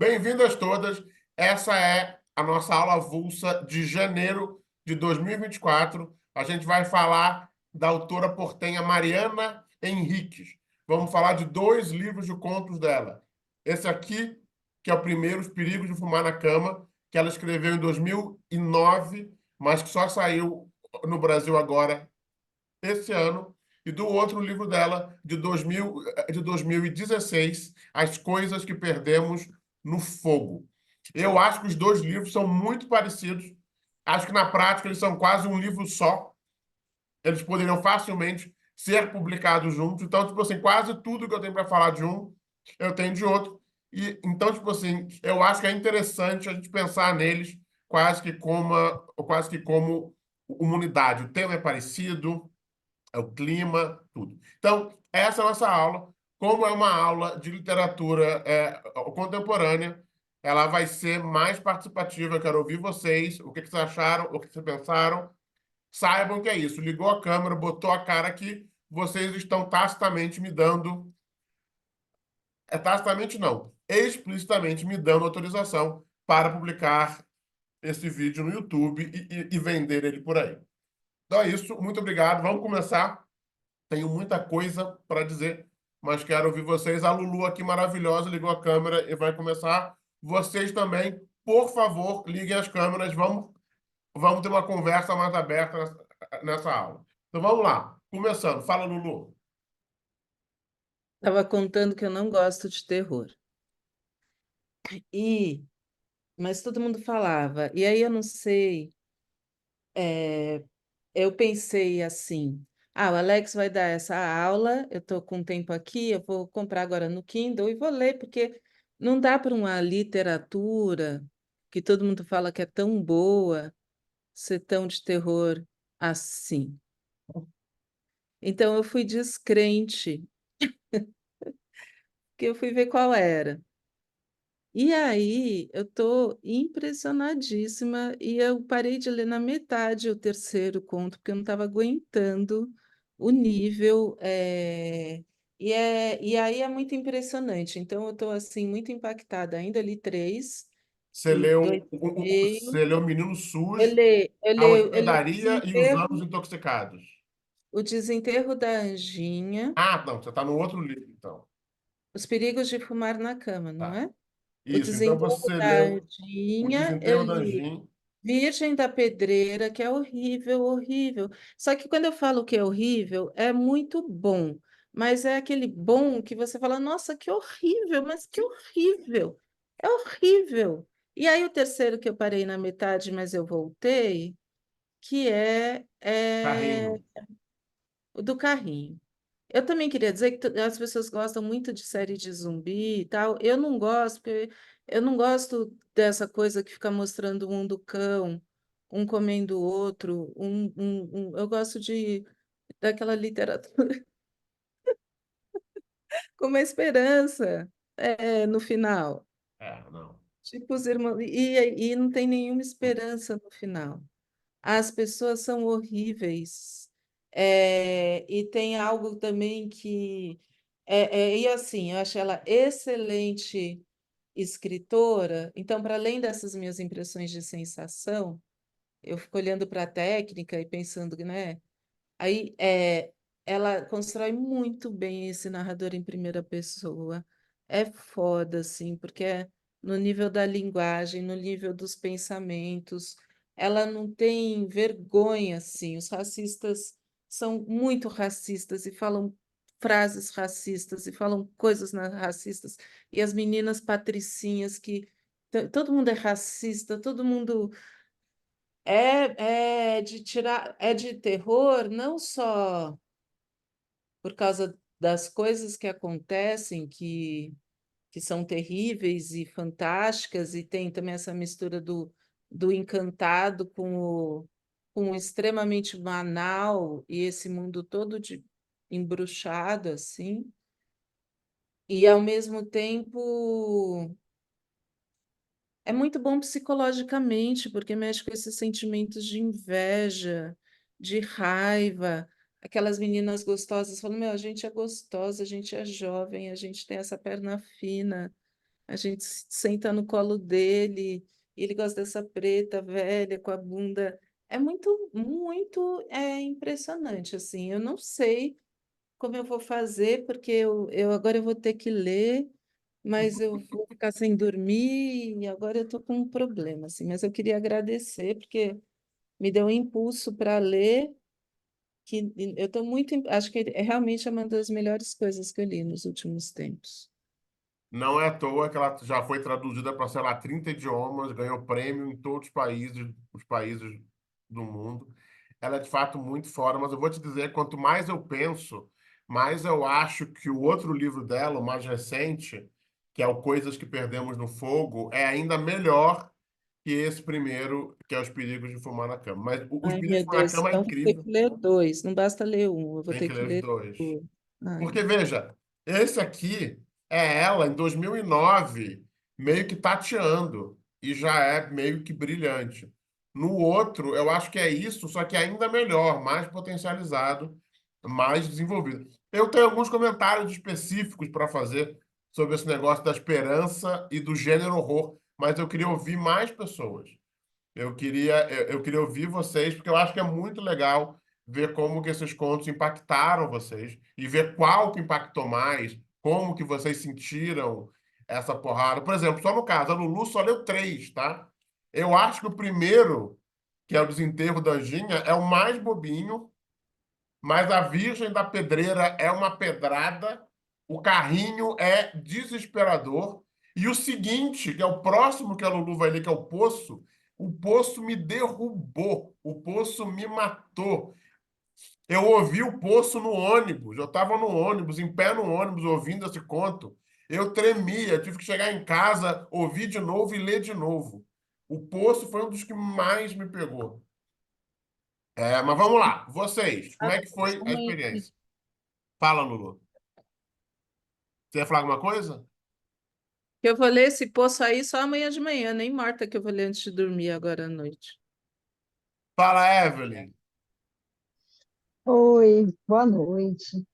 Bem-vindas todas. Essa é a nossa aula avulsa de janeiro de 2024. A gente vai falar da autora portenha Mariana Henriques. Vamos falar de dois livros de contos dela. Esse aqui, que é o primeiro, Os Perigos de Fumar na Cama, que ela escreveu em 2009, mas que só saiu no Brasil agora, esse ano. E do outro livro dela, de 2016, As Coisas que Perdemos no Fogo. Eu acho que os dois livros são muito parecidos. Acho que na prática eles são quase um livro só. Eles poderiam facilmente ser publicados juntos. Então, tipo assim, quase tudo que eu tenho para falar de um, eu tenho de outro. E então, tipo assim, eu acho que é interessante a gente pensar neles quase que como uma unidade. O tema é parecido, é o clima, tudo. Então, essa é a nossa aula. Como é uma aula de literatura contemporânea, ela vai ser mais participativa. Eu quero ouvir vocês, o que vocês acharam, o que vocês pensaram. Saibam que é isso. Ligou a câmera, botou a cara aqui, vocês estão tacitamente me dando. Tacitamente não, explicitamente me dando autorização para publicar esse vídeo no YouTube e vender ele por aí. Então é isso, muito obrigado. Vamos começar. Tenho muita coisa para dizer, mas quero ouvir vocês. A Lulu aqui maravilhosa ligou a câmera e vai começar. Vocês também, por favor, liguem as câmeras. Vamos ter uma conversa mais aberta nessa aula. Então vamos lá. Começando. Fala, Lulu. Estava contando que eu não gosto de terror. E, mas todo mundo falava. E aí eu não sei, eu pensei assim: o Alex vai dar essa aula, eu estou com tempo aqui, eu vou comprar agora no Kindle e vou ler, porque não dá para uma literatura que todo mundo fala que é tão boa ser tão de terror assim. Então eu fui descrente, porque eu fui ver qual era. E aí, eu estou impressionadíssima e eu parei de ler na metade o terceiro conto, porque eu não estava aguentando o nível. E aí é muito impressionante. Então, eu estou assim, muito impactada. Ainda li três, Você leu, dois e meio. você leu Menino Eu Sujo, li, eu A li, eu li Hospedaria e Os Anos Intoxicados. o Desenterro da Anjinha, Ah, não, você está no outro livro, então. Os Perigos de Fumar na Cama, não Tá. é? O Isso, então Desenterro você da leu O Anjinha, eu Desenterro da li Anjinha. Virgem da Pedreira, que é horrível, horrível. Só que quando eu falo que é horrível, é muito bom. Mas é aquele bom que você fala, nossa, que horrível, mas que horrível. É horrível. E aí o terceiro que eu parei na metade, mas eu voltei, que é Carrinho. o do carrinho. Eu também queria dizer que as pessoas gostam muito de série de zumbi e tal. Eu não gosto, porque eu não gosto dessa coisa que fica mostrando um do cão, um comendo o outro. Eu gosto daquela literatura com uma esperança no final. Não. Tipo os irmãos. E não tem nenhuma esperança no final. As pessoas são horríveis. E tem algo também que. E assim, eu acho ela excelente escritora. Então, para além dessas minhas impressões de sensação, eu fico olhando para a técnica e pensando, né? Aí ela constrói muito bem esse narrador em primeira pessoa. É foda, assim, porque é no nível da linguagem, no nível dos pensamentos. Ela não tem vergonha, assim. Os racistas são muito racistas e falam frases racistas e falam coisas racistas. E as meninas patricinhas que todo mundo é racista, todo mundo é de terror, não só por causa das coisas que acontecem, que são terríveis e fantásticas, e tem também essa mistura do encantado com o extremamente banal e esse mundo todo embruxado, assim, e ao mesmo tempo. É muito bom psicologicamente, porque mexe com esses sentimentos de inveja, de raiva. Aquelas meninas gostosas falando: Meu, a gente é gostosa, a gente é jovem, a gente tem essa perna fina, a gente senta no colo dele, e ele gosta dessa preta velha com a bunda. É muito, muito impressionante, assim. Eu não sei como eu vou fazer, porque eu agora eu vou ter que ler, mas eu vou ficar sem dormir, e agora eu estou com um problema, assim. Mas eu queria agradecer, porque me deu um impulso para ler, que eu estou muito, acho que é realmente uma das melhores coisas que eu li nos últimos tempos. Não é à toa que ela já foi traduzida para, sei lá, 30 idiomas, ganhou prêmio em todos os países do mundo. Ela é de fato muito fora, mas eu vou te dizer, quanto mais eu penso, mais eu acho que o outro livro dela, o mais recente, que é o Coisas que Perdemos no Fogo, é ainda melhor que esse primeiro, que é Os Perigos de Fumar na Cama. Mas Os Ai, Perigos de meu Fumar na Deus, Cama é então vou ter incrível, que ler dois, não basta ler um, eu vou tem ter que que ler os ler dois. dois. Ai, Porque, veja, esse aqui é ela em 2009, meio que tateando, e já é meio que brilhante. No outro, eu acho que é isso, só que ainda melhor, mais potencializado, mais desenvolvido. Eu tenho alguns comentários específicos para fazer sobre esse negócio da esperança e do gênero horror, mas eu queria ouvir mais pessoas. Eu queria ouvir vocês, porque eu acho que é muito legal ver como que esses contos impactaram vocês e ver qual que impactou mais, como que vocês sentiram essa porrada. Por exemplo, só no caso, a Lulu só leu três, tá? Eu acho que o primeiro, que é o Desenterro da Anjinha, é o mais bobinho, mas a Virgem da Pedreira é uma pedrada, o carrinho é desesperador. E o seguinte, que é o próximo que a Lulu vai ler, que é o Poço me derrubou, o Poço me matou. Eu ouvi o Poço no ônibus, eu estava no ônibus, em pé no ônibus, ouvindo esse conto. Eu tremia, tive que chegar em casa, ouvir de novo e ler de novo. O Poço foi um dos que mais me pegou. Mas vamos lá, vocês, como é que foi a amanhã. experiência? Fala, Lulu. Você ia falar alguma coisa? Eu vou ler esse poço aí só amanhã de manhã, nem morta que eu vou ler antes de dormir agora à noite. Fala, Evelyn. Oi, boa noite.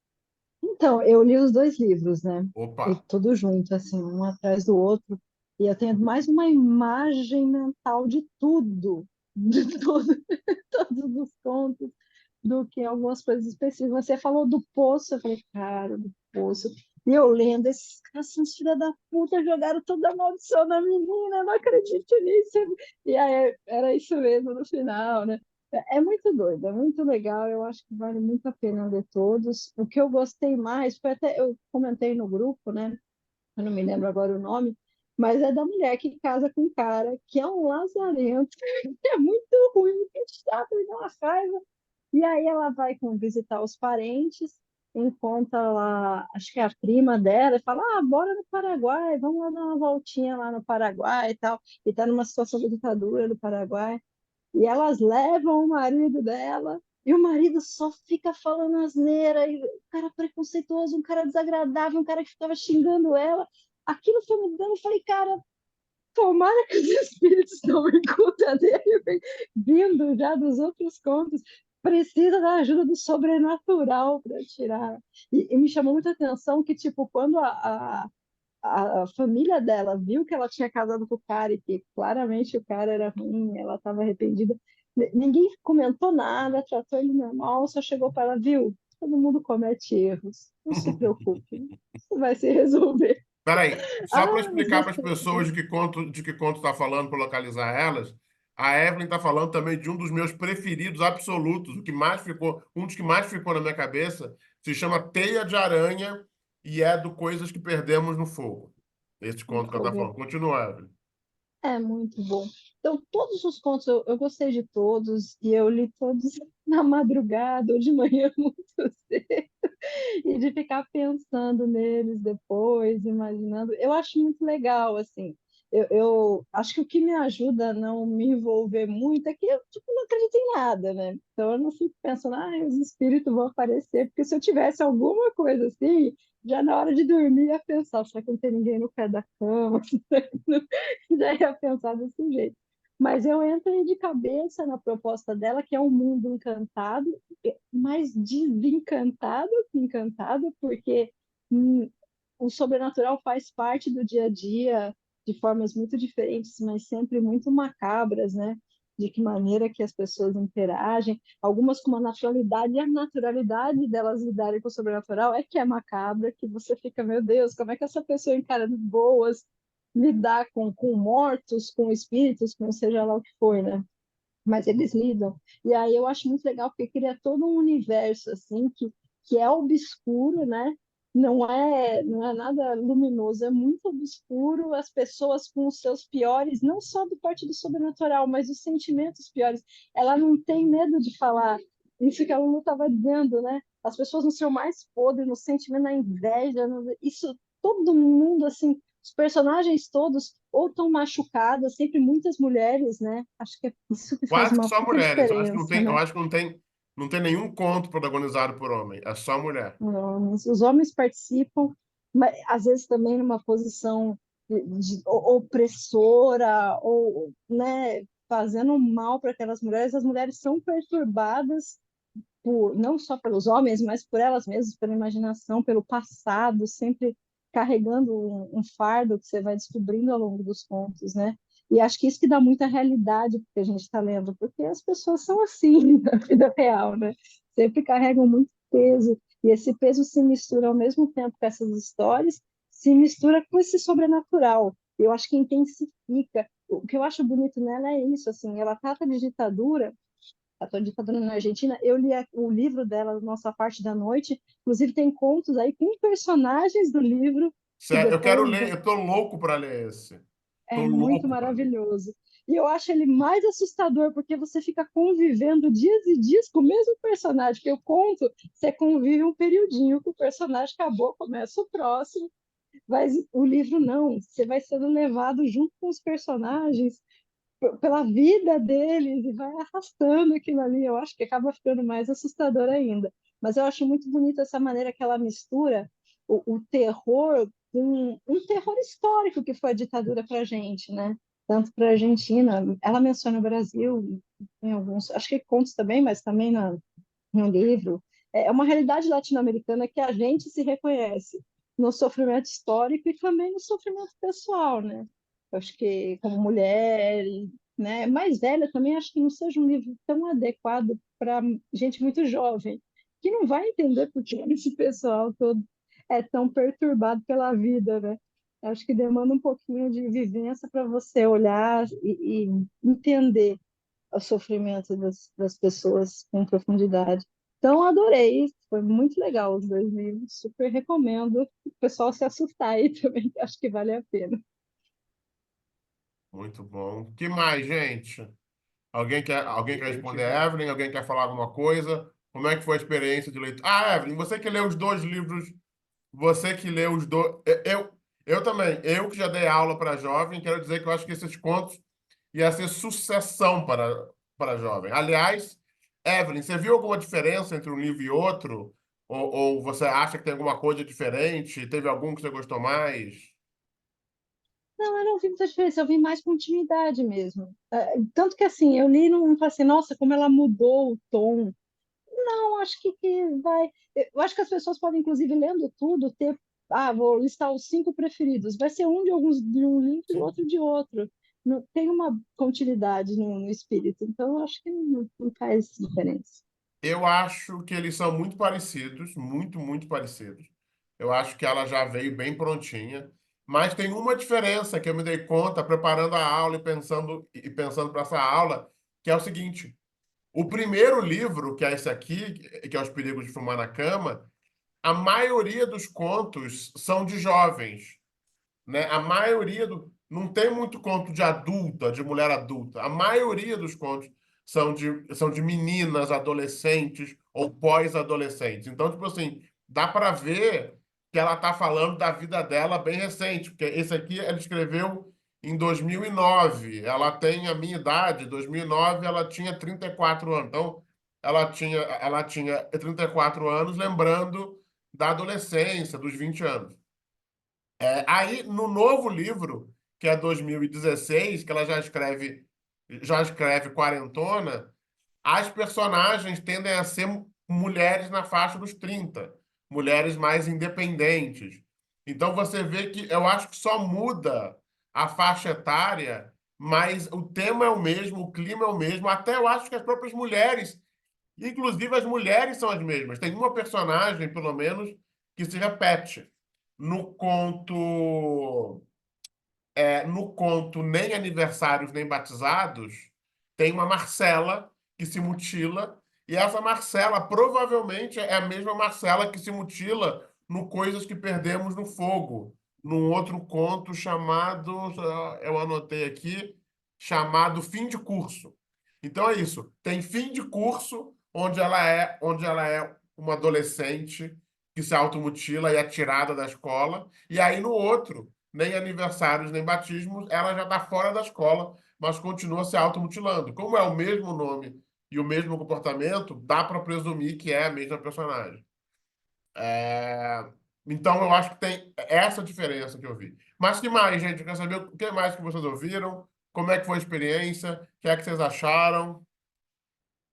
Então, eu li os dois livros, né? Opa. E tudo junto, assim, um atrás do outro. E eu tenho mais uma imagem mental de tudo, de tudo, todos os contos, do que algumas coisas específicas. Você falou do poço, eu falei, cara, do poço. E eu lendo, esses caras são os filha da puta, jogaram toda a maldição na menina, eu não acredito nisso. E aí, era isso mesmo no final, né? É muito doido, é muito legal, eu acho que vale muito a pena ler todos. O que eu gostei mais, foi até, eu comentei no grupo, né? Eu não me lembro agora o nome, mas é da mulher que casa com um cara que é um lazarento, que é muito ruim, que é chato, me dá uma raiva. E aí ela vai visitar os parentes, encontra lá, acho que é a prima dela, e fala: Ah, bora no Paraguai, vamos lá dar uma voltinha lá no Paraguai e tal. E tá numa situação de ditadura do Paraguai. E elas levam o marido dela, e o marido só fica falando asneira, e um cara preconceituoso, um cara desagradável, um cara que ficava xingando ela. Aquilo foi me dando, eu falei, cara, tomara que os espíritos tomem conta dele, vindo já dos outros contos. Precisa da ajuda do sobrenatural para tirar. E me chamou muita atenção que, tipo, quando a família dela viu que ela tinha casado com o cara e que claramente o cara era ruim, ela estava arrependida. Ninguém comentou nada, tratou ele normal, só chegou para ela, viu? Todo mundo comete erros, não se preocupe, isso vai se resolver. Peraí, só para Ah, mas explicar para as gostei. pessoas de que conto está falando, para localizar elas, a Evelyn está falando também de um dos meus preferidos absolutos, o que mais ficou, um dos que mais ficou na minha cabeça, se chama Teia de Aranha e é do Coisas que Perdemos no Fogo. Esse conto que ela está falando. Continua, Evelyn. É muito bom. Então, todos os contos, eu gostei de todos, e eu li todos na madrugada ou de manhã muito cedo, e de ficar pensando neles depois, imaginando. Eu acho muito legal, assim. Eu acho que o que me ajuda a não me envolver muito é que eu tipo, não acredito em nada, né? Então eu não fico pensando, os espíritos vão aparecer, porque se eu tivesse alguma coisa assim, já na hora de dormir ia pensar, será que não tem ninguém no pé da cama? Já ia pensar desse jeito. Mas eu entrei de cabeça na proposta dela, que é um mundo encantado, mais desencantado que encantado, porque o sobrenatural faz parte do dia a dia de formas muito diferentes, mas sempre muito macabras, né? De que maneira que as pessoas interagem, algumas com uma naturalidade, e a naturalidade delas lidarem com o sobrenatural é que é macabra, que você fica, meu Deus, como é que essa pessoa encara de boas lidar com mortos, com espíritos, com seja lá o que for, né? Mas eles lidam. E aí eu acho muito legal porque cria todo um universo assim que é obscuro, né? Não é nada luminoso, é muito obscuro, as pessoas com os seus piores, não só do parte do sobrenatural, mas os sentimentos piores. Ela não tem medo de falar isso que a Lulu estava dizendo, né? As pessoas no seu mais podre, no sentimento, na inveja, isso todo mundo assim, os personagens todos ou estão machucadas, sempre muitas mulheres, né? Acho que é isso que faz Quase que uma só puta mulheres. Eu acho que não diferença, tem, eu né? acho que não tem nenhum conto protagonizado por homem. É só mulher. Os homens participam, mas às vezes também numa posição de opressora ou, né, fazendo mal para aquelas mulheres. As mulheres são perturbadas não só pelos homens, mas por elas mesmas, pela imaginação, pelo passado, sempre carregando um fardo que você vai descobrindo ao longo dos contos, né? E acho que isso que dá muita realidade porque a gente está lendo, porque as pessoas são assim na vida real, né? Sempre carregam muito peso, e esse peso se mistura ao mesmo tempo com essas histórias, se mistura com esse sobrenatural. Eu acho que intensifica. O que eu acho bonito nela é isso, assim, ela trata de ditadura, a ditadura na Argentina. Eu li o livro dela, Nossa Parte da Noite. Inclusive, tem contos aí com personagens do livro que Eu quero depois ler, eu tô louco para ler esse. Tô é muito louco para ler. maravilhoso. E eu acho ele mais assustador, porque você fica convivendo dias e dias com o mesmo personagem. Que eu conto, você convive um periodinho com o personagem, acabou, começa o próximo. Mas o livro não, você vai sendo levado junto com os personagens pela vida deles e vai arrastando aquilo ali. Eu acho que acaba ficando mais assustador ainda. Mas eu acho muito bonita essa maneira que ela mistura o terror com um terror histórico que foi a ditadura para a gente, né? Tanto para a Argentina, ela menciona o Brasil em alguns, acho que contos também, mas também no livro. É uma realidade latino-americana que a gente se reconhece no sofrimento histórico e também no sofrimento pessoal, né? Eu acho que como mulher, né, mais velha também acho que não seja um livro tão adequado para gente muito jovem, que não vai entender por que esse pessoal todo é tão perturbado pela vida, né? Acho que demanda um pouquinho de vivência para você olhar e entender o sofrimento das pessoas com profundidade. Então, adorei, foi muito legal os dois livros, super recomendo o pessoal se assustar aí também, que acho que vale a pena. Muito bom. Que mais, gente? Alguém quer responder a Evelyn? Alguém quer falar alguma coisa? Como é que foi a experiência de leitura? Ah, Evelyn, você que leu os dois livros, você que leu os dois. Eu também, eu que já dei aula para jovem, quero dizer que eu acho que esses contos ia ser sucessão para jovem. Aliás, Evelyn, você viu alguma diferença entre um livro e outro? Ou você acha que tem alguma coisa diferente? Teve algum que você gostou mais? Não, eu não vi muita diferença, eu vi mais continuidade mesmo. Tanto que assim, eu li e não falei assim, nossa, como ela mudou o tom. Não, acho que vai. Eu acho que as pessoas podem, inclusive, lendo tudo, ter. Ah, vou listar os 5 preferidos. Vai ser um de alguns de um livro e Sim. outro de outro. Não, tem uma continuidade no espírito, então eu acho que não faz diferença. Eu acho que eles são muito parecidos, muito, muito parecidos. Eu acho que ela já veio bem prontinha, mas tem uma diferença que eu me dei conta preparando a aula e pensando para essa aula, que é o seguinte: o primeiro livro, que é esse aqui, que é Os Perigos de Fumar na Cama, a maioria dos contos são de jovens, né? A maioria não tem muito conto de adulta, de mulher adulta. A maioria dos contos são de meninas, adolescentes ou pós-adolescentes. Então, tipo assim, dá para ver que ela tá falando da vida dela bem recente, porque esse aqui ela escreveu em 2009. Ela tem a minha idade, 2009 ela tinha 34 anos. Então, ela tinha 34 anos, lembrando da adolescência, dos 20 anos. Aí, no novo livro, que é 2016, que ela já escreve quarentona, as personagens tendem a ser mulheres na faixa dos 30, mulheres mais independentes. Então você vê que eu acho que só muda a faixa etária, mas o tema é o mesmo, o clima é o mesmo. Até eu acho que as próprias mulheres, inclusive as mulheres são as mesmas. Tem uma personagem, pelo menos, que se repete. No conto, no conto Nem Aniversários Nem Batizados, tem uma Marcela que se mutila, e essa Marcela provavelmente é a mesma Marcela que se mutila no Coisas que Perdemos no Fogo, num outro conto chamado, eu anotei aqui, chamado Fim de Curso. Então é isso. Tem fim de curso, onde ela é uma adolescente que se automutila e é tirada da escola, e aí no outro nem aniversários, nem batismos, ela já está fora da escola, mas continua se automutilando. Como é o mesmo nome e o mesmo comportamento, dá para presumir que é a mesma personagem. É, Então, eu acho que tem essa diferença que eu vi. Mas que mais, gente? Eu quero saber o que mais que vocês ouviram, como é que foi a experiência, o que é que vocês acharam.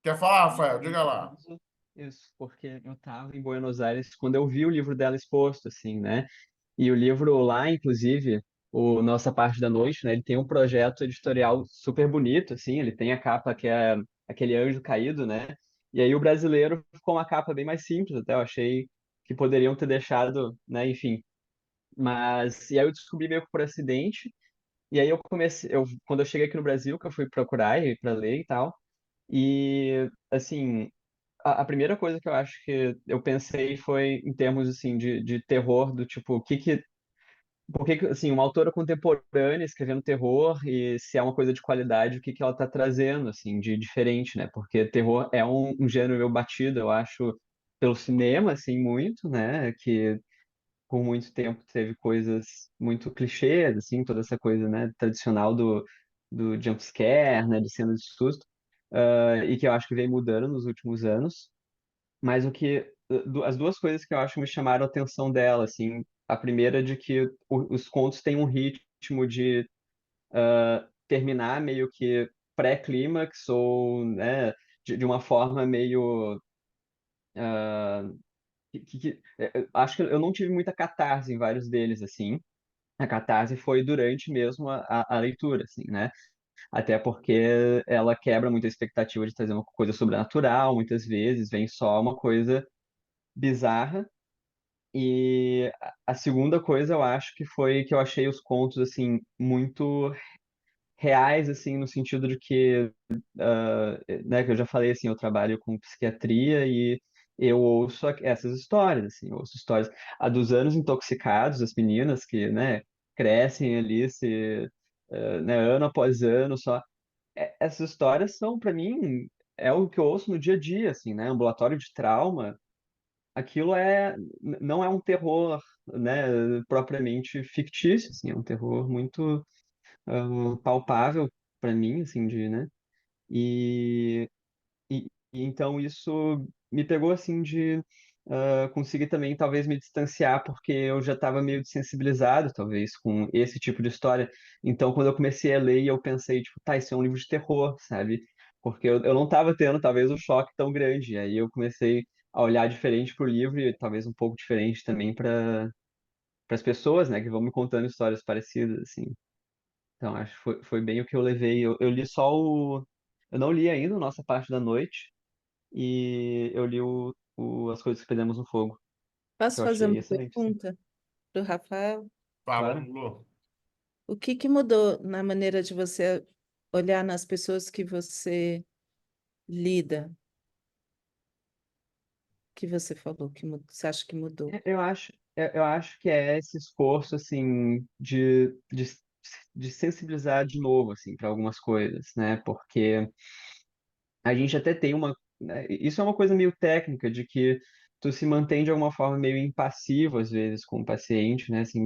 Quer falar, Rafael? No Diga lá. caso, isso, porque eu estava em Buenos Aires quando eu vi o livro dela exposto, assim, né? E o livro lá, inclusive, o Nossa Parte da Noite, né? Ele tem um projeto editorial super bonito, assim. Ele tem a capa que é aquele anjo caído, né? E aí o brasileiro ficou uma capa bem mais simples, até eu achei que poderiam ter deixado, né? Enfim. Mas e aí eu descobri meio que por acidente. E aí eu comecei, quando eu cheguei aqui no Brasil, que eu fui procurar e para ler e tal. E assim, a primeira coisa que eu acho que eu pensei foi em termos assim de terror, do tipo, por que, assim, uma autora contemporânea escrevendo terror e se é uma coisa de qualidade, o que que ela está trazendo, assim, de diferente, né? Porque terror é um gênero meio batido, eu acho, pelo cinema, assim, muito, né? Que por muito tempo teve coisas muito clichês, assim, toda essa coisa, né, tradicional do jump scare, né, de cena de susto, e que eu acho que vem mudando nos últimos anos. Mas as duas coisas que eu acho que me chamaram a atenção dela, assim, a primeira é de que os contos têm um ritmo de terminar meio que pré-clímax ou, né, de uma forma meio acho que eu não tive muita catarse em vários deles, assim. A catarse foi durante mesmo a leitura, assim, né? Até porque ela quebra muita expectativa de trazer uma coisa sobrenatural, muitas vezes vem só uma coisa bizarra. E a segunda coisa eu acho que foi que eu achei os contos, assim, muito reais, assim, no sentido de que, né, que eu já falei, assim, eu trabalho com psiquiatria e eu ouço essas histórias, assim, eu ouço histórias, a dos anos intoxicados, as meninas que, né, crescem ali, né, ano após ano, só, essas histórias são, para mim, é o que eu ouço no dia a dia, assim, né, ambulatório de trauma, aquilo não é um terror, né, propriamente fictício, assim, é um terror muito palpável para mim, assim, né? E, e então isso me pegou assim de conseguir também talvez me distanciar, porque eu já estava meio desensibilizado, talvez, com esse tipo de história. Então, quando eu comecei a ler, eu pensei, tipo, tá, isso é um livro de terror, sabe? Porque eu não estava tendo, talvez, um choque tão grande. Aí eu comecei a olhar diferente para o livro e talvez um pouco diferente também para as pessoas, né, que vão me contando histórias parecidas, assim. Então, acho que foi bem o que eu levei. Eu li só o. Eu não li ainda o Nossa Parte da Noite, e eu li As Coisas que Perdemos no Fogo, que Posso eu fazer achei uma excelente, sim. pergunta para o Rafael? Fala, Claro. Lu. O que que mudou na maneira de você olhar nas pessoas que você lida, que você falou que você acha que mudou? Eu acho que é esse esforço, assim, de sensibilizar de novo, assim, para algumas coisas, né? Porque a gente até tem né, isso é uma coisa meio técnica, de que tu se mantém de alguma forma meio impassivo, às vezes, com o paciente, né? Assim,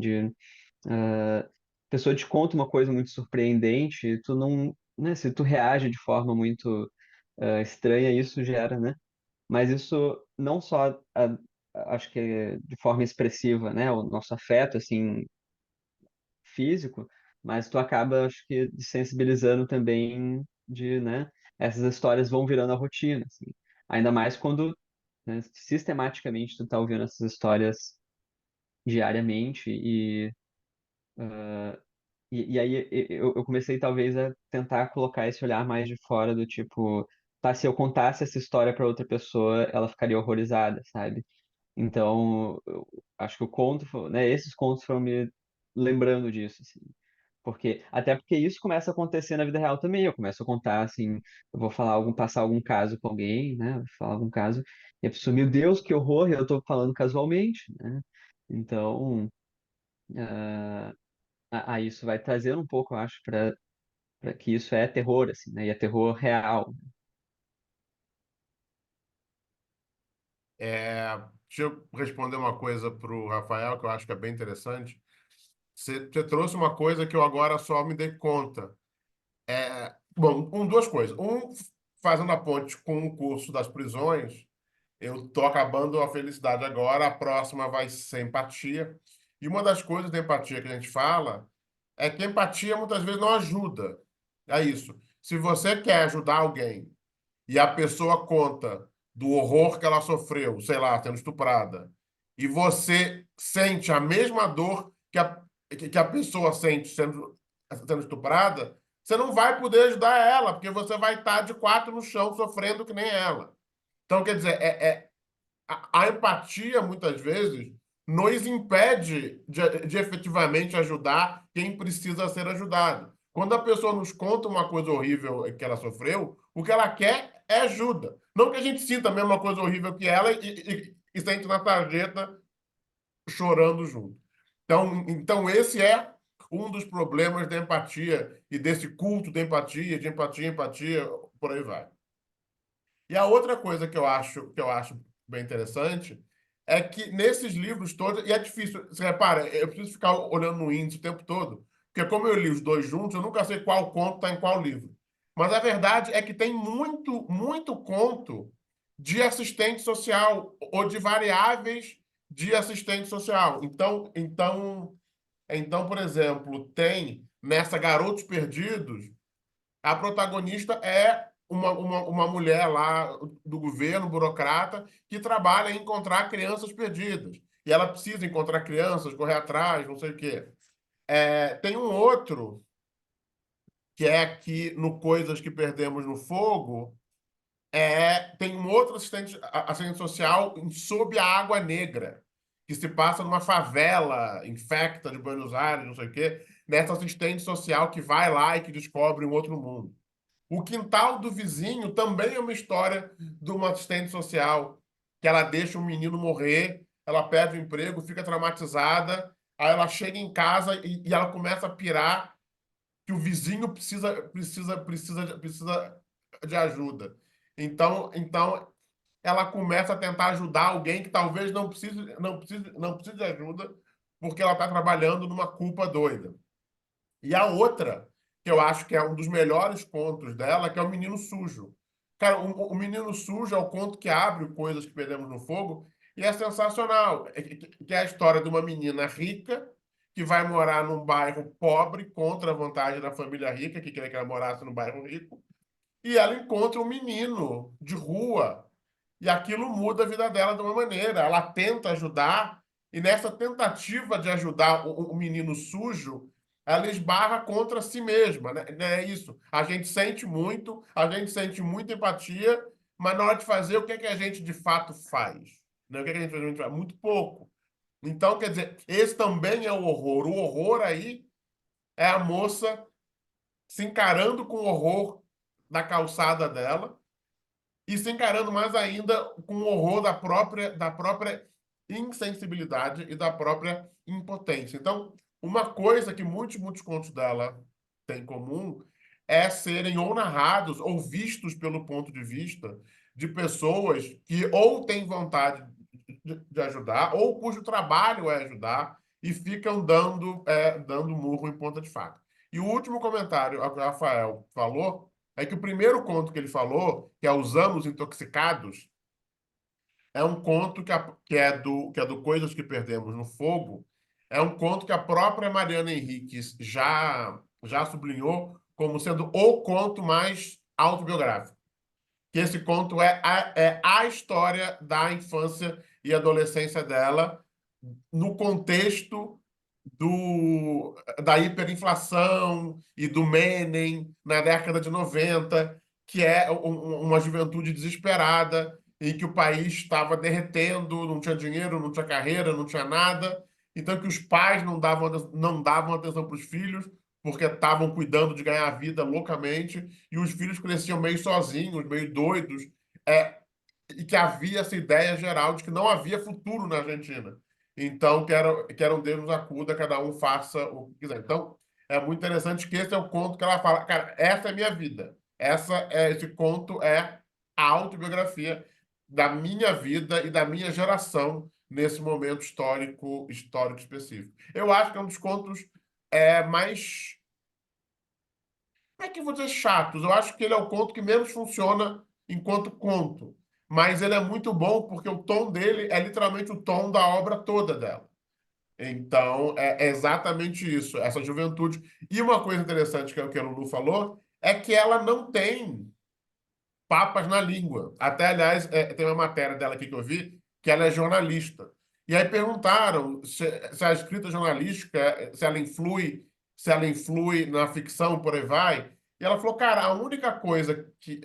a pessoa te conta uma coisa muito surpreendente, e tu não, né, se tu reage de forma muito estranha, isso gera, né? Mas isso não só, acho que de forma expressiva, né, o nosso afeto, assim, físico, mas tu acaba, acho que, sensibilizando também né, essas histórias vão virando a rotina, assim. Ainda mais quando, né, sistematicamente tu tá ouvindo essas histórias diariamente e aí eu comecei talvez a tentar colocar esse olhar mais de fora do tipo, tá, se eu contasse essa história para outra pessoa, ela ficaria horrorizada, sabe? Então, eu acho que o conto, né, esses contos foram me lembrando disso, assim. Até porque isso começa a acontecer na vida real também. Eu começo a contar, assim, eu vou passar algum caso com alguém, né? Vou falar algum caso, e a pessoa, meu Deus, que horror, e eu tô falando casualmente, né? Então, ah, aí isso vai trazendo um pouco, eu acho, para que isso é terror, assim, né? E é terror real. Deixa eu responder uma coisa para o Rafael, que eu acho que é bem interessante. Você trouxe uma coisa que eu agora só me dei conta. Bom, duas coisas. Fazendo a ponte com o curso das prisões, eu estou acabando a felicidade agora, a próxima vai ser empatia. E uma das coisas da empatia que a gente fala é que empatia muitas vezes não ajuda. É isso. Se você quer ajudar alguém e a pessoa conta do horror que ela sofreu, sei lá, sendo estuprada, e você sente a mesma dor que a pessoa sente sendo estuprada, você não vai poder ajudar ela, porque você vai estar de quatro no chão sofrendo que nem ela. Então, quer dizer, a empatia, muitas vezes, nos impede de efetivamente ajudar quem precisa ser ajudado. Quando a pessoa nos conta uma coisa horrível que ela sofreu, o que ela quer é ajuda. Não que a gente sinta a mesma coisa horrível que ela e sente na tarjeta chorando junto. Então, esse é um dos problemas da empatia e desse culto da empatia, de empatia, empatia, por aí vai. E a outra coisa que eu acho bem interessante é que nesses livros todos, e é difícil, você repara, eu preciso ficar olhando no índice o tempo todo, porque como eu li os dois juntos, eu nunca sei qual conto está em qual livro. Mas a verdade é que tem muito, muito conto de assistente social ou de variáveis de assistente social. Então, por exemplo, tem nessa Garotos Perdidos a protagonista é uma mulher lá do governo, burocrata, que trabalha em encontrar crianças perdidas. E ela precisa encontrar crianças, correr atrás, não sei o quê. Tem um outro, que é aqui no Coisas que Perdemos no Fogo, tem um outro assistente social sob a Água Negra, que se passa numa favela infecta de Buenos Aires, não sei o quê, nessa assistente social que vai lá e que descobre um outro mundo. O quintal do vizinho também é uma história de uma assistente social, que ela deixa um menino morrer, ela perde o emprego, fica traumatizada, aí ela chega em casa e ela começa a pirar que o vizinho precisa de ajuda. Então ela começa a tentar ajudar alguém que talvez não precise de ajuda, porque ela está trabalhando numa culpa doida. E a outra, que eu acho que é um dos melhores contos dela, que é o Menino Sujo. Cara, o Menino Sujo é o conto que abre o Coisas que Perdemos no Fogo e é sensacional. Que é a história de uma menina rica que vai morar num bairro pobre contra a vontade da família rica, que queria que ela morasse num bairro rico. E ela encontra um menino de rua e aquilo muda a vida dela de uma maneira. Ela tenta ajudar, e nessa tentativa de ajudar o menino sujo, ela esbarra contra si mesma, né? É isso. A gente sente muita empatia, mas na hora de fazer, o que é que a gente de fato faz? Né? O que é que a gente faz? Muito pouco. Então, quer dizer, esse também é o horror. O horror aí é a moça se encarando com o horror da calçada dela e se encarando mais ainda com o horror da própria insensibilidade e da própria impotência. Então, uma coisa que muitos, muitos contos dela têm em comum é serem ou narrados ou vistos pelo ponto de vista de pessoas que ou têm vontade de ajudar ou cujo trabalho é ajudar e ficam dando murro em ponta de faca. E o último comentário que o Rafael falou é que o primeiro conto que ele falou, que é Os Anos Intoxicados, é um conto que é do Coisas que Perdemos no Fogo. É um conto que a própria Mariana Henriques já sublinhou como sendo o conto mais autobiográfico. Que esse conto é a história da infância e adolescência dela, no contexto da hiperinflação e do Menem na década de 90, que é uma juventude desesperada, em que o país estava derretendo, não tinha dinheiro, não tinha carreira, não tinha nada. Então, que os pais não davam atenção para os filhos, porque estavam cuidando de ganhar vida loucamente, e os filhos cresciam meio sozinhos, meio doidos, e que havia essa ideia geral de que não havia futuro na Argentina. Então, quero um Deus nos acuda, cada um faça o que quiser. Então, é muito interessante que esse é o conto que ela fala, cara, essa é a minha vida. Esse conto é a autobiografia da minha vida e da minha geração nesse momento histórico específico. Eu acho que é um dos contos mais, não é que eu vou dizer chatos, eu acho que ele é o conto que menos funciona enquanto conto. Mas ele é muito bom porque o tom dele é literalmente o tom da obra toda dela. Então, é exatamente isso, essa juventude. E uma coisa interessante que é o que a Lulu falou é que ela não tem papas na língua. Até, aliás, tem uma matéria dela aqui que eu vi, que ela é jornalista. E aí perguntaram se a escrita jornalística, se ela influi na ficção, por aí vai. E ela falou, cara, a única coisa que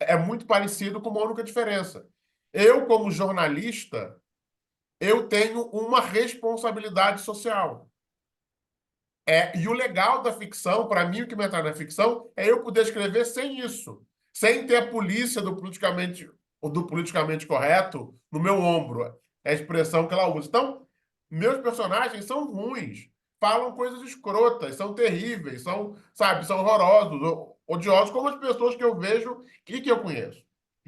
é muito parecido com uma única diferença. Eu, como jornalista, eu tenho uma responsabilidade social. E o legal da ficção, para mim, o que me atrai na ficção, é eu poder escrever sem isso, sem ter a polícia do politicamente correto no meu ombro. É a expressão que ela usa. Então, meus personagens são ruins, falam coisas escrotas, são terríveis, sabe, são horrorosos, odiosos, como as pessoas que eu vejo e que eu conheço.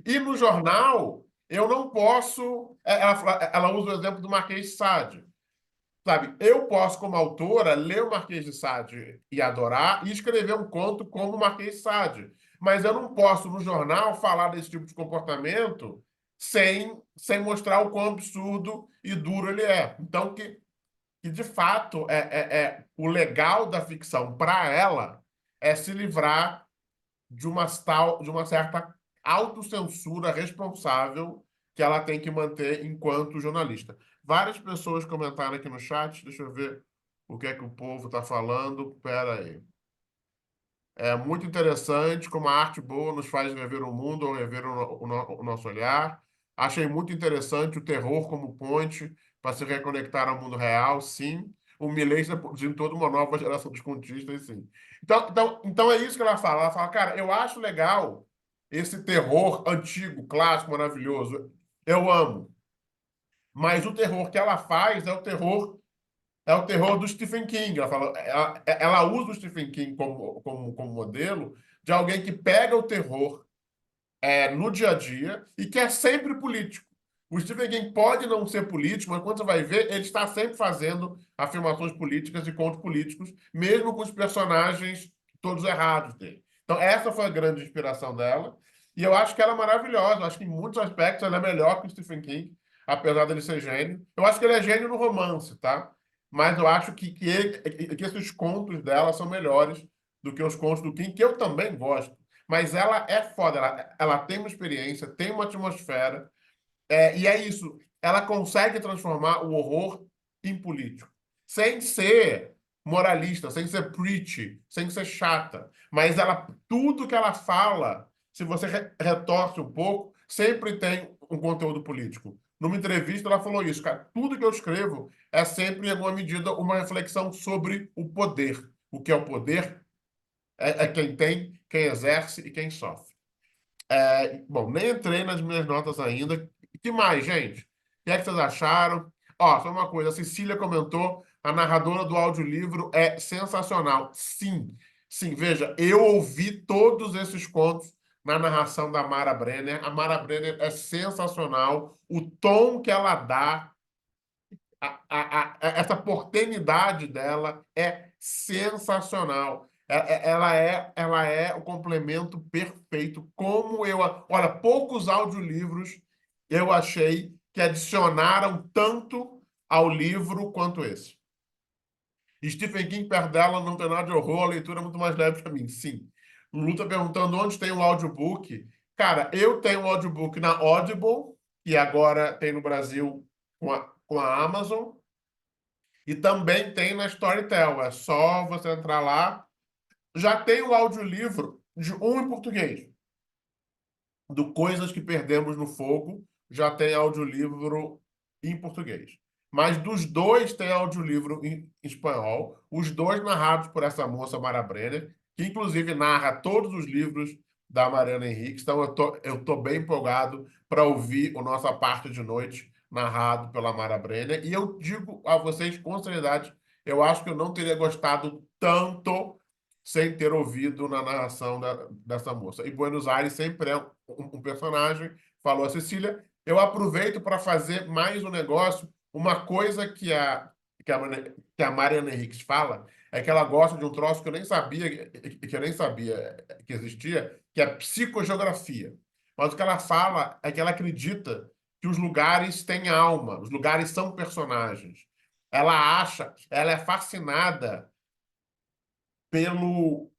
E no jornal, eu não posso. Ela usa o exemplo do Marquês de Sade. Sabe, eu posso, como autora, ler o Marquês de Sade e adorar e escrever um conto como o Marquês de Sade. Mas eu não posso, no jornal, falar desse tipo de comportamento sem mostrar o quão absurdo e duro ele é. Então, que de fato, o legal da ficção para ela é se livrar de uma certa autocensura responsável que ela tem que manter enquanto jornalista. Várias pessoas comentaram aqui no chat, deixa eu ver o que é que o povo está falando. Espera aí. É muito interessante como a arte boa nos faz rever o mundo ou rever o nosso olhar. Achei muito interessante o terror como ponte para se reconectar ao mundo real, sim. O Milley está produzindo toda uma nova geração de contistas, sim. Então é isso que ela fala. Ela fala, cara, eu acho legal esse terror antigo, clássico, maravilhoso. Eu amo. Mas o terror que ela faz é o terror do Stephen King. Ela usa o Stephen King como modelo de alguém que pega o terror no dia a dia e que é sempre político. O Stephen King pode não ser político, mas quando você vai ver, ele está sempre fazendo afirmações políticas e contos políticos, mesmo com os personagens todos errados dele. Então, essa foi a grande inspiração dela. E eu acho que ela é maravilhosa. Eu acho que, em muitos aspectos, ela é melhor que o Stephen King, apesar dele ser gênio. Eu acho que ele é gênio no romance, tá? Mas eu acho que esses contos dela são melhores do que os contos do King, que eu também gosto. Mas ela é foda, ela tem uma experiência, tem uma atmosfera, e é isso. Ela consegue transformar o horror em político, sem ser moralista, sem ser preachy, sem ser chata. Mas tudo que ela fala, se você retorce um pouco, sempre tem um conteúdo político. Numa entrevista, ela falou isso, cara. Tudo que eu escrevo é sempre, em alguma medida, uma reflexão sobre o poder. O que é o poder? É quem tem, quem exerce e quem sofre. Bom, nem entrei nas minhas notas ainda. O que mais, gente? O que é que vocês acharam? Ó, só uma coisa, a Cecília comentou, a narradora do audiolivro é sensacional. Sim, sim, veja, eu ouvi todos esses contos na narração da Mara Brenner. A Mara Brenner é sensacional. O tom que ela dá, essa portenidade dela é sensacional. Ela é o complemento perfeito. Olha, poucos audiolivros eu achei que adicionaram tanto ao livro quanto esse. Stephen King, perto dela, não tem nada de horror, a leitura é muito mais leve para mim. Sim. Lulu tá perguntando onde tem o audiobook. Cara, eu tenho o audiobook na Audible, que agora tem no Brasil com a Amazon. E também tem na Storytel. É só você entrar lá. Já tem o audiolivro de um em português. Do Coisas que Perdemos no Fogo, já tem audiolivro em português. Mas dos dois tem audiolivro em espanhol, os dois narrados por essa moça Mara Brenner, que inclusive narra todos os livros da Mariana Henriques. Então eu tô bem empolgado para ouvir o Nossa Parte de Noite narrado pela Mara Brenner. E eu digo a vocês com sinceridade, eu acho que eu não teria gostado tanto sem ter ouvido na narração dessa moça. E Buenos Aires sempre é um personagem, falou a Cecília. Eu aproveito para fazer mais um negócio. Uma coisa que a Mariana Henriques fala é que ela gosta de um troço que eu nem sabia que existia, que é psicogeografia. Mas o que ela fala é que ela acredita que os lugares têm alma, os lugares são personagens. Ela é fascinada pelo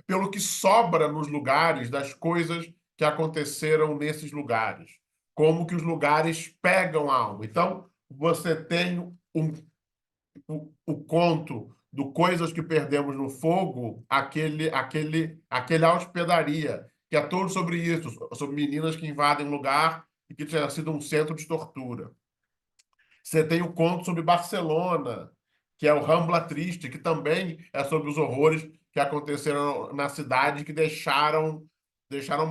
pelo que sobra nos lugares das coisas que aconteceram nesses lugares. Como que os lugares pegam a alma. Então, você tem o conto do Coisas que Perdemos no Fogo, aquele A Hospedaria, que é todo sobre isso, sobre meninas que invadem um lugar e que tinha sido um centro de tortura. Você tem o conto sobre Barcelona, que é o Rambla Triste, que também é sobre os horrores que aconteceram na cidade que deixaram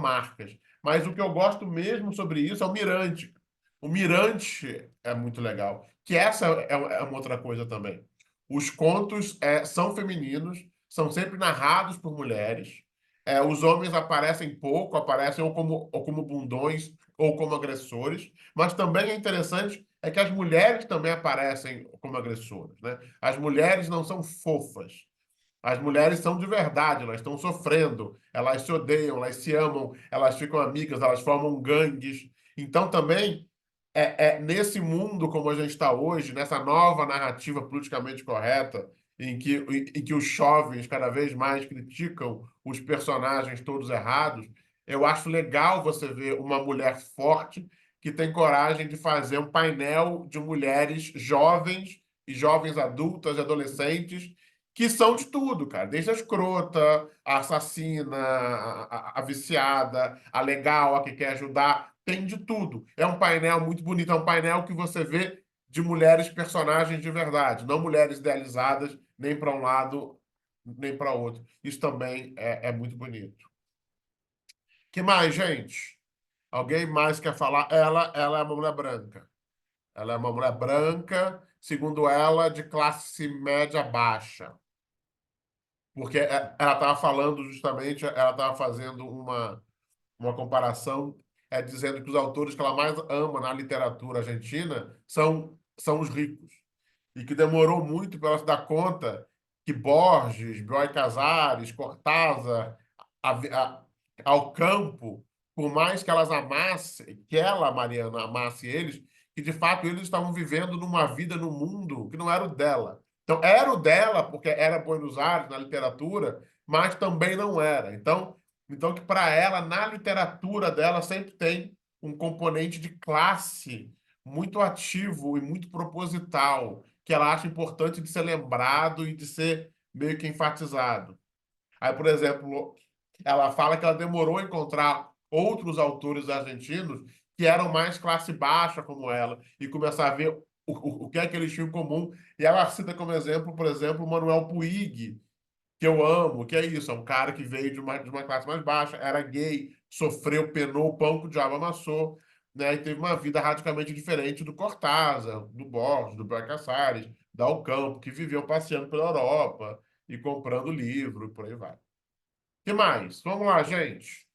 marcas. Mas o que eu gosto mesmo sobre isso é o Mirante. O Mirante é muito legal, que essa é uma outra coisa também. Os contos são femininos, são sempre narrados por mulheres. Os homens aparecem pouco, aparecem ou como bundões ou como agressores, mas também é interessante que as mulheres também aparecem como agressoras, né? As mulheres não são fofas. As mulheres são de verdade, elas estão sofrendo, elas se odeiam, elas se amam, elas ficam amigas, elas formam gangues. Então, também, nesse mundo como a gente está hoje, nessa nova narrativa politicamente correta, em que os jovens cada vez mais criticam os personagens todos errados, eu acho legal você ver uma mulher forte que tem coragem de fazer um painel de mulheres jovens e jovens adultas e adolescentes que são de tudo, cara. Desde a escrota, a assassina, a viciada, a legal, a que quer ajudar. Tem de tudo. É um painel muito bonito. É um painel que você vê de mulheres personagens de verdade, não mulheres idealizadas, nem para um lado, nem para outro. Isso também é muito bonito. Que mais, gente? Alguém mais quer falar? Ela é uma mulher branca. Ela é uma mulher branca, segundo ela, de classe média baixa. Porque ela estava falando justamente, ela estava fazendo uma comparação, dizendo que os autores que ela mais ama na literatura argentina são os ricos. E que demorou muito para ela se dar conta que Borges, Bioy Casares, Cortázar, a, a, ao campo, por mais que elas amassem, que ela, Mariana, amasse eles, que de fato eles estavam vivendo numa vida no mundo que não era o dela. Então, era o dela, porque era Buenos Aires na literatura, mas também não era. Então que para ela, na literatura dela, sempre tem um componente de classe muito ativo e muito proposital, que ela acha importante de ser lembrado e de ser meio que enfatizado. Aí, por exemplo, ela fala que ela demorou a encontrar outros autores argentinos que eram mais classe baixa como ela e começar a ver o que é que eles tinham em comum. E ela cita como exemplo, por exemplo, o Manuel Puig, que eu amo, que é isso, é um cara que veio de uma classe mais baixa, era gay, sofreu, penou o pão que o diabo amassou, né? E teve uma vida radicalmente diferente do Cortázar, do Borges, do Bel Casares, da Ocampo, que viviam passeando pela Europa e comprando livro e por aí vai. O que mais? Vamos lá, gente.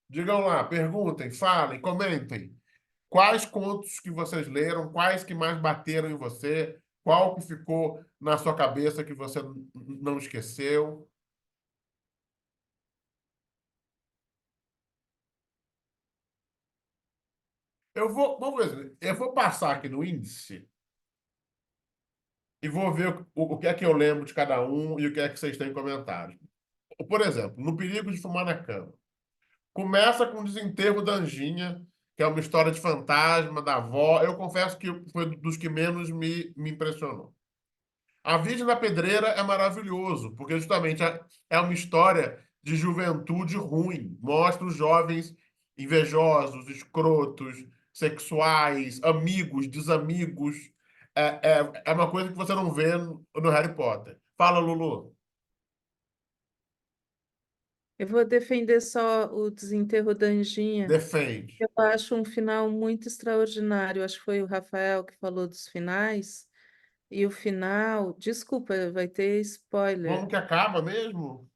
Digam lá, perguntem, falem, comentem. Quais contos que vocês leram? Quais que mais bateram em você? Qual que ficou na sua cabeça que você não esqueceu? Vamos ver, eu vou passar aqui no índice e vou ver o que é que eu lembro de cada um e o que é que vocês têm em comentários. Por exemplo, No Perigo de Fumar na Cama. Começa com o Desenterro da Anjinha, que é uma história de fantasma da avó. Eu confesso que foi dos que menos me impressionou. A Virgem da Pedreira é maravilhoso, porque justamente é uma história de juventude ruim. Mostra os jovens invejosos, escrotos, sexuais, amigos, desamigos. É uma coisa que você não vê no Harry Potter. Fala, Lulu. Eu vou defender só o Desenterro da Anjinha. Defende. Eu acho um final muito extraordinário. Acho que foi o Rafael que falou dos finais. E o final, desculpa, vai ter Como spoiler. que acaba mesmo?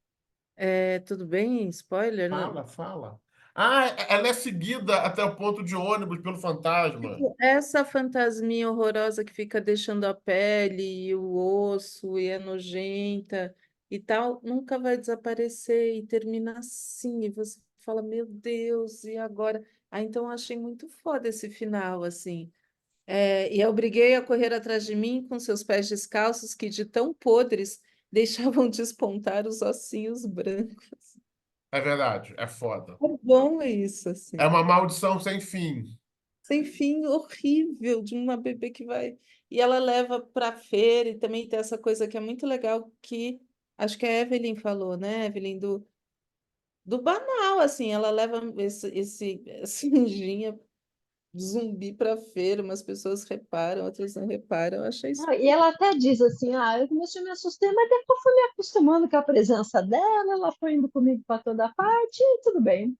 É, tudo bem? Spoiler? Fala, fala. Ah, ela é seguida até o ponto de ônibus pelo fantasma. Tipo, essa fantasminha horrorosa que fica deixando a pele e o osso e é nojenta e tal, nunca vai desaparecer e termina assim. E você fala, meu Deus, e agora? Ah, então eu achei muito foda esse final, assim. É, e eu obriguei a correr atrás de mim com seus pés descalços, que de tão podres deixavam despontar os ossinhos brancos. É verdade, é foda. É bom isso, É assim. uma maldição sem fim. Sem fim, horrível, de uma bebê que vai. E ela leva para a feira, e também tem essa coisa que é muito legal, que acho que a Evelyn falou, né, Evelyn, do banal, assim, essa anjinha zumbi para a feira, umas pessoas reparam, outras não reparam. Eu achei isso. Ah, e ela até diz assim, eu comecei a me assustar, mas depois fui me acostumando com a presença dela, ela foi indo comigo para toda parte, e tudo bem.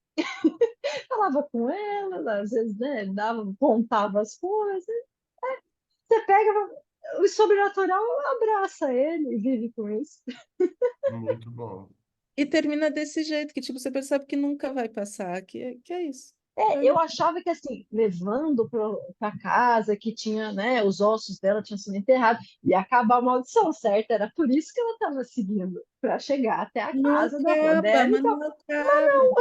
Falava com ela, às vezes, né, dava, contava as coisas. Você pega, o sobrenatural abraça ele e vive com isso. Muito bom. E termina desse jeito, que tipo, você percebe que nunca vai passar, que é isso. Eu achava que assim, levando para casa, que tinha, né, os ossos dela tinham sido enterrados, ia acabar a maldição, certo? Era por isso que ela estava seguindo, para chegar até a Não casa da avó acaba, dela. mas Então, não acaba.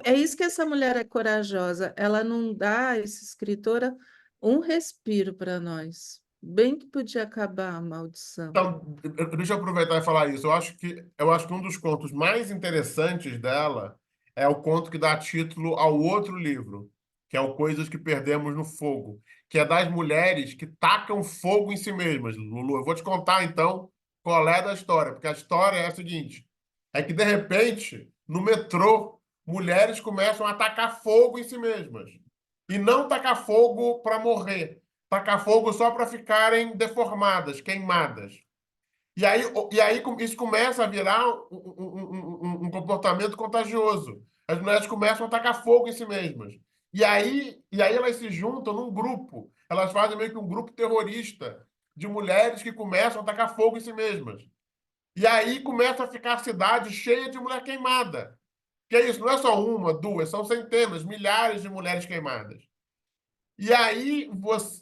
É isso que essa mulher é corajosa. Ela não dá, essa escritora, um respiro para nós. Bem que podia acabar a maldição. Então, deixa eu aproveitar e falar isso. Eu acho que um dos contos mais interessantes dela é o conto que dá título ao outro livro, que é o Coisas que Perdemos no Fogo, que é das mulheres que tacam fogo em si mesmas. Lulu, eu vou te contar então qual é da história, porque a história é a seguinte: é que de repente, no metrô, mulheres começam a tacar fogo em si mesmas. E não tacar fogo para morrer, tacar fogo só para ficarem deformadas, queimadas. E aí isso começa a virar um comportamento contagioso. As mulheres começam a tacar fogo em si mesmas. E aí elas se juntam num grupo. Elas fazem meio que um grupo terrorista de mulheres que começam a tacar fogo em si mesmas. E aí começa a ficar a cidade cheia de mulher queimada. Que é isso, não é só uma, duas, são centenas, milhares de mulheres queimadas. E aí você.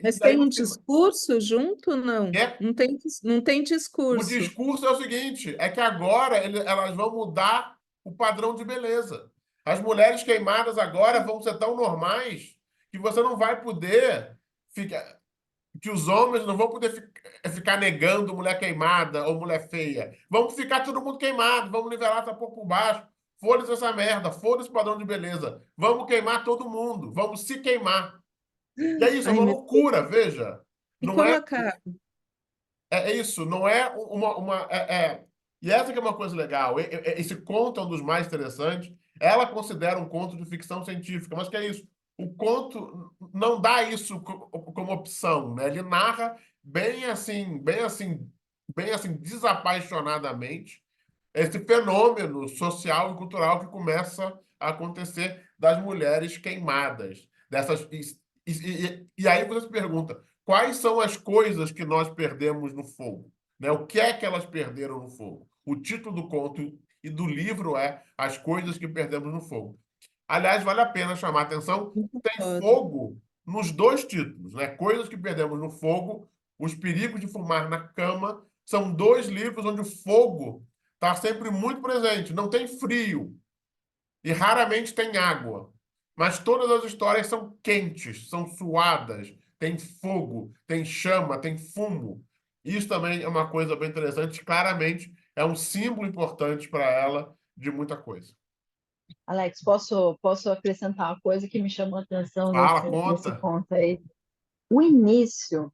Mas E aí tem no um final. discurso junto? Não. É, Não tem o discurso. discurso é o seguinte: é que agora elas vão mudar o padrão de beleza. As mulheres queimadas agora vão ser tão normais que você não vai poder ficar, que os homens não vão poder ficar negando mulher queimada ou mulher feia. Vamos ficar todo mundo queimado, vamos nivelar essa porra por baixo. Foda-se essa merda, foda-se o padrão de beleza. Vamos queimar todo mundo, vamos se queimar. E é isso, é Ai, uma meu loucura, Deus. veja. E Não como é. acaba? É isso, não é E essa que é uma coisa legal. Esse conto é um dos mais interessantes. Ela considera um conto de ficção científica, mas que é isso? O conto não dá isso como opção, né? Ele narra bem assim, bem assim, bem assim, desapaixonadamente esse fenômeno social e cultural que começa a acontecer das mulheres queimadas, dessas e aí você se pergunta, quais são as coisas que nós perdemos no fogo, né? O que é que elas perderam no fogo? O título do conto e do livro é As Coisas que Perdemos no Fogo. Aliás, vale a pena chamar a atenção, Muito tem foda. fogo nos dois títulos, né? Coisas que Perdemos no Fogo, Os Perigos de Fumar na Cama, são dois livros onde o fogo está sempre muito presente. Não tem frio e raramente tem água. Mas todas as histórias são quentes, são suadas, tem fogo, tem chama, tem fumo. Isso também é uma coisa bem interessante. Claramente é um símbolo importante para ela de muita coisa. Alex, posso acrescentar uma coisa que me chamou a atenção Fala, nesse conta. conto aí? No início,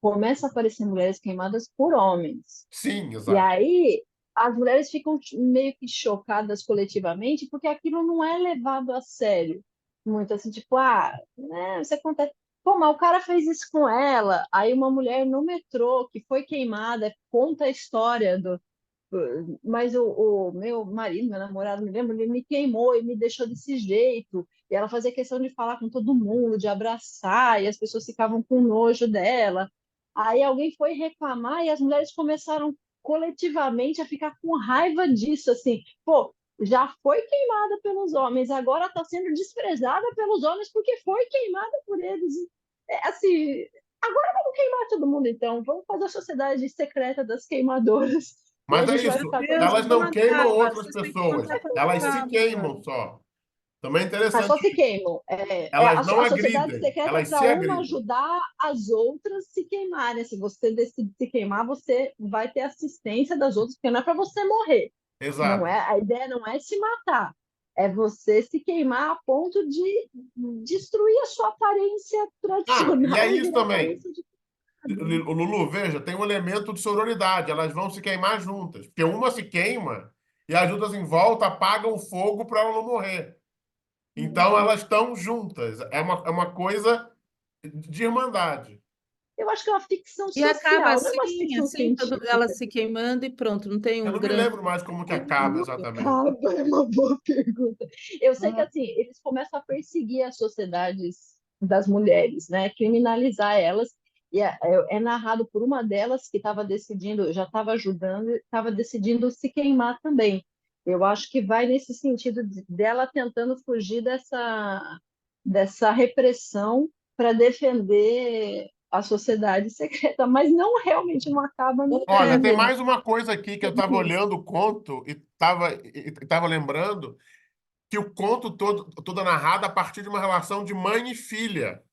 começa a aparecer mulheres queimadas por homens. Sim, E exato. aí as mulheres ficam meio que chocadas coletivamente, porque aquilo não é levado a sério. Muito assim, tipo, né, você acontece. Pô, mas o cara fez isso com ela. Aí uma mulher no metrô que foi queimada conta a história do. Mas o meu marido, meu namorado, me lembro, ele me queimou e me deixou desse jeito. E ela fazia questão de falar com todo mundo, de abraçar, e as pessoas ficavam com nojo dela. Aí alguém foi reclamar e as mulheres começaram coletivamente a ficar com raiva disso, assim, pô, já foi queimada pelos homens, agora está sendo desprezada pelos homens porque foi queimada por eles. É, assim, agora vamos queimar todo mundo, então, vamos fazer a sociedade secreta das queimadoras e a Mas é gente vai isso, ficar Deus, elas vocês têm não que queimam matar, outras vocês têm que pessoas, matar pela elas se causa. queimam só. Também é mas só interessante se isso. queimam. Elas não A sociedade agridem, secreta é elas para se uma agridem. ajudar as outras se queimarem. Se você decide se queimar, você vai ter assistência das outras, porque não é para você morrer. Não Exato. é, a ideia não é se matar, é você se queimar a ponto de destruir a sua aparência E é tradicional e isso virar também. aparência de queimado. Lulu, veja, tem um elemento de sororidade, elas vão se queimar juntas, porque uma se queima e as outras em volta apagam o fogo para ela não morrer. Então elas estão juntas, é uma coisa de irmandade. Eu acho que é uma ficção E acaba social, não é uma ficção assim, ela científica. se queimando e pronto, não tem Eu um não me grande. lembro mais como que acaba Como exatamente. acaba? É uma boa pergunta. Eu sei que Ah, assim, eles começam a perseguir as sociedades das mulheres, né? Criminalizar elas. E é narrado por uma delas que estava decidindo, já estava ajudando, estava decidindo se queimar também. Eu acho que vai nesse sentido dela tentando fugir dessa repressão para defender a sociedade secreta, mas não realmente não acaba no é, Olha, fim, tem né? mais uma coisa aqui que eu estava olhando o conto e estava lembrando que o conto todo é narrado a partir de uma relação de mãe e filha.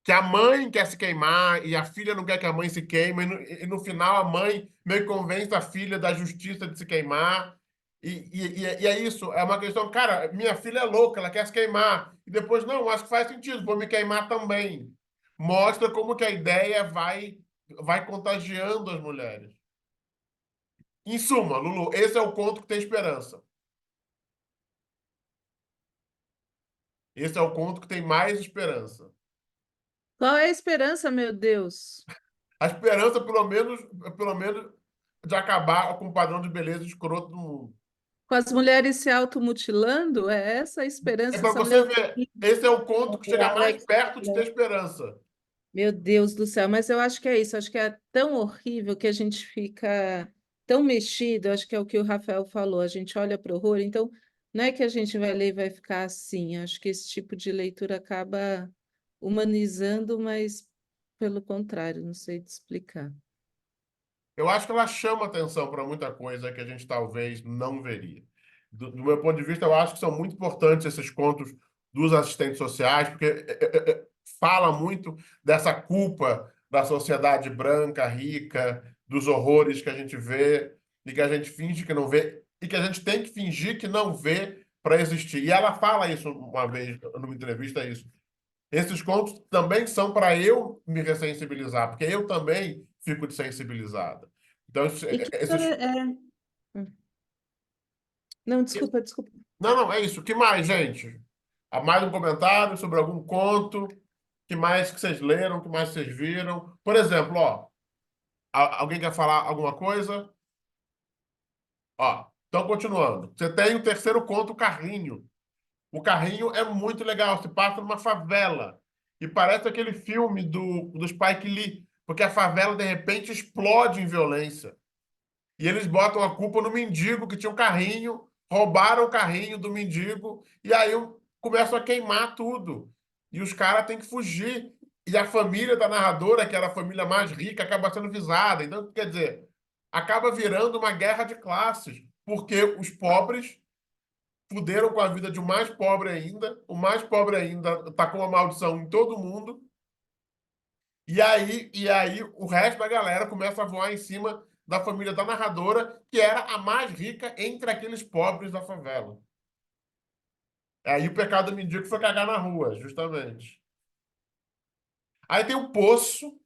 Que a mãe quer se queimar e a filha não quer que a mãe se queime, e no final a mãe meio que convence a filha da justiça de se queimar. E é isso, é uma questão, cara, minha filha é louca, ela quer se queimar. E depois, não, acho que faz sentido, vou me queimar também. Mostra como que a ideia vai contagiando as mulheres. Em suma, Lulu, esse é o conto que tem esperança. Esse é o conto que tem mais esperança. qual é a esperança, meu Deus? A esperança, pelo menos, de acabar com o padrão de beleza escroto do mundo. Com as mulheres se automutilando? É essa a É esperança, para essa você mulher ver, esse é o conto que É, chega mais Alex, perto de ter esperança. Meu Deus do céu, mas eu acho que é isso, acho que é tão horrível que a gente fica tão mexido, acho que é o que o Rafael falou, a gente olha para o horror, então não é que a gente vai ler e vai ficar assim, acho que esse tipo de leitura acaba humanizando, mas pelo contrário, não sei te explicar. Eu acho que ela chama atenção para muita coisa que a gente talvez não veria. Do meu ponto de vista, eu acho que são muito importantes esses contos dos assistentes sociais, porque fala muito dessa culpa da sociedade branca, rica, dos horrores que a gente vê e que a gente finge que não vê e que a gente tem que fingir que não vê para existir. E ela fala isso uma vez numa entrevista, isso. Esses contos também são para eu me ressensibilizar, porque eu também fico desensibilizada. Então, E que história é? Não, desculpa, desculpa. não, não, é isso. O que mais, gente? Há mais um comentário sobre algum conto? O que mais que vocês leram? O que mais vocês viram? Por exemplo, ó, alguém quer falar alguma coisa? Ó, então, continuando. Você tem o terceiro conto, o Carrinho. O Carrinho é muito legal, se passa numa favela. E parece aquele filme do Spike Lee, porque a favela, de repente, explode em violência. E eles botam a culpa no mendigo que tinha um carrinho, roubaram o carrinho do mendigo, e aí começam a queimar tudo. E os caras têm que fugir. E a família da narradora, que era a família mais rica, acaba sendo visada. Então, quer dizer, acaba virando uma guerra de classes, porque os pobres fuderam com a vida de um mais pobre ainda, o mais pobre ainda tá com uma maldição em todo mundo, e aí o resto da galera começa a voar em cima da família da narradora, que era a mais rica entre aqueles pobres da favela. Aí o pecado do mendigo foi cagar na rua, justamente. Aí tem o Poço,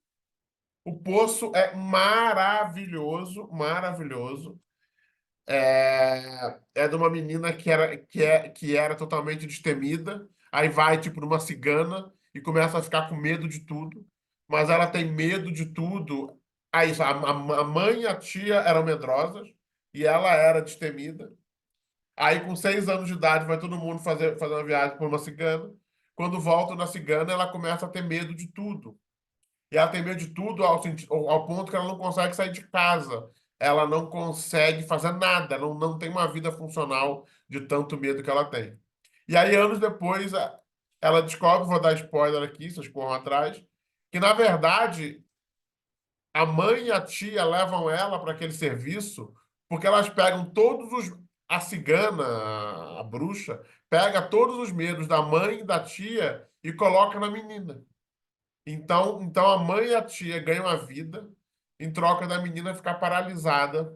O Poço é maravilhoso, maravilhoso. É de uma menina que era totalmente destemida, aí vai tipo numa cigana e começa a ficar com medo de tudo, mas ela tem medo de tudo. Aí isso, a mãe e a tia eram medrosas e ela era destemida. Aí com 6 anos de idade vai todo mundo fazer uma viagem por uma cigana. Quando volta na cigana, ela começa a ter medo de tudo. E ela tem medo de tudo ao ponto que ela não consegue sair de casa. Ela não consegue fazer nada, não tem uma vida funcional de tanto medo que ela tem. E aí, anos depois, ela descobre, vou dar spoiler aqui, vocês corram atrás, que na verdade a mãe e a tia levam ela para aquele serviço porque elas pegam todos os. A cigana, a bruxa, pega todos os medos da mãe e da tia e coloca na menina. Então a mãe e a tia ganham a vida em troca da menina ficar paralisada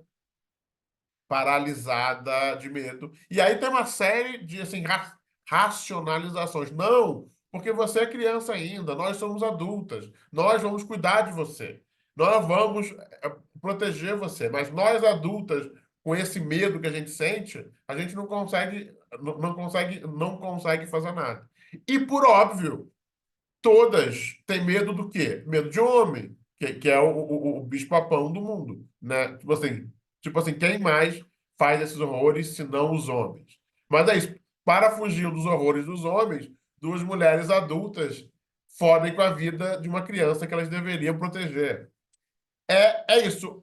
de medo. E aí tem uma série de assim, racionalizações. Não, porque você é criança ainda, nós somos adultas, nós vamos cuidar de você, nós vamos proteger você, mas nós adultas, com esse medo que a gente sente, a gente não consegue fazer nada. E por óbvio, todas têm medo do quê? Medo de homem, que é o bicho-papão do mundo, né? Tipo assim, quem mais faz esses horrores se não os homens? Mas é isso. Para fugir dos horrores dos homens, duas mulheres adultas fodem com a vida de uma criança que elas deveriam proteger. É isso.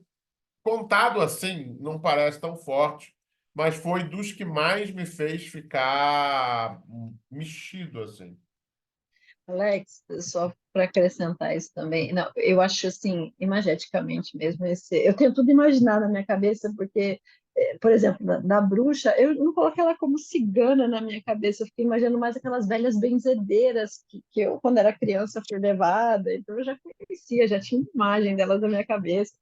Contado assim, não parece tão forte, mas foi dos que mais me fez ficar mexido, assim. Alex, só para acrescentar isso também, não, eu acho assim, imageticamente mesmo, eu tenho tudo imaginar na minha cabeça, porque, por exemplo, da bruxa, eu não coloquei ela como cigana na minha cabeça, eu fiquei imaginando mais aquelas velhas benzedeiras que eu, quando era criança, fui levada, então eu já conhecia, já tinha imagem delas na minha cabeça,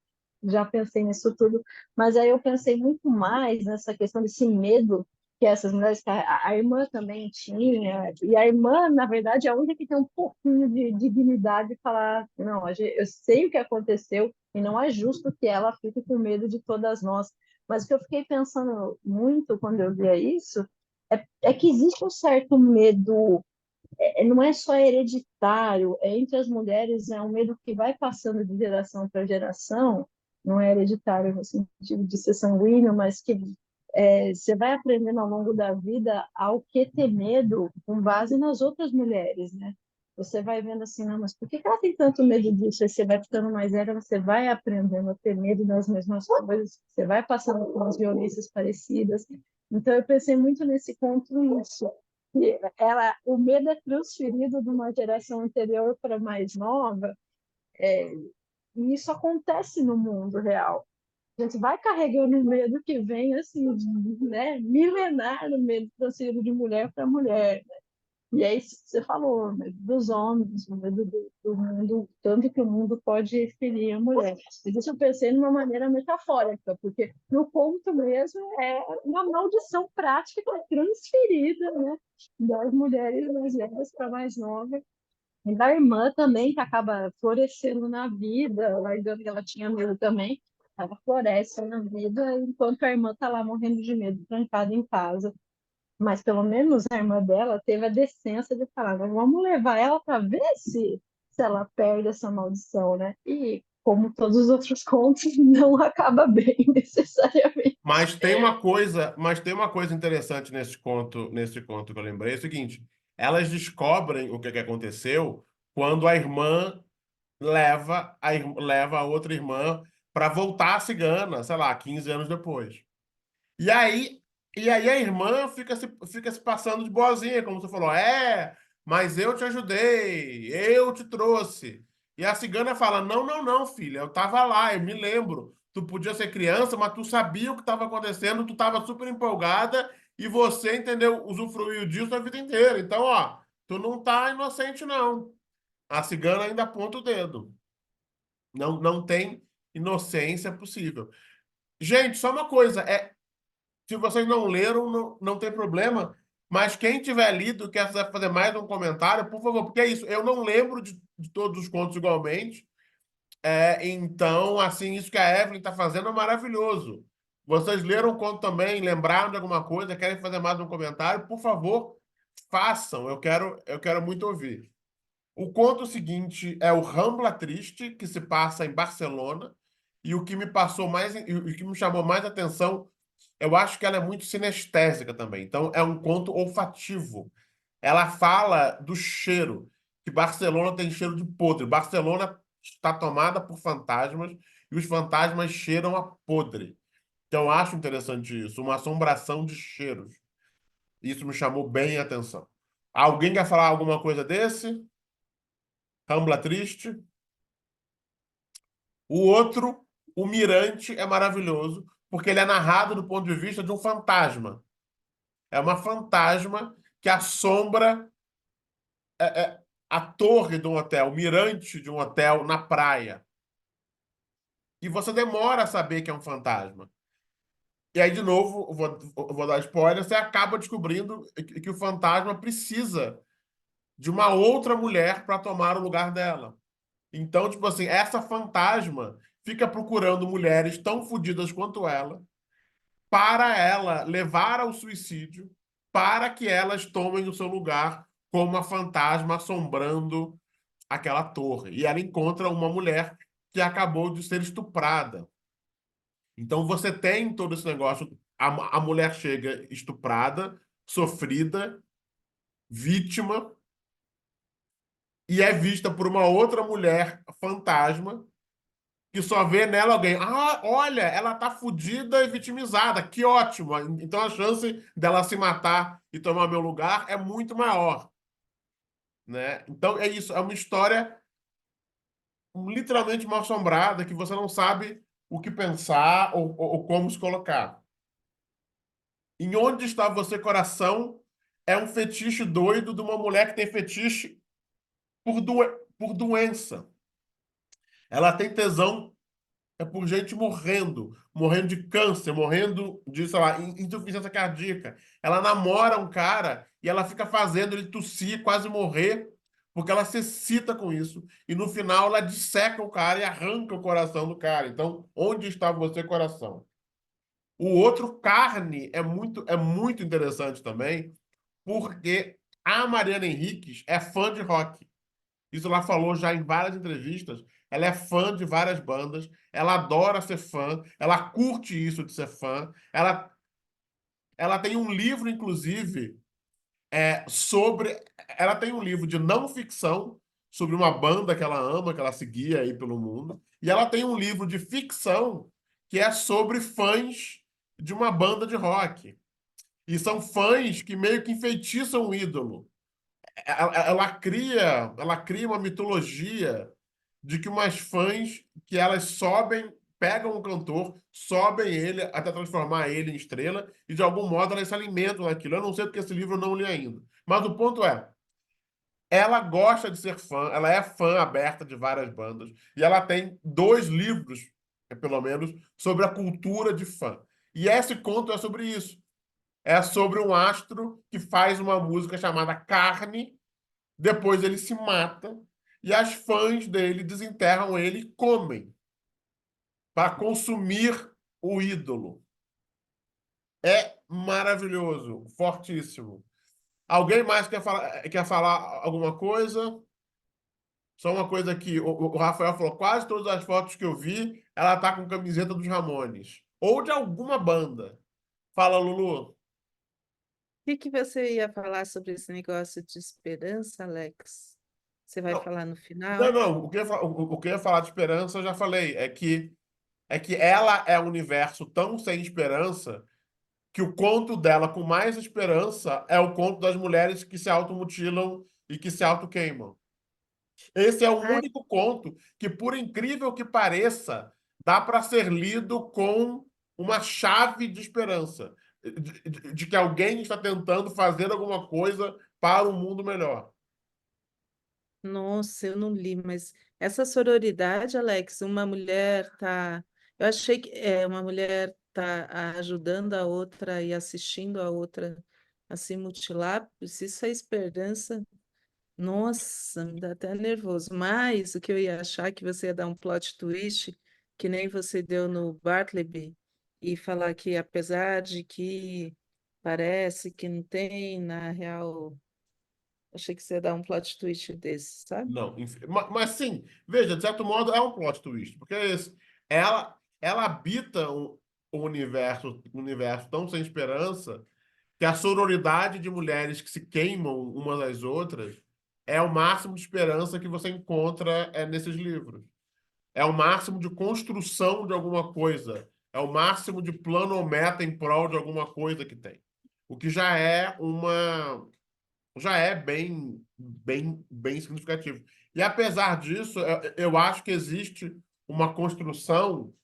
já pensei nisso tudo, mas aí eu pensei muito mais nessa questão desse medo que essas mulheres, que a irmã também tinha, e a irmã, na verdade, é a única que tem um pouquinho de dignidade de falar, não, eu sei o que aconteceu e não é justo que ela fique com medo de todas nós. Mas o que eu fiquei pensando muito quando eu via isso é que existe um certo medo, não é só hereditário, entre as mulheres é um medo que vai passando de geração para geração, não é hereditário no sentido de ser sanguíneo, mas que você vai aprendendo ao longo da vida ao que ter medo com base nas outras mulheres, né? Você vai vendo assim, não, mas por que ela tem tanto medo disso? Aí você vai ficando mais velha, você vai aprendendo a ter medo das mesmas coisas, você vai passando por umas violências parecidas. Então eu pensei muito nesse ponto isso. Que o medo é transferido de uma geração anterior para mais nova, e isso acontece no mundo real. A gente vai carregando um medo que vem assim, né, milenar, no medo transferido de mulher para mulher. E é isso que você falou, o medo dos homens, o medo do mundo, tanto que o mundo pode ferir a mulher. Mas isso eu pensei de uma maneira metafórica, porque no ponto mesmo é uma maldição prática que é transferida, né, das mulheres mais velhas para mais novas. E da irmã também, que acaba florescendo na vida, largando que ela tinha medo também, ela floresce na vida, enquanto a irmã está lá morrendo de medo, trancada em casa. Mas pelo menos a irmã dela teve a decência de falar: vamos levar ela para ver se ela perde essa maldição, né? E como todos os outros contos, não acaba bem necessariamente. Mas tem uma coisa interessante nesse conto que eu lembrei, é o seguinte, elas descobrem o que aconteceu quando a irmã leva a outra irmã para voltar à cigana, sei lá, 15 anos depois. E aí, e aí a irmã fica se passando de boazinha, como você falou. Mas eu te ajudei, eu te trouxe. E a cigana fala: Não, não, não, filha, eu estava lá, eu me lembro. Tu podia ser criança, mas tu sabia o que estava acontecendo, tu estava super empolgada e você, entendeu, usufruiu disso a vida inteira. Então, ó, tu não tá inocente, não. A cigana ainda aponta o dedo. Não, não tem inocência possível. Gente, só uma coisa, se vocês não leram, não tem problema. Mas quem tiver lido, quer fazer mais um comentário, por favor, porque é isso. Eu não lembro de todos os contos igualmente. Então, assim, isso que a Evelyn está fazendo é maravilhoso. Vocês leram o conto também, lembraram de alguma coisa, querem fazer mais um comentário? Por favor, façam. Eu quero muito ouvir. O conto seguinte é o Rambla Triste, que se passa em Barcelona, e o que me passou mais, e o que me chamou mais atenção, eu acho que ela é muito sinestésica também. Então, é um conto olfativo. Ela fala do cheiro, que Barcelona tem cheiro de podre. Barcelona está tomada por fantasmas e os fantasmas cheiram a podre. Então, eu acho interessante isso, uma assombração de cheiros. Isso me chamou bem a atenção. Alguém quer falar alguma coisa desse? Rambla Triste? O outro, o Mirante, é maravilhoso, porque ele é narrado do ponto de vista de um fantasma. É uma fantasma que assombra a torre de um hotel, o mirante de um hotel na praia. E você demora a saber que é um fantasma. E aí, de novo, eu vou dar spoiler, você acaba descobrindo que o fantasma precisa de uma outra mulher para tomar o lugar dela. Então, tipo assim, essa fantasma fica procurando mulheres tão fodidas quanto para ela levar ao suicídio, para que elas tomem o seu lugar como a fantasma assombrando aquela torre. E ela encontra uma mulher que acabou de ser estuprada. Então você tem todo esse negócio. A mulher chega estuprada, sofrida, vítima, e é vista por uma outra mulher fantasma que só vê nela alguém. Ah, olha, ela tá fodida e vitimizada. Que ótimo. Então a chance dela se matar e tomar meu lugar é muito maior, né? Então é isso, é uma história literalmente mal assombrada que você não sabe o que pensar ou como se colocar. Em Onde Está Você, Coração é um fetiche doido de uma mulher que tem fetiche por doença. Ela tem tesão por gente morrendo de câncer, morrendo de, sei lá, insuficiência cardíaca. Ela namora um cara e ela fica fazendo ele tossir, quase morrer, porque ela se excita com isso. E no final ela disseca o cara e arranca o coração do cara. Então, onde está você, coração? O outro, Carne, é muito interessante também, porque a Mariana Henriques é fã de rock. Isso ela falou já em várias entrevistas. Ela é fã de várias bandas, ela adora ser fã, ela curte isso de ser fã. Ela tem um livro, inclusive, sobre. Ela tem um livro de não ficção sobre uma banda que ela ama, que ela seguia aí pelo mundo. E ela tem um livro de ficção que é sobre fãs de uma banda de rock. E são fãs que meio que enfeitiçam o ídolo. Ela cria uma mitologia de que umas fãs que elas sobem, pegam um cantor, sobem ele até transformar ele em estrela e de algum modo elas se alimentam daquilo. Eu não sei porque esse livro eu não li ainda. Mas o ponto é, ela gosta de ser fã, ela é fã aberta de várias bandas e ela tem 2 livros, pelo menos, sobre a cultura de fã. E esse conto é sobre isso. É sobre um astro que faz uma música chamada Carne. Depois ele se mata e as fãs dele desenterram ele e comem para consumir o ídolo. É maravilhoso, fortíssimo. Alguém mais quer falar alguma coisa? Só uma coisa aqui, o Rafael falou, quase todas as fotos que eu vi, ela tá com camiseta dos Ramones. Ou de alguma banda. Fala, Lulu. Que você ia falar sobre esse negócio de esperança, Alex? Você vai Não, falar no não, final? não. O que eu ia falar de esperança, eu já falei. É que ela é um universo tão sem esperança que o conto dela com mais esperança é o conto das mulheres que se automutilam e que se autoqueimam. Esse é o Ai, único conto que, por incrível que pareça, dá para ser lido com uma chave de esperança, de que alguém está tentando fazer alguma coisa para um mundo melhor. nossa, eu não li, mas essa sororidade, Alex, uma mulher tá. Eu achei que uma mulher tá ajudando a outra e assistindo a outra a se mutilar, se isso é esperança, Nossa, me dá até nervoso. Mas o que eu ia achar que você ia dar um plot twist, que nem você deu no Bartleby, e falar que apesar de que parece que não tem, na real, achei que você ia dar um plot twist desse, sabe? Não, mas sim, veja, de certo modo é um plot twist, porque é isso. Ela habita um universo tão sem esperança que a sororidade de mulheres que se queimam umas às outras é o máximo de esperança que você encontra nesses livros. É o máximo de construção de alguma coisa. É o máximo de plano ou meta em prol de alguma coisa que tem. O que já é bem significativo. E apesar disso, eu acho que existe uma construção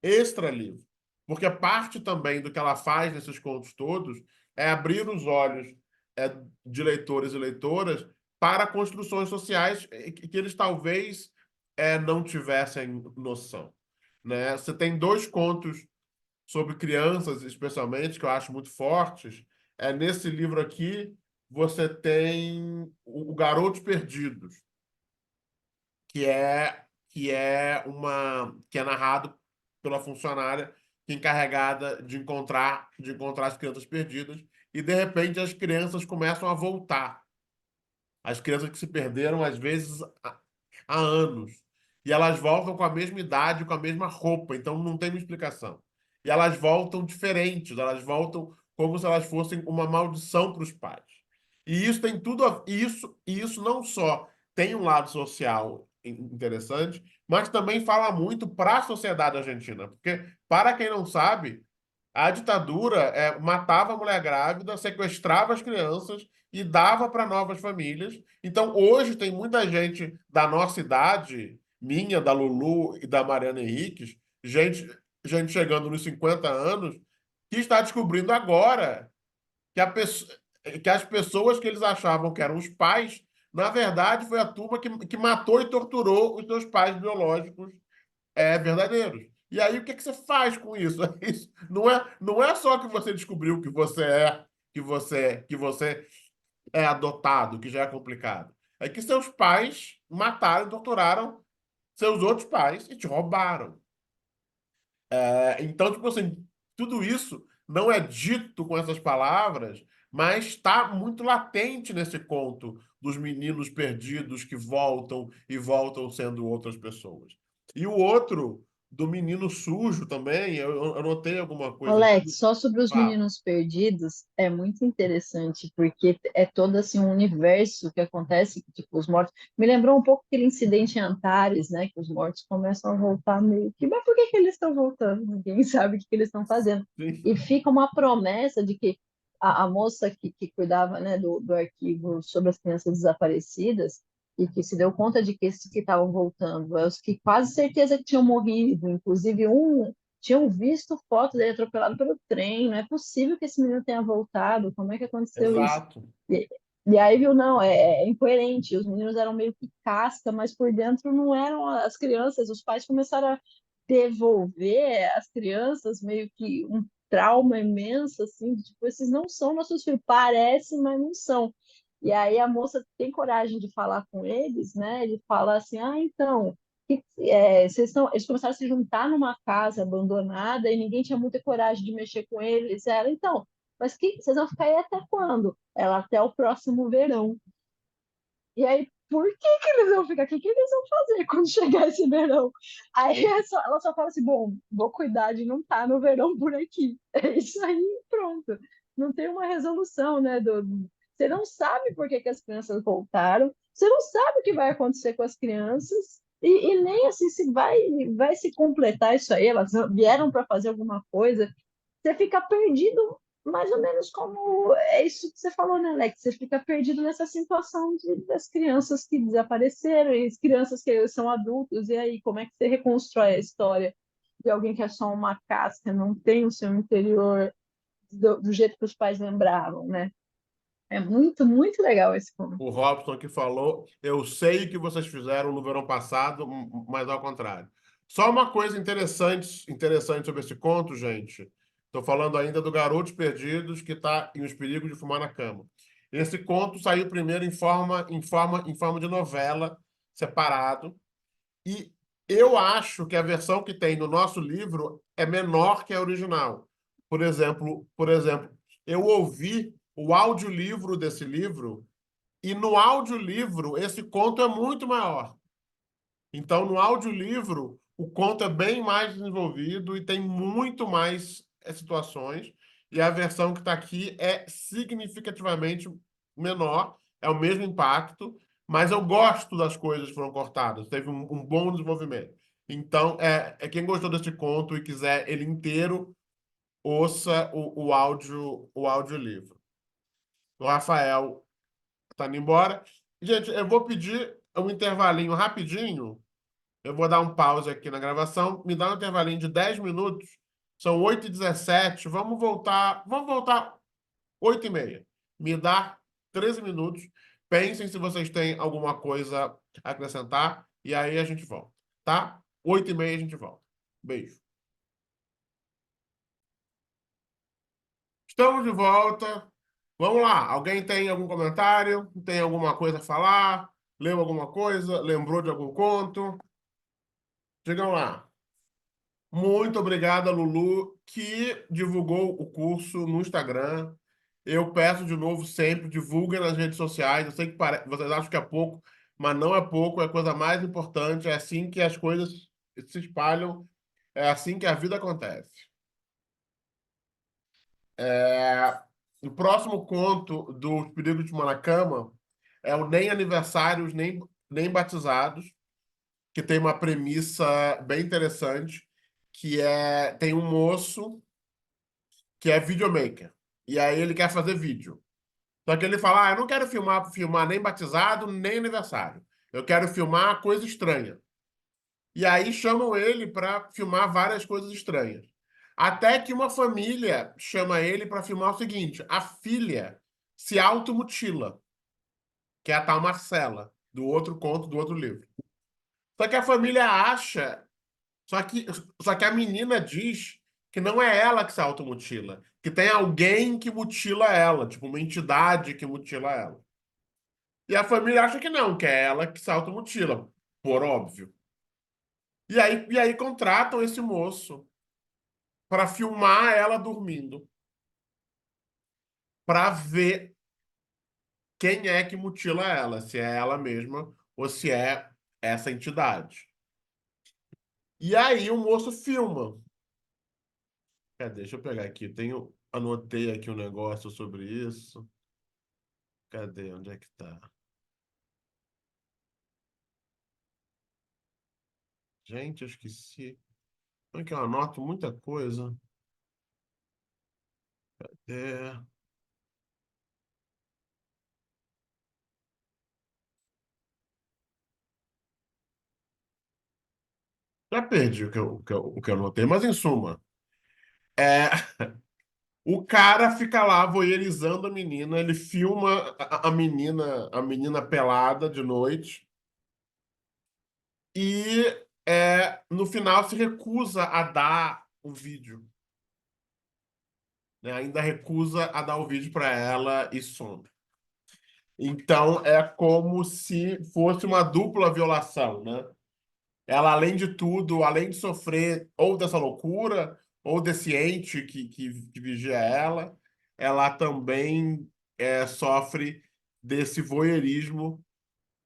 extra-livro. Porque parte também do que ela faz nesses contos todos é abrir os olhos é, de leitores e leitoras para construções sociais que eles talvez não tivessem noção. Né? Você tem dois contos sobre crianças, especialmente, que eu acho muito fortes. Nesse livro aqui, você tem o Garotos Perdidos, que é narrado pela funcionária encarregada de encontrar as crianças perdidas e de repente as crianças começam a voltar. As crianças que se perderam às vezes há anos e elas voltam com a mesma idade, com a mesma roupa, então não tem uma explicação. E elas voltam diferentes, elas voltam como se elas fossem uma maldição para os pais. E isso tem tudo isso não só tem um lado social interessante, mas também fala muito para a sociedade argentina, porque para quem não sabe, a ditadura matava a mulher grávida, sequestrava as crianças e dava para novas famílias. Então, hoje tem muita gente da nossa idade, minha, da Lulu e da Mariana Henriques, gente chegando nos 50 anos, que está descobrindo agora que, que as pessoas que eles achavam que eram os pais, na verdade, foi a turma que matou e torturou os seus pais biológicos verdadeiros. E aí, o que você faz com isso? Isso não é só que você descobriu que você é adotado, que já é complicado. É que seus pais mataram e torturaram seus outros pais e te roubaram. Então, tipo assim, tudo isso não é dito com essas palavras, mas está muito latente nesse conto dos meninos perdidos que voltam e voltam sendo outras pessoas. E o outro, do menino sujo também, eu notei alguma coisa Alex, aqui. só sobre os Ah, meninos perdidos, é muito interessante, porque é todo assim um universo que acontece, que, tipo, os mortos. Me lembrou um pouco aquele incidente em Antares, né? Que os mortos começam a voltar meio que. Mas por que que eles estão voltando? Ninguém sabe o que que eles estão fazendo. sim, E fica uma promessa de que a moça que cuidava, né, do arquivo sobre as crianças desaparecidas e que se deu conta de que esses que estavam voltando, os que quase certeza que tinham morrido, inclusive tinham visto foto dele atropelado pelo trem, não é possível que esse menino tenha voltado, como é que aconteceu isso? exato. E, e aí viu, não, é incoerente, os meninos eram meio que casca, mas por dentro não eram as crianças, os pais começaram a devolver as crianças meio que um trauma imenso, assim, de, tipo, esses não são nossos filhos, parecem, mas não são. E aí a moça tem coragem de falar com eles, né? Ele fala assim, então, eles começaram a se juntar numa casa abandonada e ninguém tinha muita coragem de mexer com eles. Ela, então, mas vocês vão ficar aí até quando? Ela, até o próximo verão. E aí, por que eles vão ficar? O que eles vão fazer quando chegar esse verão? Aí ela só fala assim, bom, vou cuidar de não estar no verão por aqui. É isso aí, pronto. Não tem uma resolução, né? Você não sabe por que as crianças voltaram, você não sabe o que vai acontecer com as crianças, e nem assim se vai se completar isso aí, elas vieram para fazer alguma coisa, você fica perdido, mais ou menos como é isso que você falou, né, Alex? Você fica perdido nessa situação das crianças que desapareceram e as crianças que são adultos, e aí, como é que você reconstrói a história de alguém que é só uma casca, não tem o seu interior do jeito que os pais lembravam, né? É muito, muito legal esse conto. O Robson que falou, eu sei o que vocês fizeram no verão passado, mas ao contrário. Só uma coisa interessante sobre esse conto, gente. Estou falando ainda do Garotos Perdidos, que está em Os Perigos de Fumar na Cama. Esse conto saiu primeiro em forma de novela, separado. E eu acho que a versão que tem no nosso livro é menor que a original. Por exemplo, eu ouvi o audiolivro desse livro e no audiolivro esse conto é muito maior. Então, no audiolivro, o conto é bem mais desenvolvido e tem muito mais situações. E a versão que está aqui é significativamente menor, é o mesmo impacto, mas eu gosto das coisas que foram cortadas. Teve um bom desenvolvimento. Então, quem gostou desse conto e quiser ele inteiro, ouça o audiolivro. O Rafael está indo embora. Gente, eu vou pedir um intervalinho rapidinho. Eu vou dar um pause aqui na gravação. Me dá um intervalinho de 10 minutos. São 8h17. Vamos voltar 8h30. Me dá 13 minutos. Pensem se vocês têm alguma coisa a acrescentar. E aí a gente volta. Tá? 8h30 a gente volta. Beijo. Estamos de volta. Vamos lá. Alguém tem algum comentário? Tem alguma coisa a falar? Leu alguma coisa? Lembrou de algum conto? Digam lá. Muito obrigado, Lulu, que divulgou o curso no Instagram. Eu peço de novo sempre, divulguem nas redes sociais. Eu sei que vocês acham que é pouco, mas não é pouco, é a coisa mais importante. É assim que as coisas se espalham, é assim que a vida acontece. É, O próximo conto do Perigos de Monacama é o Nem Aniversários, nem Batizados, que tem uma premissa bem interessante, tem um moço que é videomaker. E aí ele quer fazer vídeo. Só que ele fala, eu não quero filmar nem batizado, nem aniversário. Eu quero filmar coisa estranha. E aí chamam ele para filmar várias coisas estranhas. Até que uma família chama ele para filmar o seguinte: a filha se automutila, que é a tal Marcela, do outro conto, do outro livro. Só que a família acha Só que, só que a menina diz que não é ela que se automutila, que tem alguém que mutila ela, tipo uma entidade que mutila ela. E a família acha que não, que é ela que se automutila, por óbvio. E aí contratam esse moço para filmar ela dormindo, para ver quem é que mutila ela, se é ela mesma ou se é essa entidade. E aí o moço filma. Cadê? Deixa eu pegar aqui. Anotei aqui um negócio sobre isso. Cadê? Onde é que tá? Gente, eu esqueci. Como é que eu anoto muita coisa? É... Já perdi o que eu anotei, mas em suma, é... o cara fica lá voyeurizando a menina, ele filma a menina pelada de noite e no final se recusa a dar o vídeo, né? Ainda recusa a dar o vídeo para ela e some. Então, é como se fosse uma dupla violação, né? Ela, além de tudo, além de sofrer ou dessa loucura, ou desse ente que vigia ela também sofre desse voyeurismo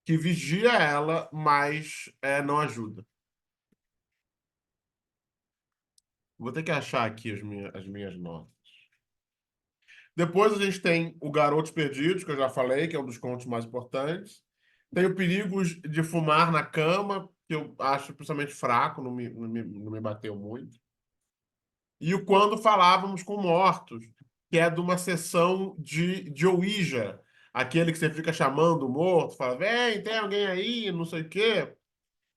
que vigia ela, mas não ajuda. Vou ter que achar aqui as minhas notas. Depois a gente tem o Garotos Perdidos, que eu já falei, que é um dos contos mais importantes. Tem o Perigos de Fumar na Cama, que eu acho principalmente fraco, não me bateu muito. E o Quando Falávamos com Mortos, que é de uma sessão de Ouija, aquele que você fica chamando o morto, fala, vem, tem alguém aí, não sei o quê,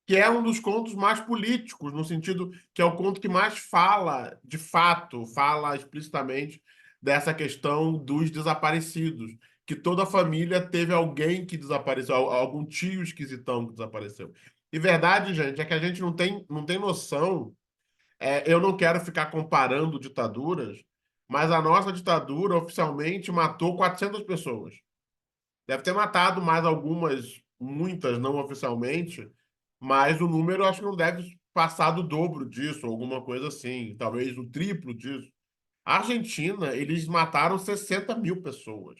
que é um dos contos mais políticos, no sentido que é o conto que mais fala, de fato, fala explicitamente dessa questão dos desaparecidos, que toda a família teve alguém que desapareceu, algum tio esquisitão que desapareceu. E verdade, gente, é que a gente não tem noção. Eu não quero ficar comparando ditaduras, mas a nossa ditadura oficialmente matou 400 pessoas. Deve ter matado mais algumas, muitas não oficialmente, mas o número eu acho que não deve passar do dobro disso, alguma coisa assim, talvez o triplo disso. A Argentina, eles mataram 60 mil pessoas,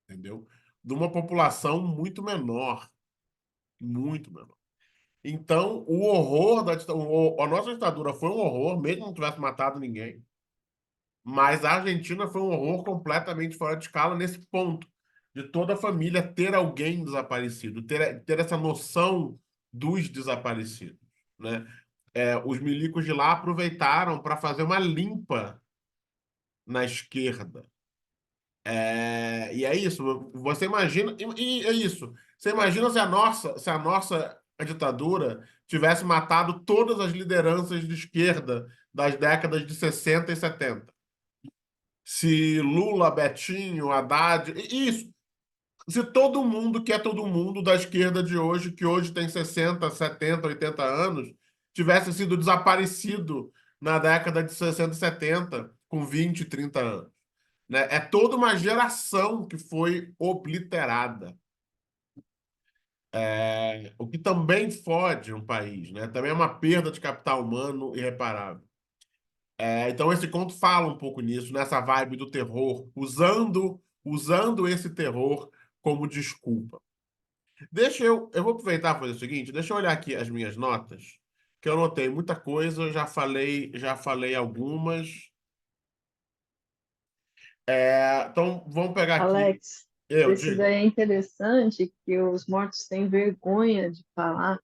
entendeu? De uma população muito menor, muito menor. Então, o horror da ditadura, a nossa ditadura foi um horror, mesmo que não tivesse matado ninguém. Mas a Argentina foi um horror completamente fora de escala nesse ponto, de toda a família ter alguém desaparecido, ter essa noção dos desaparecidos, né? Os milicos de lá aproveitaram para fazer uma limpa na esquerda. E é isso. Você imagina, e é isso. Você imagina se a nossa ditadura tivesse matado todas as lideranças de esquerda das décadas de 60 e 70. Se Lula, Betinho, Haddad, isso. Se todo mundo que é todo mundo da esquerda de hoje, que hoje tem 60, 70, 80 anos, tivesse sido desaparecido na década de 60 e 70, com 20, 30 anos, né? É toda uma geração que foi obliterada. O que também fode um país, né? Também é uma perda de capital humano irreparável. Então esse conto fala um pouco nisso, nessa vibe do terror, usando esse terror como desculpa. Eu vou aproveitar e fazer o seguinte, deixa eu olhar aqui as minhas notas, que eu anotei muita coisa, já falei algumas. Então vamos pegar aqui. Alex, Eu esse digo. daí é interessante que os mortos têm vergonha de falar,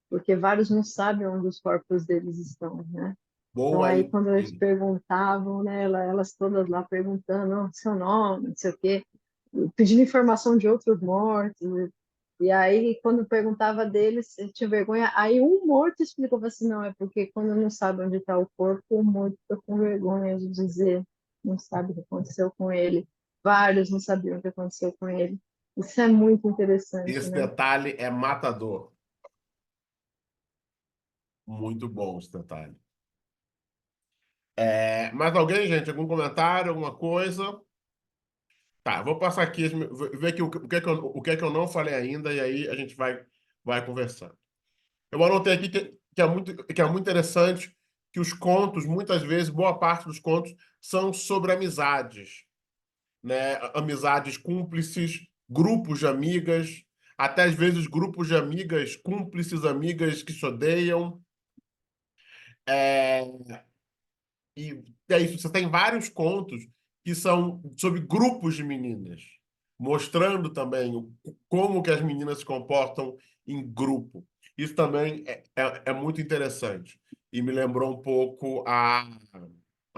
porque vários não sabem onde os corpos deles estão, né? Então Boa aí aí. quando eles perguntavam, né, elas todas lá perguntando, "Oh, seu nome, não sei o quê, pedindo informação de outros mortos, né? E aí quando perguntava deles, ele tinha vergonha. Aí um morto explicou assim, não, é porque quando não sabe onde está o corpo, o morto fica com vergonha de dizer, não sabe o que aconteceu com ele. Vários não sabiam o que aconteceu com ele. Isso é muito interessante, Esse né? detalhe é matador. Muito bom esse detalhe. Mais alguém, gente? Algum comentário, alguma coisa? Tá, eu vou passar aqui, ver aqui o que é que eu não falei ainda, e aí a gente vai conversando. Eu anotei aqui que é muito interessante que os contos, muitas vezes, boa parte dos contos, são sobre amizades, né? Amizades cúmplices, grupos de amigas, até às vezes grupos de amigas cúmplices, amigas que se odeiam. É, E é isso, você tem vários contos que são sobre grupos de meninas, mostrando também como que as meninas se comportam em grupo. Isso também é muito interessante. E me lembrou um pouco a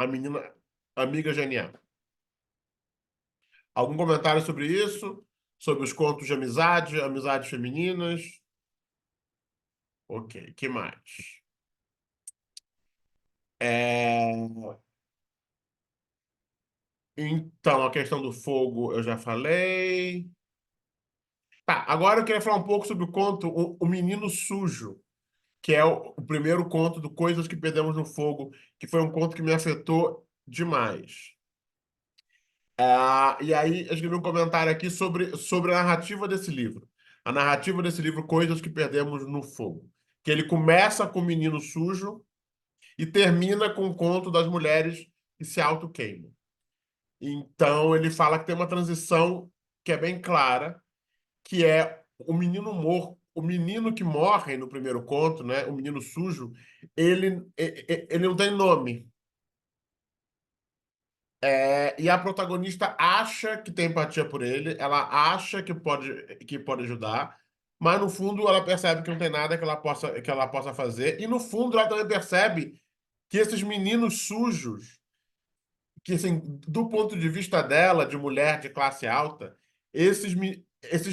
menina Amiga Genial. Algum comentário sobre isso? Sobre os contos de amizade, amizades femininas? Ok, que mais? É, Então, a questão do fogo eu já falei. Tá, agora eu queria falar um pouco sobre o conto O Menino Sujo, que é o primeiro conto do Coisas que Perdemos no Fogo, que foi um conto que me afetou demais. E aí eu escrevi um comentário aqui sobre a narrativa desse livro. A narrativa desse livro, Coisas que Perdemos no Fogo. Que ele começa com o menino sujo e termina com o conto das mulheres que se auto-queimam. Então ele fala que tem uma transição que é bem clara, que é o menino que morre no primeiro conto, né? O menino sujo, ele não tem nome. E a protagonista acha que tem empatia por ele, ela acha que pode ajudar, mas no fundo ela percebe que não tem nada que ela possa fazer, e no fundo ela também percebe que esses meninos sujos, que assim, do ponto de vista dela, de mulher de classe alta, esses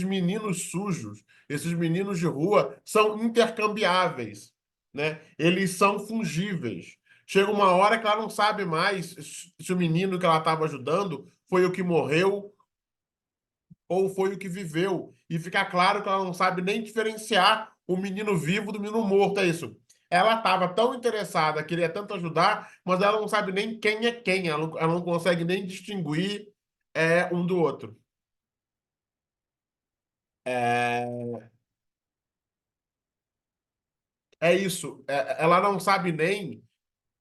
meninos sujos, esses meninos de rua, são intercambiáveis, né? Eles são fungíveis. Chega uma hora que ela não sabe mais se o menino que ela estava ajudando foi o que morreu ou foi o que viveu. E fica claro que ela não sabe nem diferenciar o menino vivo do menino morto. É isso. Ela estava tão interessada, queria tanto ajudar, mas ela não sabe nem quem é quem. Ela não consegue nem distinguir um do outro. É, é isso. Ela não sabe nem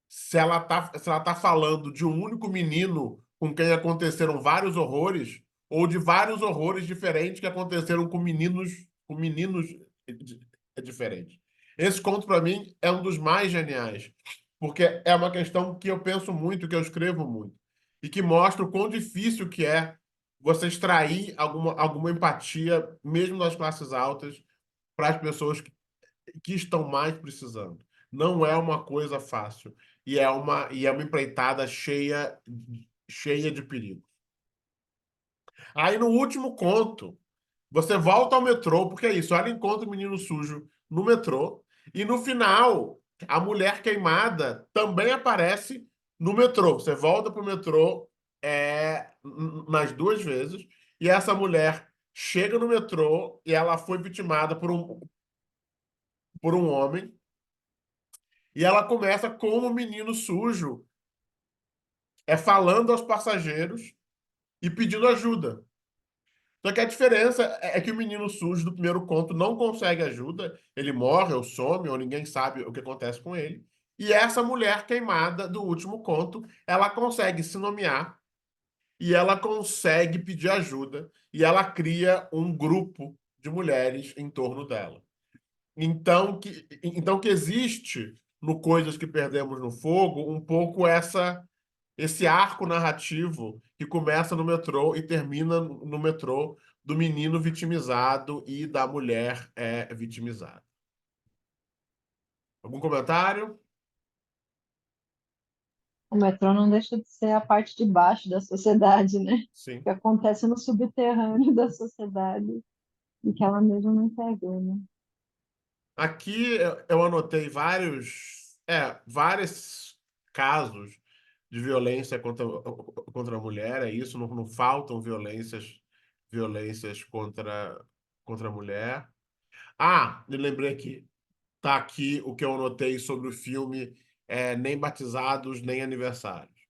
se ela tá falando de um único menino com quem aconteceram vários horrores ou de vários horrores diferentes que aconteceram com meninos diferentes. Esse conto, para mim, é um dos mais geniais, porque é uma questão que eu penso muito, que eu escrevo muito, e que mostra o quão difícil que é você extrair alguma empatia, mesmo das classes altas, para as pessoas que estão mais precisando. Não é uma coisa fácil. E é uma empreitada cheia de perigo. Aí no último conto, você volta ao metrô, porque é isso, ela encontra o menino sujo no metrô, e no final, a mulher queimada também aparece no metrô. Você volta para o metrô nas duas vezes, e essa mulher chega no metrô e ela foi vitimada por um homem. E ela começa como o menino sujo, falando aos passageiros e pedindo ajuda. Só que a diferença é que o menino sujo do primeiro conto não consegue ajuda, ele morre ou some, ou ninguém sabe o que acontece com ele. E essa mulher queimada do último conto, ela consegue se nomear e ela consegue pedir ajuda e ela cria um grupo de mulheres em torno dela. Então que existe no Coisas que Perdemos no Fogo um pouco esse arco narrativo que começa no metrô e termina no metrô do menino vitimizado e da mulher vitimizada. Algum comentário? O metrô não deixa de ser a parte de baixo da sociedade, né? Sim. Que acontece no subterrâneo da sociedade e que ela mesma não pegou, né? Aqui eu anotei vários casos de violência contra a mulher, é isso, não faltam violências contra a mulher. Ah, me lembrei aqui. Tá aqui o que eu anotei sobre o filme Nem Batizados, Nem Aniversários.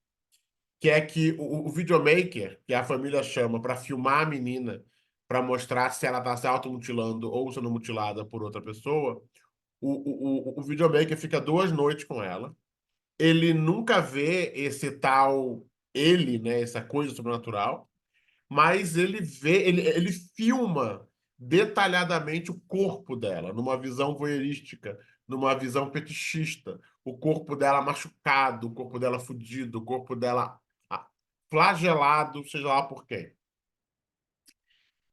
Que é que o videomaker, que a família chama para filmar a menina, para mostrar se ela está se automutilando ou sendo mutilada por outra pessoa, o videomaker fica 2 noites com ela. Ele nunca vê esse tal ele, né, essa coisa sobrenatural, mas ele filma detalhadamente o corpo dela, numa visão voyeurística, numa visão fetichista, o corpo dela machucado, o corpo dela fudido, o corpo dela ah, flagelado, seja lá por quem.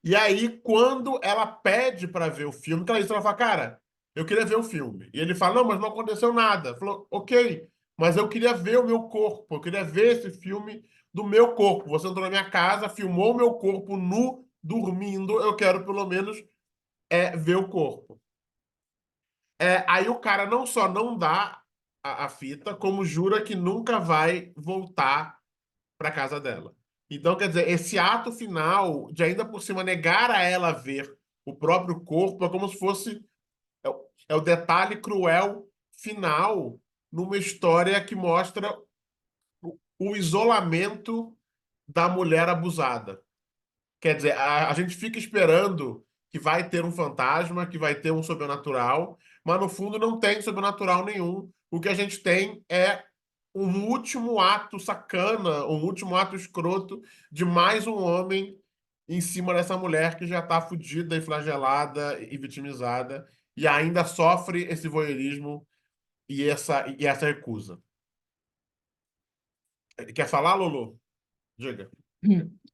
E aí, quando ela pede para ver o filme, que ela fala, cara, eu queria ver o filme. E ele fala, não, mas não aconteceu nada. Falou, ok, mas eu queria ver o meu corpo, eu queria ver esse filme do meu corpo. Você entrou na minha casa, filmou o meu corpo nu, dormindo, eu quero pelo menos ver o corpo. Aí o cara não só não dá a fita, como jura que nunca vai voltar para casa dela. Então, quer dizer, esse ato final de ainda por cima negar a ela ver o próprio corpo é como se fosse o detalhe cruel final numa história que mostra o isolamento da mulher abusada. Quer dizer, a gente fica esperando que vai ter um fantasma, que vai ter um sobrenatural, mas no fundo não tem sobrenatural nenhum. O que a gente tem é um último ato sacana, um último ato escroto de mais um homem em cima dessa mulher que já está fodida e flagelada e vitimizada e ainda sofre esse voyeurismo e essa recusa. Quer falar, Lulu? Diga.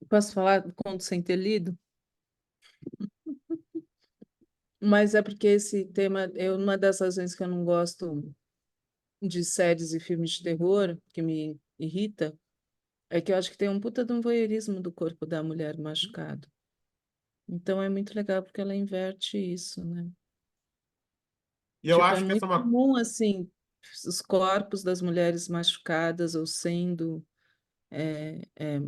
Posso falar do conto sem ter lido? Mas é porque esse tema, uma das razões que eu não gosto de séries e filmes de terror, que me irrita, é que eu acho que tem um puta de um voyeurismo do corpo da mulher machucado. Então é muito legal porque ela inverte isso, né? E eu Tipo, é acho que essa muito é uma. comum, assim, os corpos das mulheres machucadas ou sendo é, é,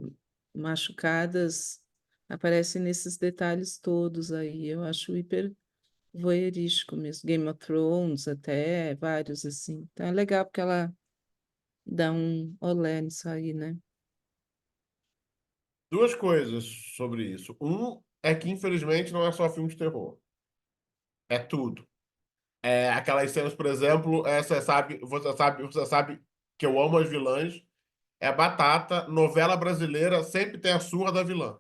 machucadas aparecem nesses detalhes todos aí. Eu acho hiper voyeurístico mesmo. Game of Thrones até, vários assim. Então é legal porque ela dá um olé nisso aí, né? Duas coisas sobre isso. Um, é que, infelizmente, não é só filme de terror. É tudo. Aquelas cenas, por exemplo, você sabe que eu amo as vilãs. É batata, novela brasileira sempre tem a surra da vilã.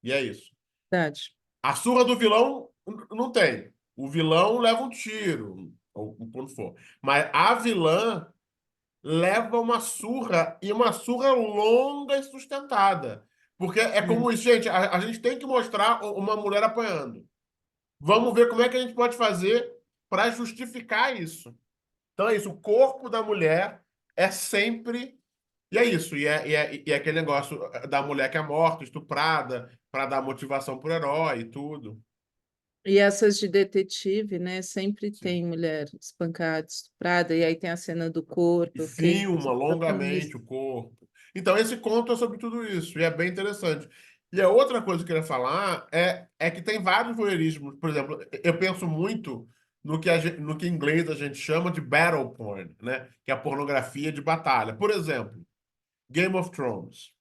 E é isso. Verdade. A surra do vilão não tem. O vilão leva um tiro, ou quando for. Mas a vilã leva uma surra, e uma surra longa e sustentada. Porque é É. como isso, gente, a gente tem que mostrar uma mulher apanhando. Vamos ver como é que a gente pode fazer para justificar isso. Então é isso, o corpo da mulher é sempre. E é isso, e é aquele negócio da mulher que é morta, estuprada, para dar motivação pro herói e tudo. E essas de detetive, né? Sempre Sim. tem mulher espancada, estuprada, e aí tem a cena do E corpo. Eu fiquei filma super com isso. longamente o corpo. Então, esse conto é sobre tudo isso, e é bem interessante. E a outra coisa que eu queria falar é que tem vários voyeurismos. Por exemplo, eu penso muito no que em inglês a gente chama de battle porn, né? Que é a pornografia de batalha. Por exemplo, Game of Thrones.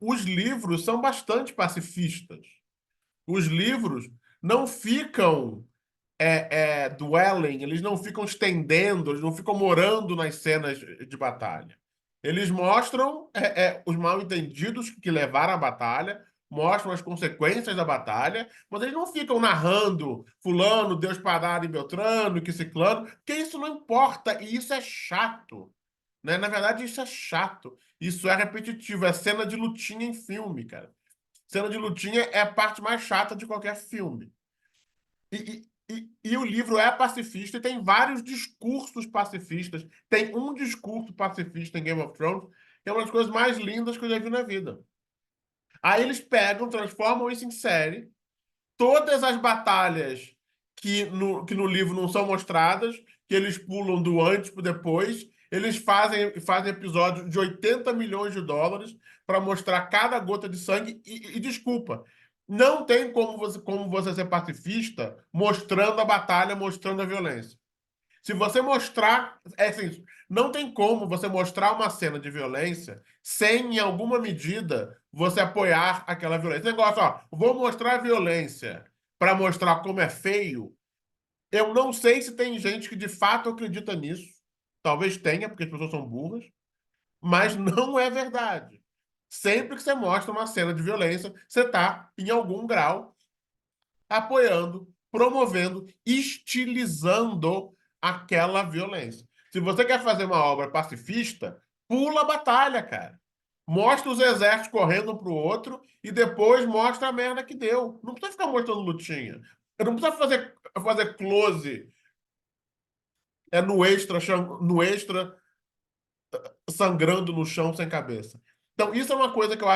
Os livros são bastante pacifistas. Os livros não ficam dwelling, eles não ficam estendendo, eles não ficam morando nas cenas de batalha. Eles mostram os mal-entendidos que levaram à batalha, mostram as consequências da batalha, mas eles não ficam narrando fulano, Deus parado em Beltrano, que ciclano, porque isso não importa e isso é chato. Né? Na verdade, isso é chato. Isso é repetitivo. É cena de lutinha em filme, cara. Cena de lutinha é a parte mais chata de qualquer filme. E o livro é pacifista e tem vários discursos pacifistas. Tem um discurso pacifista em Game of Thrones, que é uma das coisas mais lindas que eu já vi na vida. Aí eles pegam, transformam isso em série. Todas as batalhas que no livro não são mostradas, que eles pulam do antes para depois, eles fazem episódios de 80 milhões de dólares para mostrar cada gota de sangue. E desculpa, não tem como você ser pacifista mostrando a batalha, mostrando a violência. Se você mostrar, é assim, não tem como você mostrar uma cena de violência sem, em alguma medida, você apoiar aquela violência. Esse negócio, ó, vou mostrar a violência para mostrar como é feio. Eu não sei se tem gente que de fato acredita nisso. Talvez tenha, porque as pessoas são burras, mas não é verdade. Sempre que você mostra uma cena de violência, você está, em algum grau, apoiando, promovendo, estilizando aquela violência. Se você quer fazer uma obra pacifista, pula a batalha, cara. Mostra os exércitos correndo um pro outro e depois mostra a merda que deu. Não precisa ficar mostrando lutinha. Não precisa fazer close no extra sangrando no chão sem cabeça. Então, isso é uma coisa que eu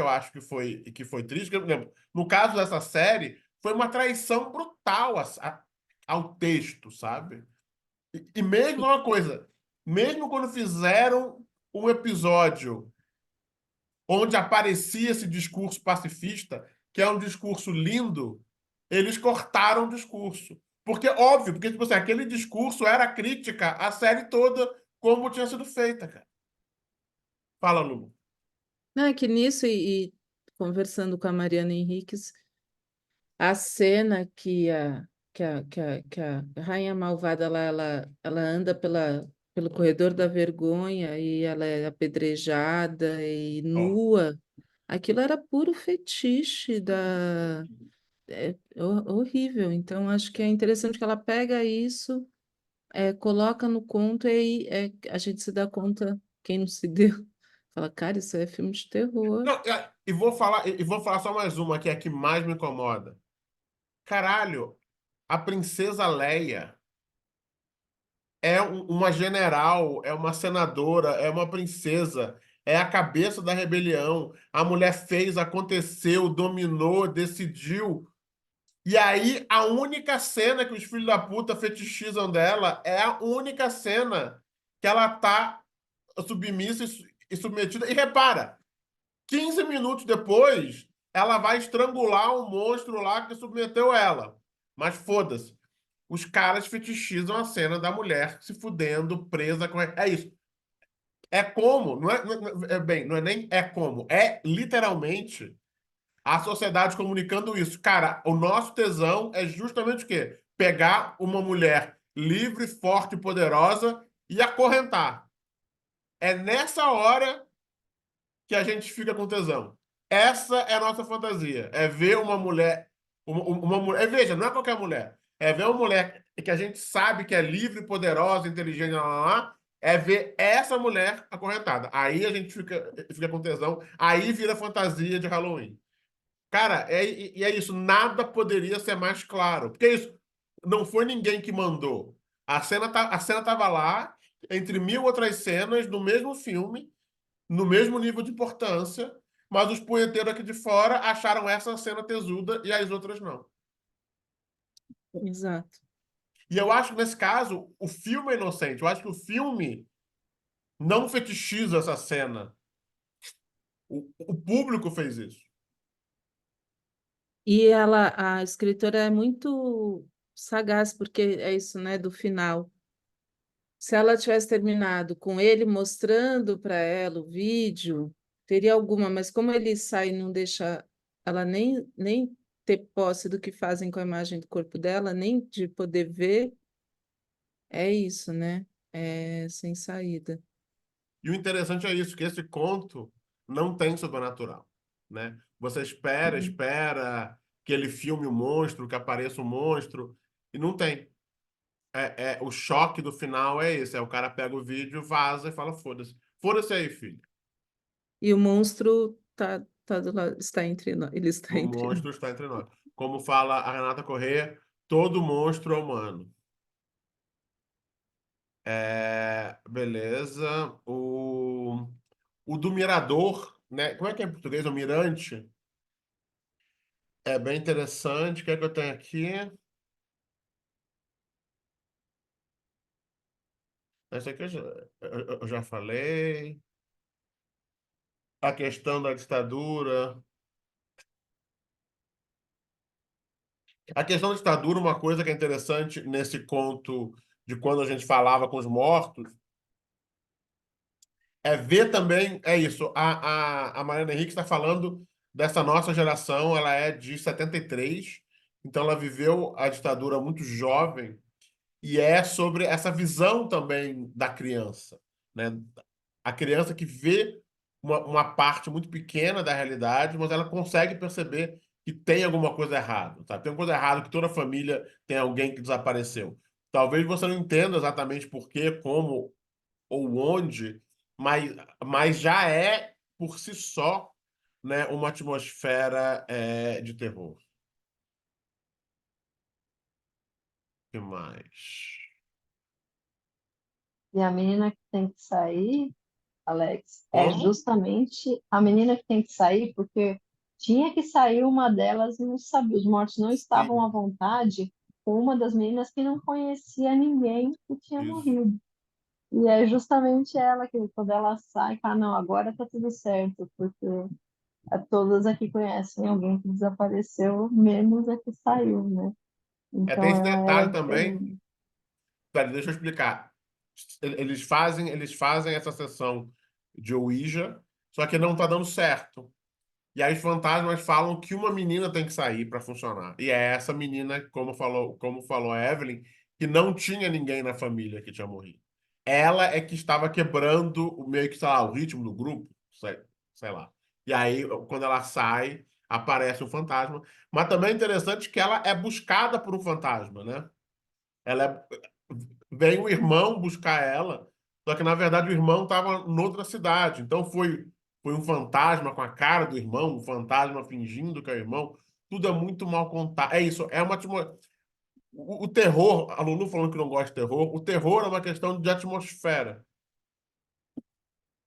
acho que foi triste. Por exemplo, no caso dessa série, foi uma traição brutal ao texto, sabe? E mesmo uma coisa, mesmo quando fizeram um episódio onde aparecia esse discurso pacifista, que é um discurso lindo, eles cortaram o discurso. Porque, óbvio, porque tipo assim, aquele discurso era crítica à série toda como tinha sido feita, cara. Fala, Lu. Não, é que nisso, e conversando com a Mariana Henriques, a cena que a Rainha Malvada lá, ela anda pelo corredor da vergonha e ela é apedrejada e Ó, nua, aquilo era puro fetiche horrível. Então, acho que é interessante que ela pega isso, coloca no conto e aí a gente se dá conta, quem não se deu, fala, cara, isso é filme de terror. não, e vou falar só mais uma que é a que mais me incomoda. Caralho, a princesa Leia é uma general, é uma senadora, é uma princesa, é a cabeça da rebelião. A mulher fez, aconteceu, dominou, decidiu. E aí, a única cena que os filhos da puta fetichizam dela é a única cena que ela tá submissa e submetida. E repara, 15 minutos depois, ela vai estrangular um monstro lá que submeteu ela. Mas foda-se. Os caras fetichizam a cena da mulher se fudendo, presa com. É isso. É como, não é nem é como, é literalmente a sociedade comunicando isso. Cara, o nosso tesão é justamente o quê? Pegar uma mulher livre, forte e poderosa e acorrentar. É nessa hora que a gente fica com tesão. Essa é a nossa fantasia. É ver uma mulher. Uma mulher. Veja, não é qualquer mulher. É ver uma mulher que a gente sabe que é livre, poderosa, inteligente, lá, lá, lá, é ver essa mulher acorrentada. Aí a gente fica com tesão. Aí vira fantasia de Halloween. Cara, e é isso. Nada poderia ser mais claro. Porque é isso. Não foi ninguém que mandou. A cena estava lá, entre mil outras cenas, no mesmo filme no mesmo nível de importância, mas os punheteiros aqui de fora acharam essa cena tesuda e as outras não. Exato. E eu acho que nesse caso, o filme é inocente. Eu acho que o filme não fetichiza essa cena. O público fez isso. E ela, a escritora é muito sagaz, porque é isso, né, do final. Se ela tivesse terminado com ele mostrando para ela o vídeo, teria alguma, mas como ele sai e não deixa ela nem ter posse do que fazem com a imagem do corpo dela, nem de poder ver, é isso, né? É sem saída. E o interessante é isso, que esse conto não tem sobrenatural, né? Você espera, Uhum. espera que ele filme o monstro, que apareça o monstro, e não tem. O choque do final é esse. É o cara pega o vídeo, vaza e fala, foda-se. Foda-se aí, filho. E o monstro tá do lado, está entre nós, ele está O entre nós. monstro está entre nós. Como fala a Renata Corrêa, todo monstro é humano. Beleza. O do Mirador, né? Como é que é em português? O Mirante. É bem interessante. O que é que eu tenho aqui? Essa aqui eu já falei. A questão da ditadura. A questão da ditadura, uma coisa que é interessante nesse conto de quando a gente falava com os mortos, é ver também, é isso, a Mariana Henrique está falando dessa nossa geração, ela é de 73, então ela viveu a ditadura muito jovem, e é sobre essa visão também da criança, né? A criança que vê uma parte muito pequena da realidade, mas ela consegue perceber que tem alguma coisa errada, sabe? Tem alguma coisa errada, que toda família tem alguém que desapareceu. Talvez você não entenda exatamente por quê, como ou onde, mas, mas já é, por si só, né, uma atmosfera de terror. O que mais? E a menina que tem que sair, Alex, é Como? justamente a menina que tem que sair, porque tinha que sair uma delas e não sabia, os mortos não estavam Sim, à vontade com uma das meninas que não conhecia ninguém que tinha isso. morrido. E é justamente ela que, quando ela sai, fala, não, agora tá tudo certo, porque todas aqui conhecem alguém que desapareceu, menos a que saiu, né? Tem Então esse ela é detalhe também. diferente. Pera, deixa eu explicar. Eles fazem essa sessão de Ouija, só que não tá dando certo. E aí os fantasmas falam que uma menina tem que sair para funcionar. E é essa menina, como falou a Evelyn, que não tinha ninguém na família que tinha morrido. Ela é que estava quebrando meio que, sei lá, o ritmo do grupo, sei lá. E aí, quando ela sai, aparece um fantasma. Mas também é interessante que ela é buscada por um fantasma, né? Ela vem o irmão buscar ela, só que na verdade o irmão estava noutra cidade. Então foi um fantasma com a cara do irmão, um fantasma fingindo que é o irmão. Tudo é muito mal contado. É isso, é uma o terror, a Lulu falando que não gosta de terror, o terror é uma questão de atmosfera.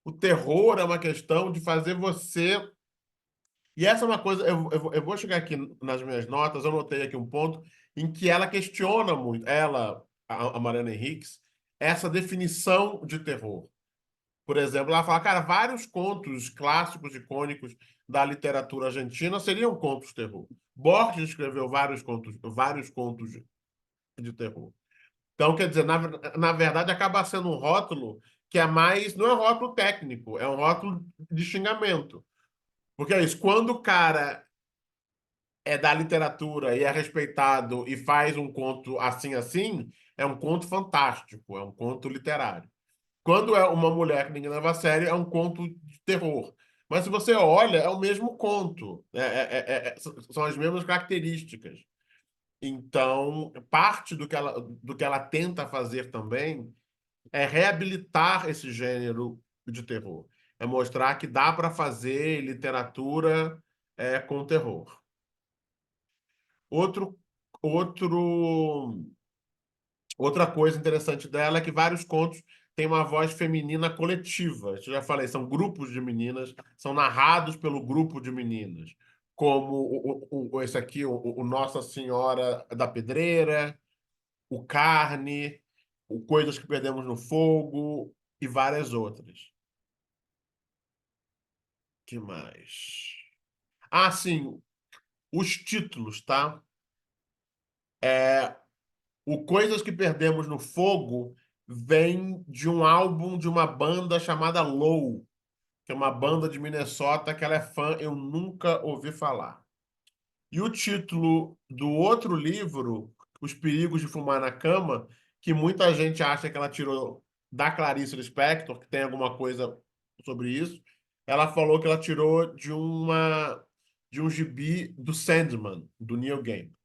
O terror é uma questão de fazer você. E essa é uma coisa, eu vou chegar aqui nas minhas notas, eu notei aqui um ponto em que ela questiona muito, a Mariana Henriques, essa definição de terror. Por exemplo, ela fala, cara, vários contos clássicos, icônicos da literatura argentina seriam contos de terror. Borges escreveu vários contos de terror. Então, quer dizer, na verdade, acaba sendo um rótulo que é mais, não é um rótulo técnico, é um rótulo de xingamento. Porque é isso, quando o cara é da literatura e é respeitado e faz um conto assim assim, é um conto fantástico, é um conto literário. Quando é uma mulher que ninguém leva a sério, é um conto de terror. Mas se você olha, é o mesmo conto. São as mesmas características. Então, parte do que ela tenta fazer também é reabilitar esse gênero de terror. É mostrar que dá para fazer literatura com terror. Outro, outro Outra coisa interessante dela é que vários contos têm uma voz feminina coletiva. Eu já falei, são grupos de meninas, são narrados pelo grupo de meninas. Como esse aqui, o Nossa Senhora da Pedreira, o Carne, o Coisas que Perdemos no Fogo e várias outras. Que mais? Ah, sim, os títulos, tá? O Coisas que Perdemos no Fogo vem de um álbum de uma banda chamada Low, que é uma banda de Minnesota que ela é fã, eu nunca ouvi falar. E o título do outro livro, Os Perigos de Fumar na Cama, que muita gente acha que ela tirou da Clarice Lispector, que tem alguma coisa sobre isso, ela falou que ela tirou de um gibi do Sandman, do Neil Gaiman.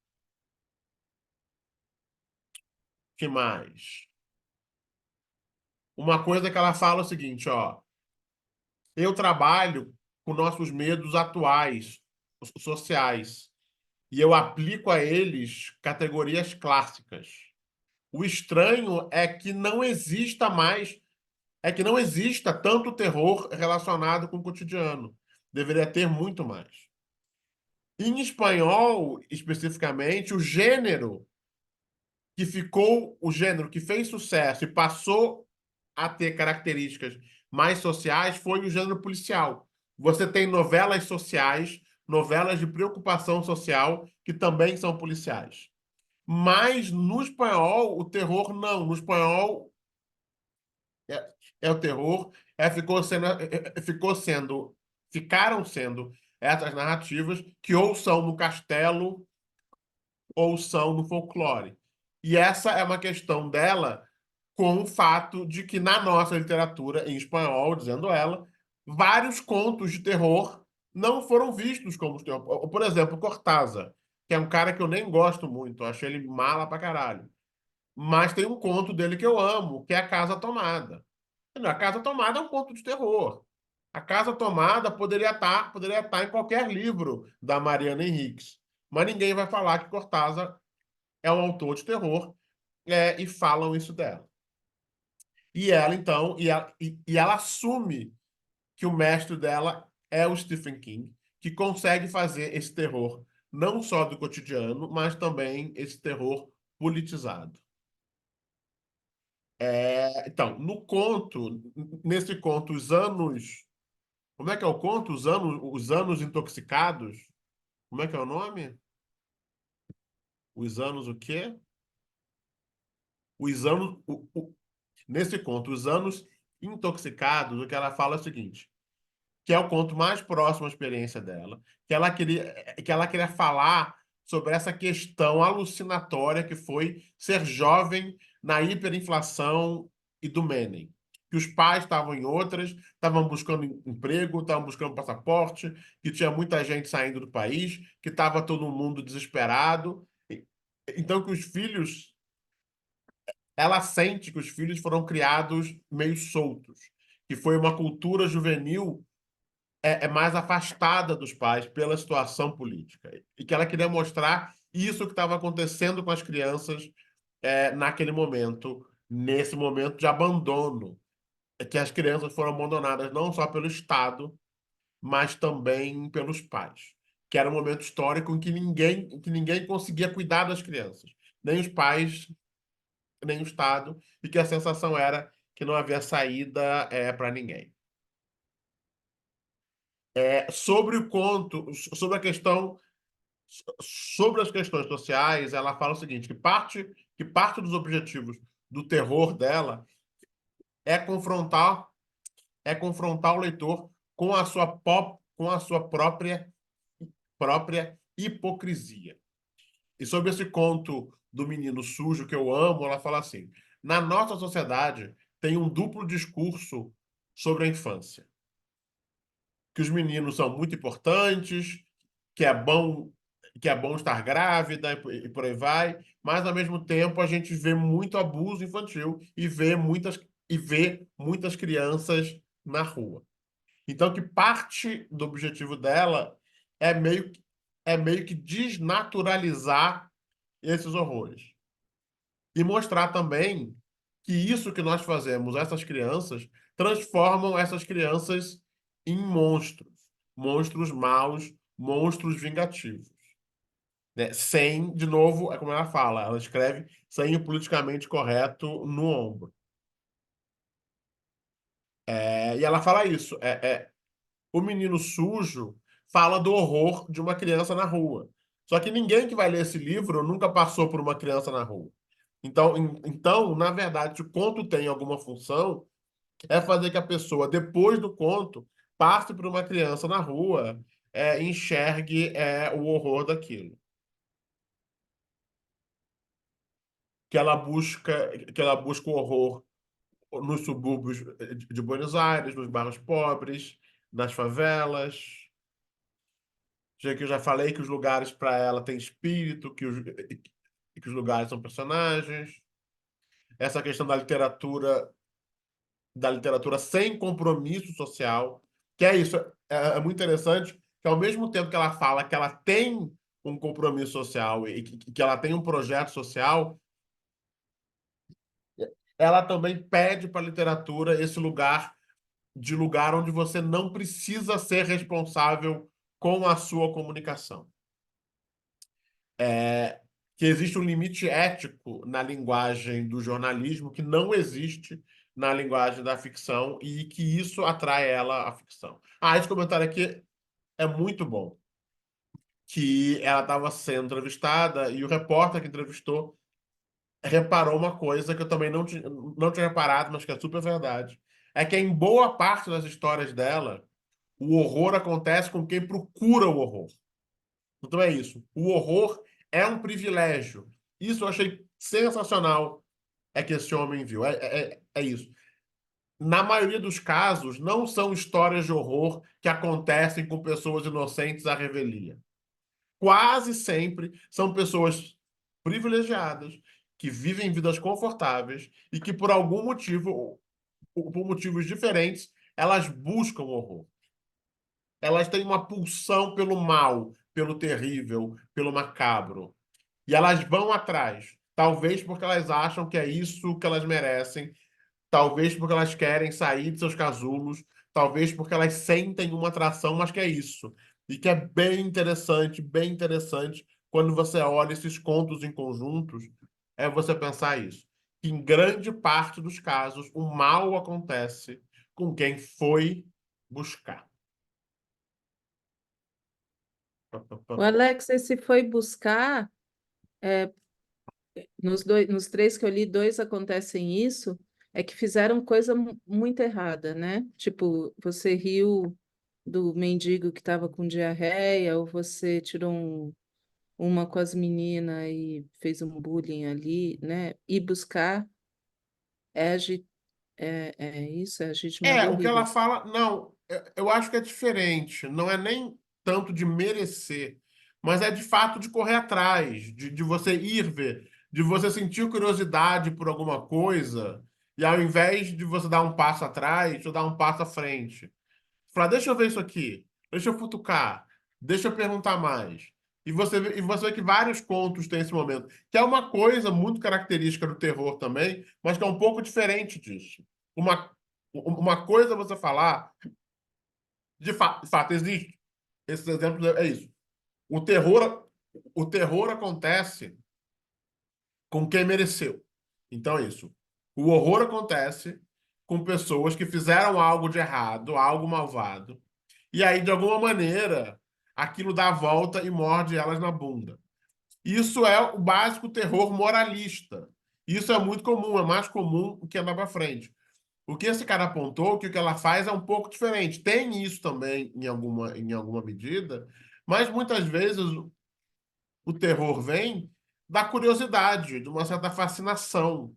Que mais? Uma coisa que ela fala é o seguinte, ó, eu trabalho com nossos medos atuais, sociais, e eu aplico a eles categorias clássicas. O estranho é que não exista tanto terror relacionado com o cotidiano. Deveria ter muito mais. Em espanhol, especificamente, o gênero que fez sucesso e passou a ter características mais sociais foi o gênero policial. Você tem novelas sociais, novelas de preocupação social, que também são policiais. Mas no espanhol, o terror não. No espanhol, é o terror, ficaram sendo essas narrativas que ou são no castelo ou são no folclore. E essa é uma questão dela com o fato de que na nossa literatura em espanhol, dizendo ela, vários contos de terror não foram vistos como terror. Por exemplo, Cortázar, que é um cara que eu nem gosto muito, eu achei ele mala pra caralho. Mas tem um conto dele que eu amo, que é A Casa Tomada. A Casa Tomada é um conto de terror. A Casa Tomada poderia estar em qualquer livro da Mariana Henriques. Mas ninguém vai falar que Cortázar é um autor de terror, e falam isso dela. E ela, então, e ela assume que o mestre dela é o Stephen King, que consegue fazer esse terror não só do cotidiano, mas também esse terror politizado. Então, nesse conto, os anos. Como é que é o conto? Os anos intoxicados? Como é que é o nome? Os anos o quê? Os anos. Nesse conto, os anos intoxicados, o que ela fala é o seguinte: que é o conto mais próximo à experiência dela, que ela queria falar sobre essa questão alucinatória que foi ser jovem na hiperinflação e do Menem. Que os pais estavam em outras, estavam buscando emprego, estavam buscando passaporte, que tinha muita gente saindo do país, que estava todo mundo desesperado. Então, que os filhos, ela sente que os filhos foram criados meio soltos, que foi uma cultura juvenil mais afastada dos pais pela situação política. E que ela queria mostrar isso que estava acontecendo com as crianças naquele momento, nesse momento de abandono, que as crianças foram abandonadas não só pelo Estado, mas também pelos pais. Que era um momento histórico em que ninguém conseguia cuidar das crianças, nem os pais, nem o Estado, e que a sensação era que não havia saída para ninguém. Sobre o conto, sobre a questão, sobre as questões sociais, ela fala o seguinte, que parte dos objetivos do terror dela é confrontar, é confrontar o leitor com a sua, com a sua própria hipocrisia. E sobre esse conto do menino sujo que eu amo, ela fala assim: na nossa sociedade tem um duplo discurso sobre a infância, que os meninos são muito importantes, que é bom, que é bom estar grávida e por aí vai, mas ao mesmo tempo a gente vê muito abuso infantil e vê muitas crianças na rua. Então, que parte do objetivo dela é é meio que desnaturalizar esses horrores. E mostrar também que isso que nós fazemos, essas crianças, transformam essas crianças em monstros. Monstros maus, monstros vingativos. Né? Sem, de novo, é como ela fala, ela escreve sem o politicamente correto no ombro. E ela fala isso. O menino sujo fala do horror de uma criança na rua. Só que ninguém que vai ler esse livro nunca passou por uma criança na rua. Então, na verdade, se o conto tem alguma função, é fazer que a pessoa, depois do conto, passe por uma criança na rua, enxergue o horror daquilo. Que ela busca o horror nos subúrbios de Buenos Aires, nos bairros pobres, nas favelas. Já que eu já falei que os lugares para ela têm espírito, que os lugares são personagens. Essa questão da literatura sem compromisso social, que é isso, é muito interessante, que ao mesmo tempo que ela fala que ela tem um compromisso social e que ela tem um projeto social, ela também pede para a literatura esse lugar onde você não precisa ser responsável com a sua comunicação. Que existe um limite ético na linguagem do jornalismo que não existe na linguagem da ficção e que isso atrai ela à ficção. Esse comentário aqui é muito bom, que ela estava sendo entrevistada e o repórter que entrevistou reparou uma coisa que eu também não tinha reparado, mas que é super verdade. É que em boa parte das histórias dela, o horror acontece com quem procura o horror. Então é isso. O horror é um privilégio. Isso eu achei sensacional que esse homem viu. É isso. Na maioria dos casos, não são histórias de horror que acontecem com pessoas inocentes à revelia. Quase sempre são pessoas privilegiadas, que vivem vidas confortáveis e que, por algum motivo, ou por motivos diferentes, elas buscam o horror. Elas têm uma pulsão pelo mal, pelo terrível, pelo macabro. E elas vão atrás. Talvez porque elas acham que é isso que elas merecem. Talvez porque elas querem sair de seus casulos. Talvez porque elas sentem uma atração, mas que é isso. E que é bem interessante, quando você olha esses contos em conjuntos, é você pensar isso. Que em grande parte dos casos, o mal acontece com quem foi buscar. O Alex, esse foi buscar, nos três que eu li, dois acontecem isso, é que fizeram coisa muito errada, né? Tipo, você riu do mendigo que estava com diarreia, ou você tirou uma com as meninas e fez um bullying ali, né? Ir buscar é, isso, é agir de modo O que ela horrível. fala, não, eu acho que é diferente. Não é nem tanto de merecer, mas é de fato de correr atrás, de você ir ver, de você sentir curiosidade por alguma coisa, e ao invés de você dar um passo atrás, você dar um passo à frente. Falar, deixa eu ver isso aqui, deixa eu futucar, deixa eu perguntar mais. E você vê que vários contos têm esse momento, que é uma coisa muito característica do terror também, mas que é um pouco diferente disso. Uma, uma coisa é você falar, de fato, existe. Esses exemplos é isso. O terror, o terror acontece com quem mereceu. Então é isso. O horror acontece com pessoas que fizeram algo de errado, algo malvado. E aí, de alguma maneira, aquilo dá a volta e morde elas na bunda. Isso é o básico terror moralista. Isso é muito comum, é mais comum que andar para frente. O que esse cara apontou, que o que ela faz é um pouco diferente. Tem isso também em alguma medida, mas muitas vezes o terror vem da curiosidade, de uma certa fascinação,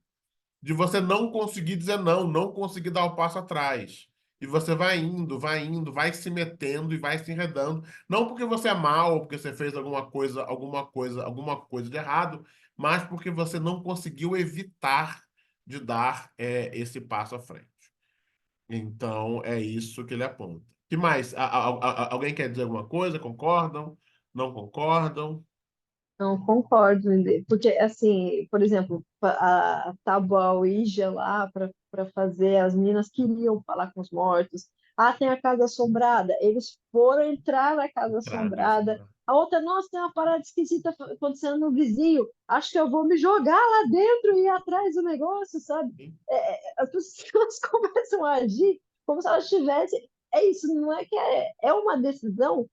de você não conseguir dizer não, não conseguir dar o passo atrás. E você vai indo, vai se metendo e vai se enredando. Não porque você é mal, ou porque você fez alguma coisa de errado, mas porque você não conseguiu evitar de dar esse passo à frente. Então, é isso que ele aponta. Que mais? Alguém quer dizer alguma coisa? Concordam? Não concordam? Não concordo, porque assim, por exemplo, a tábua Ouija lá para fazer, as meninas queriam falar com os mortos. Ah, tem a casa assombrada. Eles foram entrar na casa assombrada. A outra, nossa, tem uma parada esquisita acontecendo no vizinho. Acho que eu vou me jogar lá dentro e ir atrás do negócio, sabe? As pessoas começam a agir como se elas tivessem. É isso, não é que é uma decisão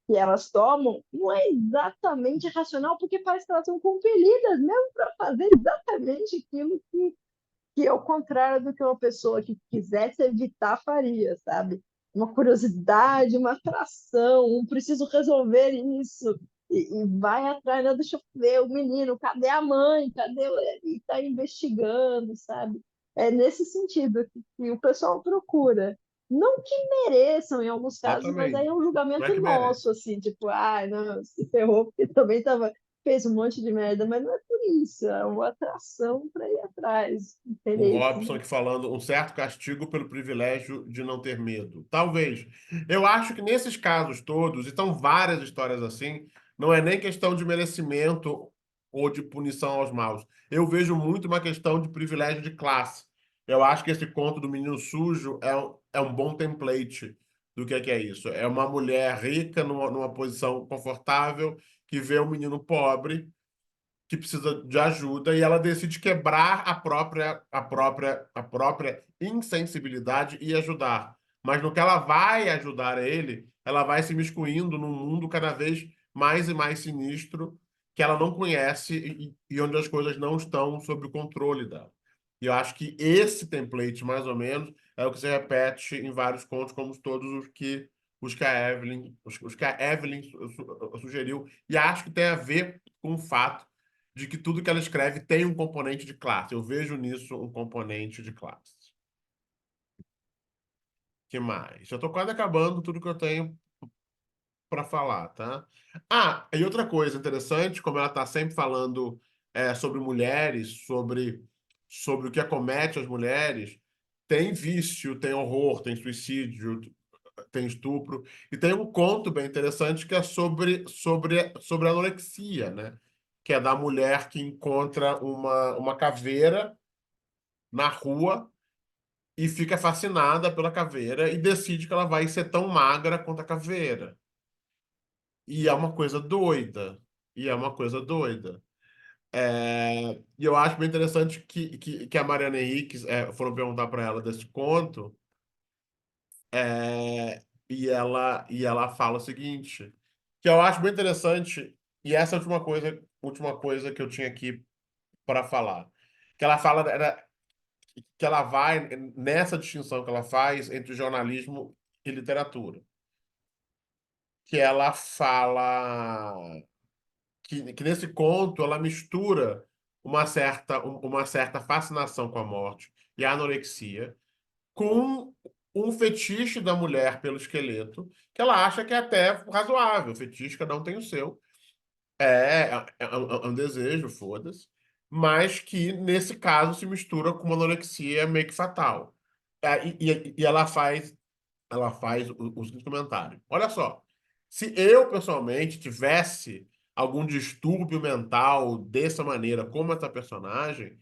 que elas tomam não é exatamente racional, porque parece que elas são compelidas mesmo para fazer exatamente aquilo que é o contrário do que uma pessoa que quisesse evitar faria, sabe? Uma curiosidade, uma atração, um preciso resolver isso. E vai atrás, não, deixa eu ver o menino, cadê a mãe? Cadê? E está investigando, sabe? É nesse sentido que o pessoal procura. Não que mereçam em alguns casos, mas aí é Exatamente. um Não é julgamento que merece. nosso, assim, tipo, ai, não, se ferrou porque também fez um monte de merda, mas não é por isso, é uma atração para ir atrás, O interesse, Robson né? aqui falando um certo castigo pelo privilégio de não ter medo. Talvez. Eu acho que nesses casos todos, e estão várias histórias assim, não é nem questão de merecimento ou de punição aos maus. Eu vejo muito uma questão de privilégio de classe. Eu acho que esse conto do menino sujo é um bom template do que é isso. É uma mulher rica numa posição confortável que vê um menino pobre que precisa de ajuda e ela decide quebrar a própria insensibilidade e ajudar. Mas no que ela vai ajudar ele, ela vai se miscuindo num mundo cada vez mais e mais sinistro que ela não conhece e onde as coisas não estão sob o controle dela. E eu acho que esse template, mais ou menos, é o que se repete em vários contos, como todos os que a Evelyn sugeriu. E acho que tem a ver com o fato de que tudo que ela escreve tem um componente de classe. Eu vejo nisso um componente de classe. Que mais? Eu tô quase acabando tudo que eu tenho para falar, tá? Ah, e outra coisa interessante, como ela está sempre falando sobre mulheres, sobre o que acomete as mulheres, tem vício, tem horror, tem suicídio, tem estupro, e tem um conto bem interessante que é sobre anorexia, né? Que é da mulher que encontra uma caveira na rua e fica fascinada pela caveira e decide que ela vai ser tão magra quanto a caveira. E é uma coisa doida. E é uma coisa doida. E eu acho bem interessante que a Mariana Henriques foram perguntar para ela desse conto, e ela fala o seguinte, que eu acho bem interessante, e essa é a última coisa que eu tinha aqui para falar. Que ela fala que ela vai nessa distinção que ela faz entre jornalismo e literatura. Que ela fala que nesse conto ela mistura uma certa fascinação com a morte e a anorexia com um fetiche da mulher pelo esqueleto que ela acha que é até razoável. O fetiche cada um tem o seu. É um desejo, foda-se. Mas que, nesse caso, se mistura com uma anorexia meio que fatal. E ela faz o seguinte comentário. Olha só, se eu, pessoalmente, tivesse algum distúrbio mental dessa maneira, como essa personagem,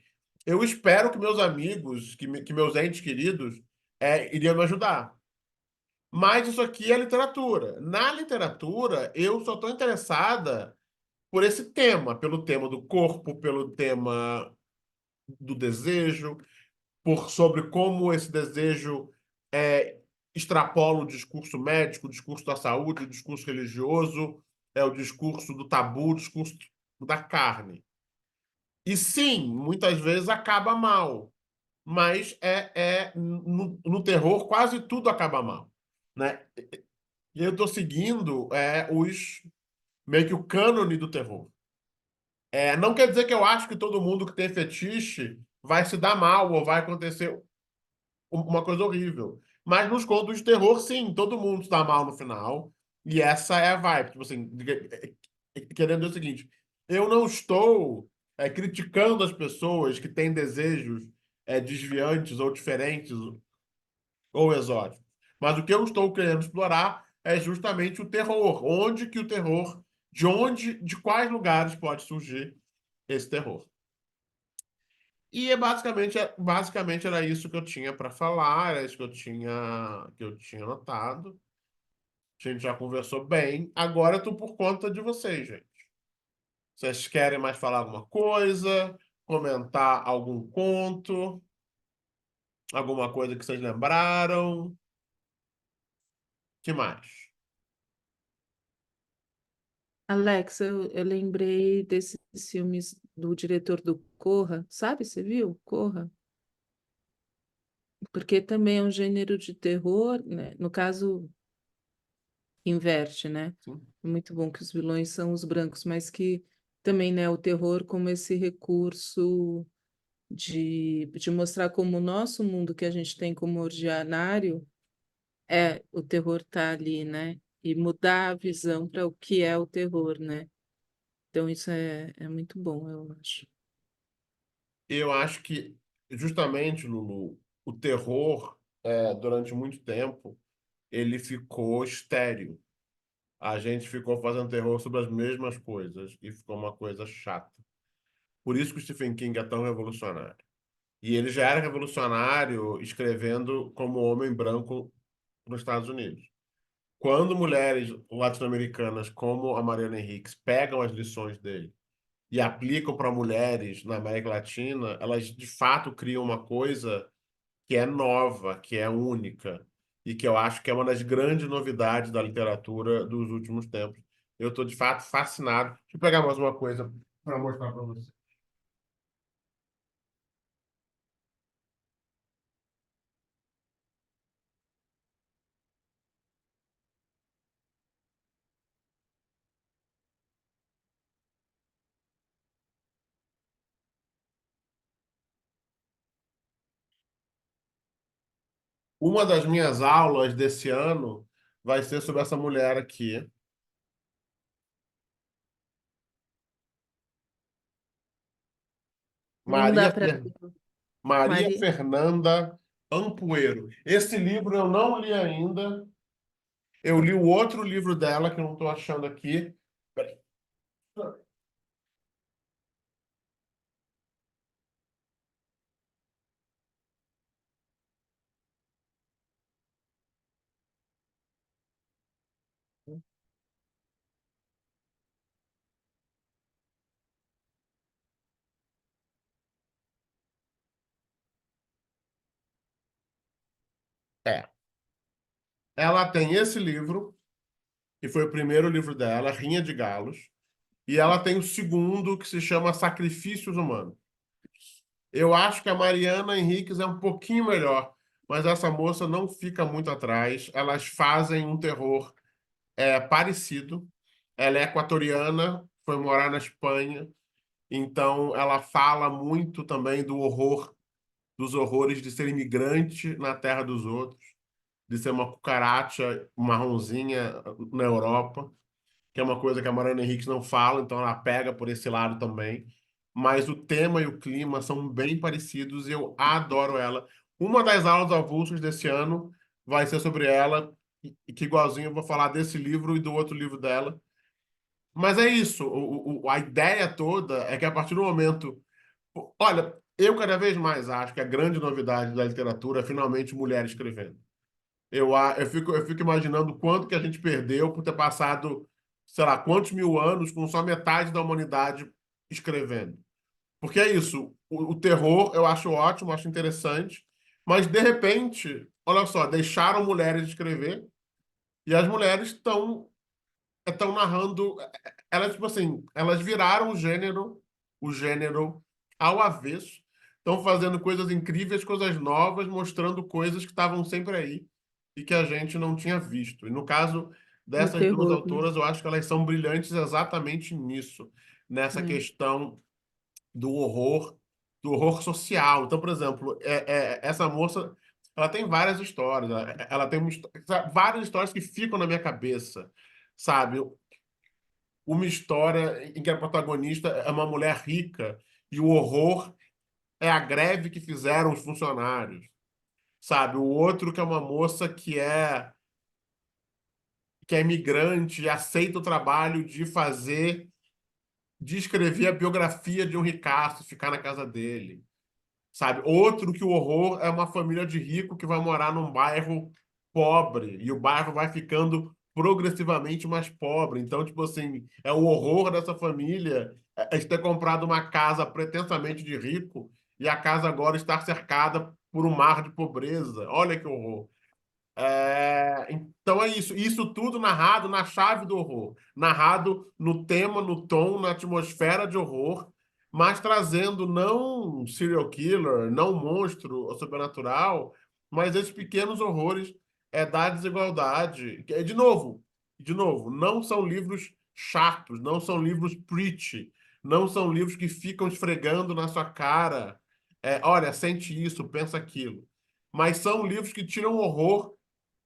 eu espero que meus amigos, que meus entes queridos, iriam me ajudar. Mas isso aqui é literatura. Na literatura, eu só estou interessada por esse tema, pelo tema do corpo, pelo tema do desejo, sobre como esse desejo é, extrapola o discurso médico, o discurso da saúde, o discurso religioso, o discurso do tabu, o discurso da carne. E sim, muitas vezes acaba mal. mas no terror quase tudo acaba mal, né? E eu estou seguindo meio que o cânone do terror. Não quer dizer que eu acho que todo mundo que tem fetiche vai se dar mal ou vai acontecer uma coisa horrível. Mas nos contos de terror, sim, todo mundo se dá mal no final. E essa é a vibe. Tipo assim, querendo dizer o seguinte, eu não estou criticando as pessoas que têm desejos desviantes ou diferentes ou exóticos. Mas o que eu estou querendo explorar é justamente o terror. Onde que o terror, de quais lugares pode surgir esse terror. E basicamente era isso que eu tinha para falar, era isso que eu tinha notado. A gente já conversou bem. Agora eu tô por conta de vocês, gente. Vocês querem mais falar alguma coisa? Comentar algum conto? Alguma coisa que vocês lembraram? Que mais? Alex, eu lembrei desses filmes do diretor do Corra, sabe? Você viu? Corra? Porque também é um gênero de terror, né? No caso, inverte, né? Sim. É muito bom que os vilões são os brancos, mas que também, né, o terror como esse recurso de mostrar como o nosso mundo que a gente tem como ordinário o terror tá ali, né? E mudar a visão para o que é o terror, né? Então isso é muito bom, eu acho. Eu acho que, justamente, Lulu, o terror, durante muito tempo, ele ficou estéril. A gente ficou fazendo terror sobre as mesmas coisas e ficou uma coisa chata. Por isso que o Stephen King é tão revolucionário. E ele já era revolucionário escrevendo como homem branco nos Estados Unidos. Quando mulheres latino-americanas como a Mariana Henriques pegam as lições dele e aplicam para mulheres na América Latina, elas de fato criam uma coisa que é nova, que é única, e que eu acho que é uma das grandes novidades da literatura dos últimos tempos. Eu estou, de fato, fascinado. Deixa eu pegar mais uma coisa para mostrar para você. Uma das minhas aulas desse ano vai ser sobre essa mulher aqui, Não dá Maria, para Maria Maria. Fernanda Ampuero. Esse livro eu não li ainda. Eu li o outro livro dela, que eu não estou achando aqui. Peraí. É. Ela tem esse livro, que foi o primeiro livro dela, Rinha de Galos, e ela tem o segundo, que se chama Sacrifícios Humanos. Eu acho que a Mariana Henriques é um pouquinho melhor, mas essa moça não fica muito atrás. Elas fazem um terror parecido. Ela é equatoriana, foi morar na Espanha, então ela fala muito também do horror, dos horrores de ser imigrante na terra dos outros, de ser uma cucaracha marronzinha na Europa, que é uma coisa que a Mariana Henriques não fala, então ela pega por esse lado também. Mas o tema e o clima são bem parecidos e eu adoro ela. Uma das aulas avulsas desse ano vai ser sobre ela, e que igualzinho eu vou falar desse livro e do outro livro dela. Mas é isso, a ideia toda é que a partir do momento. Olha, eu cada vez mais acho que a grande novidade da literatura é finalmente mulher escrevendo. Eu fico imaginando quanto que a gente perdeu por ter passado, sei lá, quantos mil anos com só metade da humanidade escrevendo. Porque é isso, o terror eu acho ótimo, acho interessante, mas de repente, olha só, deixaram mulheres escrever e as mulheres estão narrando, elas tipo assim, elas viraram o gênero ao avesso. estão fazendo coisas incríveis, coisas novas, mostrando coisas que estavam sempre aí e que a gente não tinha visto. E no caso No dessas duas terror, né? autoras, eu acho que elas são brilhantes exatamente nisso, nessa É. questão do horror, do horror social. Então, por exemplo, essa moça, ela tem várias histórias, ela tem várias histórias que ficam na minha cabeça, sabe? Uma história em que a protagonista é uma mulher rica e o horror é a greve que fizeram os funcionários, sabe? O outro que é uma moça que é imigrante e aceita o trabalho de escrever a biografia de um ricaço, ficar na casa dele, sabe? Outro que o horror é uma família de rico que vai morar num bairro pobre e o bairro vai ficando progressivamente mais pobre. Então, tipo assim, é o horror dessa família de ter comprado uma casa pretensamente de rico e a casa agora está cercada por um mar de pobreza. Olha que horror. Então é isso. Isso tudo narrado na chave do horror, narrado no tema, no tom, na atmosfera de horror, mas trazendo não serial killer, não monstro ou sobrenatural, mas esses pequenos horrores da desigualdade. De novo, não são livros chatos, não são livros preachy, não são livros que ficam esfregando na sua cara. Olha, sente isso, pensa aquilo. Mas são livros que tiram horror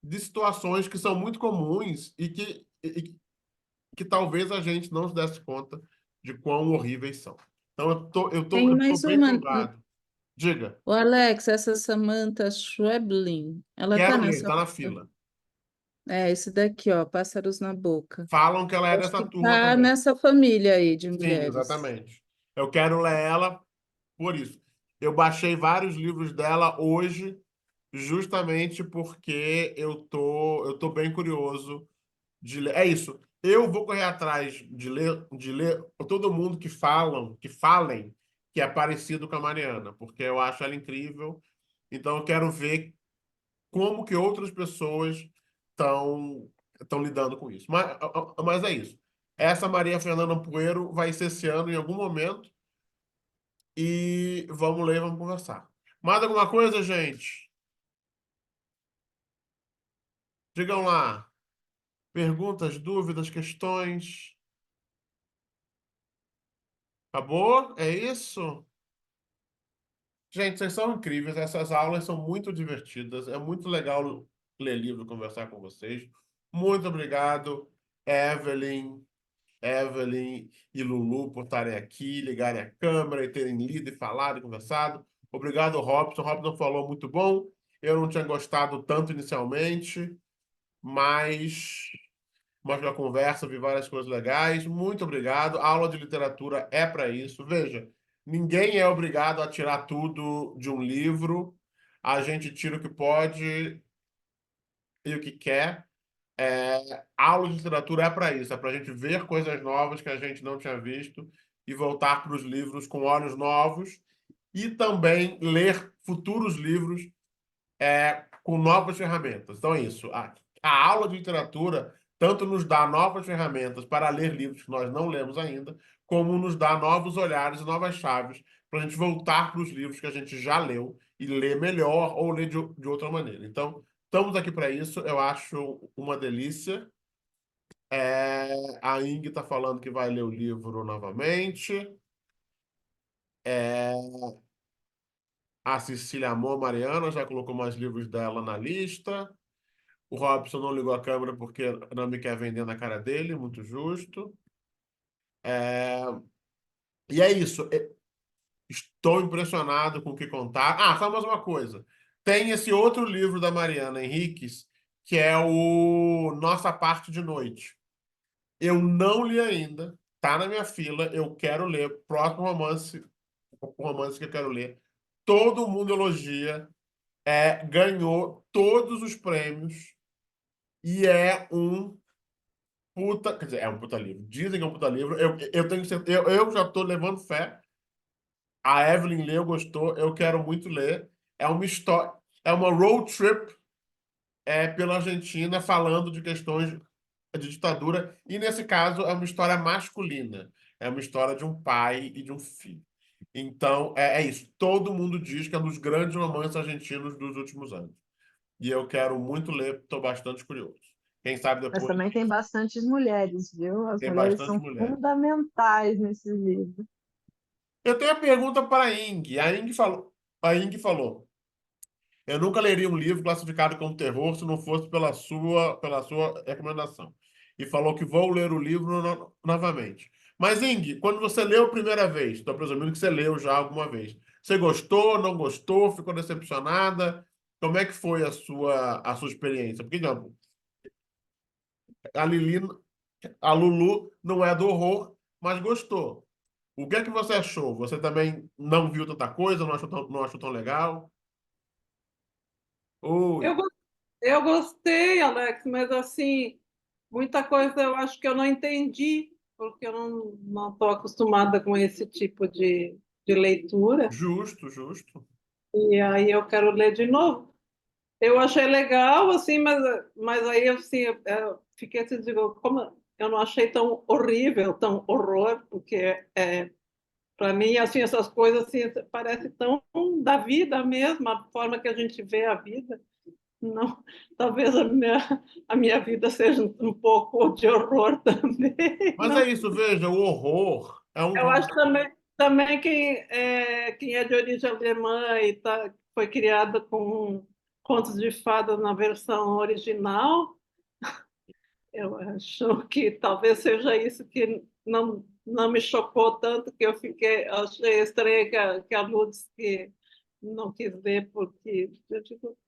de situações que são muito comuns que talvez a gente não se desse conta de quão horríveis são. Então, Tem eu tô mais bem uma. empolgado. Diga, O Alex, essa Samantha Schweblin, ela tá quero ler, nessa. tá na fila. É, esse daqui, ó, Pássaros na Boca. Falam que ela é Eu acho dessa que turma tá também. nessa família aí de Sim, mulheres. exatamente. Eu quero ler ela por isso. Eu baixei vários livros dela hoje, justamente porque eu tô bem curioso de ler. É isso. Eu vou correr atrás de ler todo mundo que falem que é parecido com a Mariana, porque eu acho ela incrível. Então eu quero ver como que outras pessoas estão lidando com isso. Mas é isso. Essa Maria Fernanda Poeiro vai ser esse ano em algum momento e vamos ler, vamos conversar. Mais alguma coisa, gente? Digam lá. Perguntas, dúvidas, questões? Acabou? É isso? Gente, vocês são incríveis. Essas aulas são muito divertidas. É muito legal ler livro e conversar com vocês. Muito obrigado, Evelyn, Evelyn e Lulu, por estarem aqui, ligarem a câmera e terem lido e falado e conversado. Obrigado, Robson. Robson falou muito bom. Eu não tinha gostado tanto inicialmente, mas a conversa, vi várias coisas legais. Muito obrigado. A aula de literatura é para isso. Veja, ninguém é obrigado a tirar tudo de um livro. A gente tira o que pode e o que quer. A aula de literatura é para isso, é para a gente ver coisas novas que a gente não tinha visto e voltar para os livros com olhos novos e também ler futuros livros com novas ferramentas. Então é isso. A aula de literatura tanto nos dá novas ferramentas para ler livros que nós não lemos ainda, como nos dá novos olhares e novas chaves para a gente voltar para os livros que a gente já leu e ler melhor ou ler de outra maneira. Então, estamos aqui para isso. Eu acho uma delícia. A Ing está falando que vai ler o livro novamente. A Cecília amou a Mariana, já colocou mais livros dela na lista. O Robson não ligou a câmera porque não me quer vender na cara dele, muito justo. E é isso. Estou impressionado com o que contar. Só mais uma coisa. Tem esse outro livro da Mariana Henriques, que é o Nossa Parte de Noite. Eu não li ainda, tá na minha fila, eu quero ler. Próximo romance, o romance que eu quero ler. Todo mundo elogia, ganhou todos os prêmios e é um puta, quer dizer, é um puta livro. Dizem que é um puta livro. Eu tenho certeza, eu já estou levando fé. A Evelyn leu, gostou, eu quero muito ler. É uma história, é uma road trip pela Argentina falando de questões de ditadura, e nesse caso é uma história masculina. É uma história de um pai e de um filho. Então, é isso. Todo mundo diz que é um dos grandes romances argentinos dos últimos anos. E eu quero muito ler, estou bastante curioso. Quem sabe Mas depois também tem bastantes mulheres, viu? As tem mulheres bastante são mulher. fundamentais nesse livro. Eu tenho a pergunta para a Ing. A Ing falou: eu nunca leria um livro classificado como terror se não fosse pela sua recomendação. E falou que vou ler o livro novamente. Mas, Ing, quando você leu a primeira vez, estou presumindo que você leu já alguma vez. Você gostou, não gostou, ficou decepcionada? Como é que foi a sua experiência? Porque, não, a Lili, a Lulu não é do horror, mas gostou. O que é que você achou? Você também não viu tanta coisa, não achou tão legal? Eu, Oi, gos- eu gostei, Alex, mas assim, muita coisa eu acho que eu não entendi, porque eu não estou acostumada com esse tipo de leitura, justo, justo. e aí eu quero ler de novo. Eu achei legal, assim, mas aí assim, eu fiquei assim, digo, como eu não achei tão horrível, tão horror, porque para mim, assim, essas coisas assim, parece tão da vida mesmo, a forma que a gente vê a vida. Não, talvez a minha vida seja um pouco de horror também. Mas é Não, isso, veja, o horror é um. eu acho também quem é de origem alemã e foi criado com contos de fadas na versão original, eu acho que talvez seja isso que não me chocou tanto, que achei estranho que a Lutz que não quis ver, porque eu digo,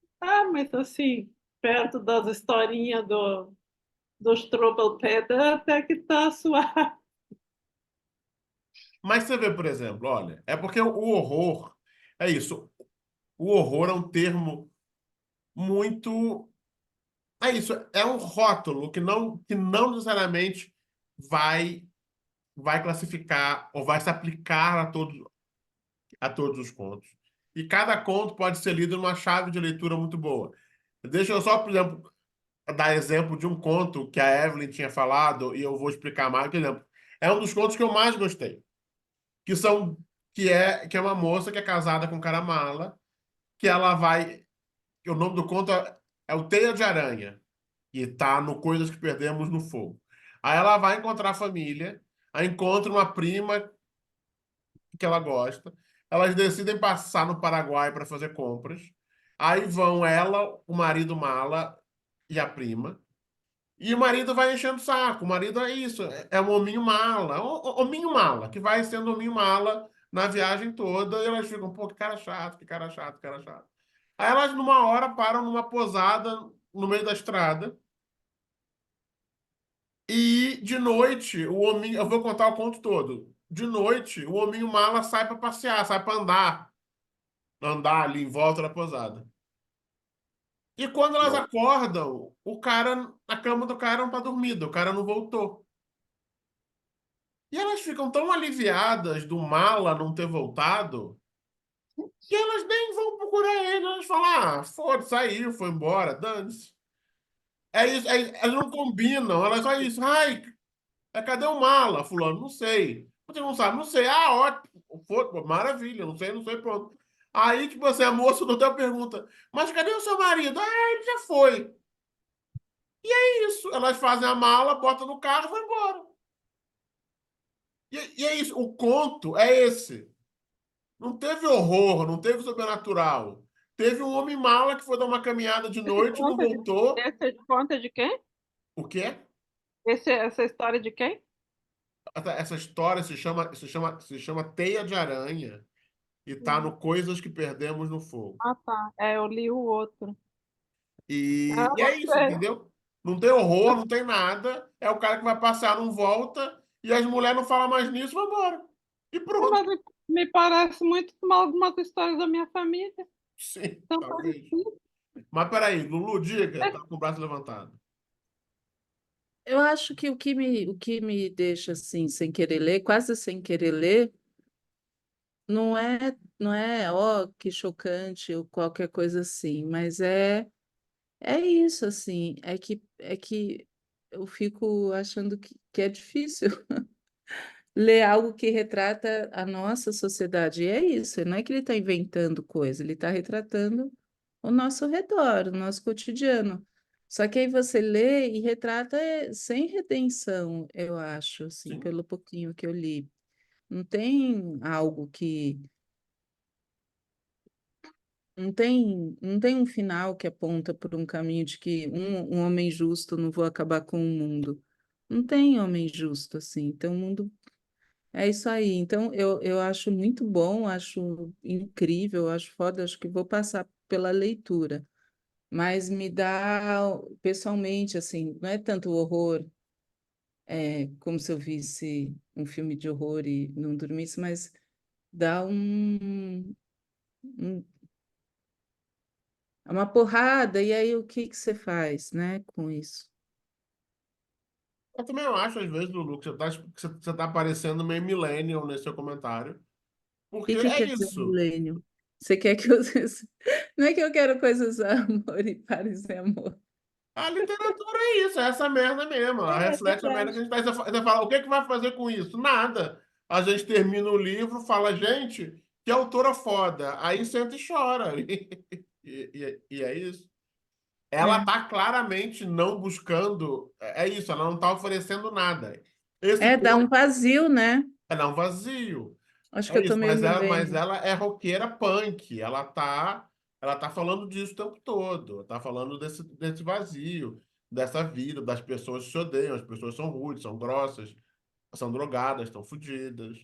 mas assim, perto das historinhas dos Trouble até que tá suave. Mas você vê, por exemplo, olha, é porque o horror é isso. O horror é um termo muito. É isso, é um rótulo que não necessariamente vai, vai classificar ou vai se aplicar a todos os contos. E cada conto pode ser lido numa chave de leitura muito boa. Deixa eu só, por exemplo, dar exemplo de um conto que a Evelyn tinha falado, e eu vou explicar mais. Por exemplo, é um dos contos que eu mais gostei, que são que é uma moça que é casada com um cara mala, que ela vai, o nome do conto é o Teia de Aranha, e tá no Coisas que Perdemos no Fogo. Aí ela vai encontrar a família, aí encontra uma prima que ela gosta. Elas decidem passar no Paraguai para fazer compras. Aí vão ela, o marido mala e a prima. E o marido vai enchendo o saco. O marido é isso, é um hominho mala, hominho mala, que vai sendo hominho mala na viagem toda. E elas ficam, pô, que cara chato, que cara chato, que cara chato. Aí elas, numa hora, param numa posada no meio da estrada. E de noite, o hominho, eu vou contar o conto todo. De noite, o hominho mala sai para passear, sai para andar ali em volta da posada. E quando elas acordam, a cama do cara não tá dormida, o cara não voltou. E elas ficam tão aliviadas do mala não ter voltado, que elas nem vão procurar ele. Elas falam, foda-se, saiu, foi embora, dane-se. É isso, elas não combinam, elas só isso. Ai, cadê o mala, fulano? Não sei. Você não sabe? Não sei. Ótimo. Pô, maravilha, não sei, pronto. Aí, tipo assim, a moça do hotel pergunta, mas cadê o seu marido? Ele já foi. É isso. Elas fazem a mala, botam no carro e vão embora. E é isso. O conto é esse. Não teve horror, não teve sobrenatural. Teve um homem mala que foi dar uma caminhada de Esse noite, não conta de, voltou. esse conta de quem? O quê? Essa história de quem? Essa história se chama Teia de Aranha e tá Hum. no Coisas que Perdemos no Fogo. Ah, tá. Eu li o outro. E é isso, Gostei. entendeu? Não tem horror, não tem nada. É o cara que vai passear, não volta, e as mulheres não falam mais nisso, vão embora. E pronto. Mas me parece muito com algumas histórias da minha família. Sim, São talvez. parecidas. Mas peraí, Lulu, diga, tá com o braço levantado. Eu acho que o que me deixa assim, sem querer ler, quase sem querer ler, não é, ó, que chocante ou qualquer coisa assim, mas é isso, assim, é que eu fico achando que é difícil ler algo que retrata a nossa sociedade. E é isso, não é que ele está inventando coisa, ele está retratando o nosso redor, o nosso cotidiano. Só que aí você lê e retrata sem redenção, eu acho, assim, Sim. pelo pouquinho que eu li. Não tem algo que. Não tem um final que aponta por um caminho de que um homem justo não vou acabar com o mundo. Não tem homem justo assim. Então, o mundo é isso aí. Então, eu acho muito bom, acho incrível, acho foda, acho que vou passar pela leitura. Mas me dá, pessoalmente, assim, não é tanto horror, como se eu visse um filme de horror e não dormisse, mas dá um- uma porrada, e aí o que que você faz, né, com isso? Eu também acho, às vezes, Lulu, que você tá parecendo meio millennial nesse seu comentário. O Porque que é quer dizer isso. milênio? Você quer que eu... Não é que eu quero coisas amor e paz e amor. A literatura é isso, é essa merda mesmo. Ela É reflete a merda que a verdade. gente faz. Você fala, o que que vai fazer com isso? Nada. A gente termina o livro, fala, gente, que autora foda. Aí senta e chora. E é isso. Ela É, tá claramente não buscando. É isso, ela não tá oferecendo nada. Esse dá um conto vazio, né? é não vazio. Acho que É eu tô isso, meio mas milênio. ela é roqueira punk. Ela tá falando disso o tempo todo. Ela tá falando desse vazio, dessa vida, das pessoas que se odeiam, as pessoas são rudes, são grossas, são drogadas, estão fodidas.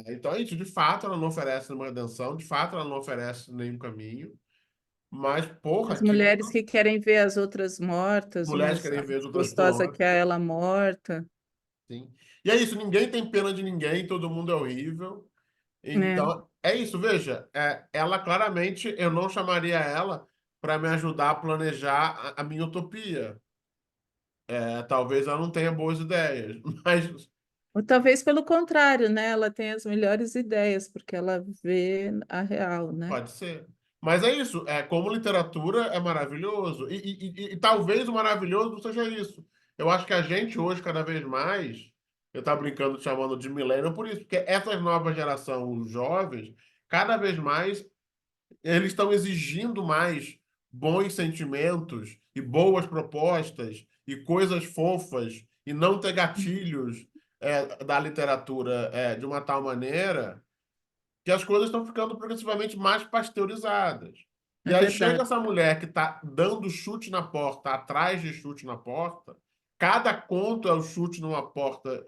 Então é isso, de fato ela não oferece nenhuma redenção, de fato ela não oferece nenhum caminho, mas, porra, As que mulheres que querem ver as outras mortas, mulheres umas a querem ver as mais outras gostosa que a mortas, ela morta, sim. E é isso, ninguém tem pena de ninguém, todo mundo é horrível. né? Então, é isso, veja, ela claramente, eu não chamaria ela para me ajudar a planejar a minha utopia. Talvez ela não tenha boas ideias, mas Ou talvez pelo contrário, né? Ela tem as melhores ideias, porque ela vê a real, né? pode ser. Mas é isso, como literatura é maravilhoso. E talvez o maravilhoso seja isso. Eu acho que a gente hoje, cada vez mais, eu estava brincando, chamando de milênio por isso, porque essa nova geração, os jovens, cada vez mais eles estão exigindo mais bons sentimentos e boas propostas e coisas fofas e não ter gatilhos da literatura de uma tal maneira que as coisas estão ficando progressivamente mais pasteurizadas. É E aí chega verdade, essa mulher que está dando chute na porta, atrás de chute na porta, cada conto é o chute numa porta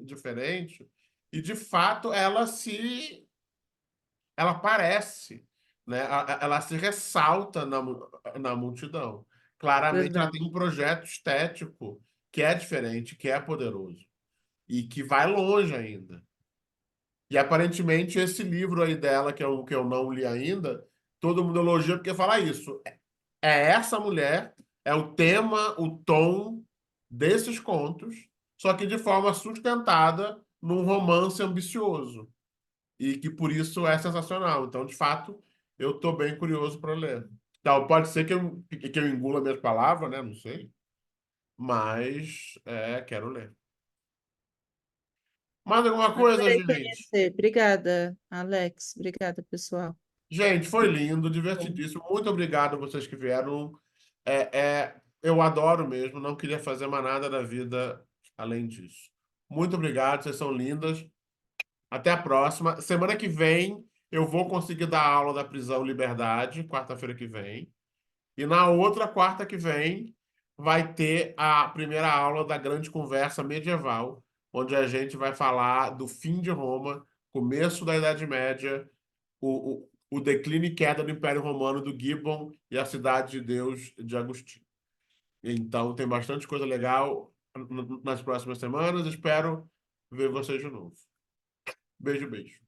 diferente, e de fato ela aparece, né? Ela se ressalta na multidão. Claramente, ela tem verdade. um projeto estético que é diferente, que é poderoso e que vai longe ainda. E aparentemente esse livro aí dela, que eu não li ainda, todo mundo elogia porque fala isso. É essa mulher, é o tema, o tom desses contos, só que de forma sustentada num romance ambicioso e que por isso é sensacional. Então, de fato, eu estou bem curioso para ler. Então, pode ser que eu engula minhas palavras, né? Não sei. Mas quero ler. Mais alguma coisa, Adorei gente? conhecer. Obrigada, Alex. Obrigada, pessoal. Gente, foi lindo, divertidíssimo. Muito obrigado a vocês que vieram. Eu adoro mesmo, não queria fazer mais nada da vida além disso. Muito obrigado, vocês são lindas. Até a próxima. Semana que vem eu vou conseguir dar aula da prisão Liberdade, quarta-feira que vem. E na outra quarta que vem vai ter a primeira aula da grande conversa medieval, onde a gente vai falar do fim de Roma, começo da Idade Média, o declínio e queda do Império Romano do Gibbon e a Cidade de Deus de Agostinho. Então tem bastante coisa legal nas próximas semanas. Espero ver vocês de novo. Beijo, beijo.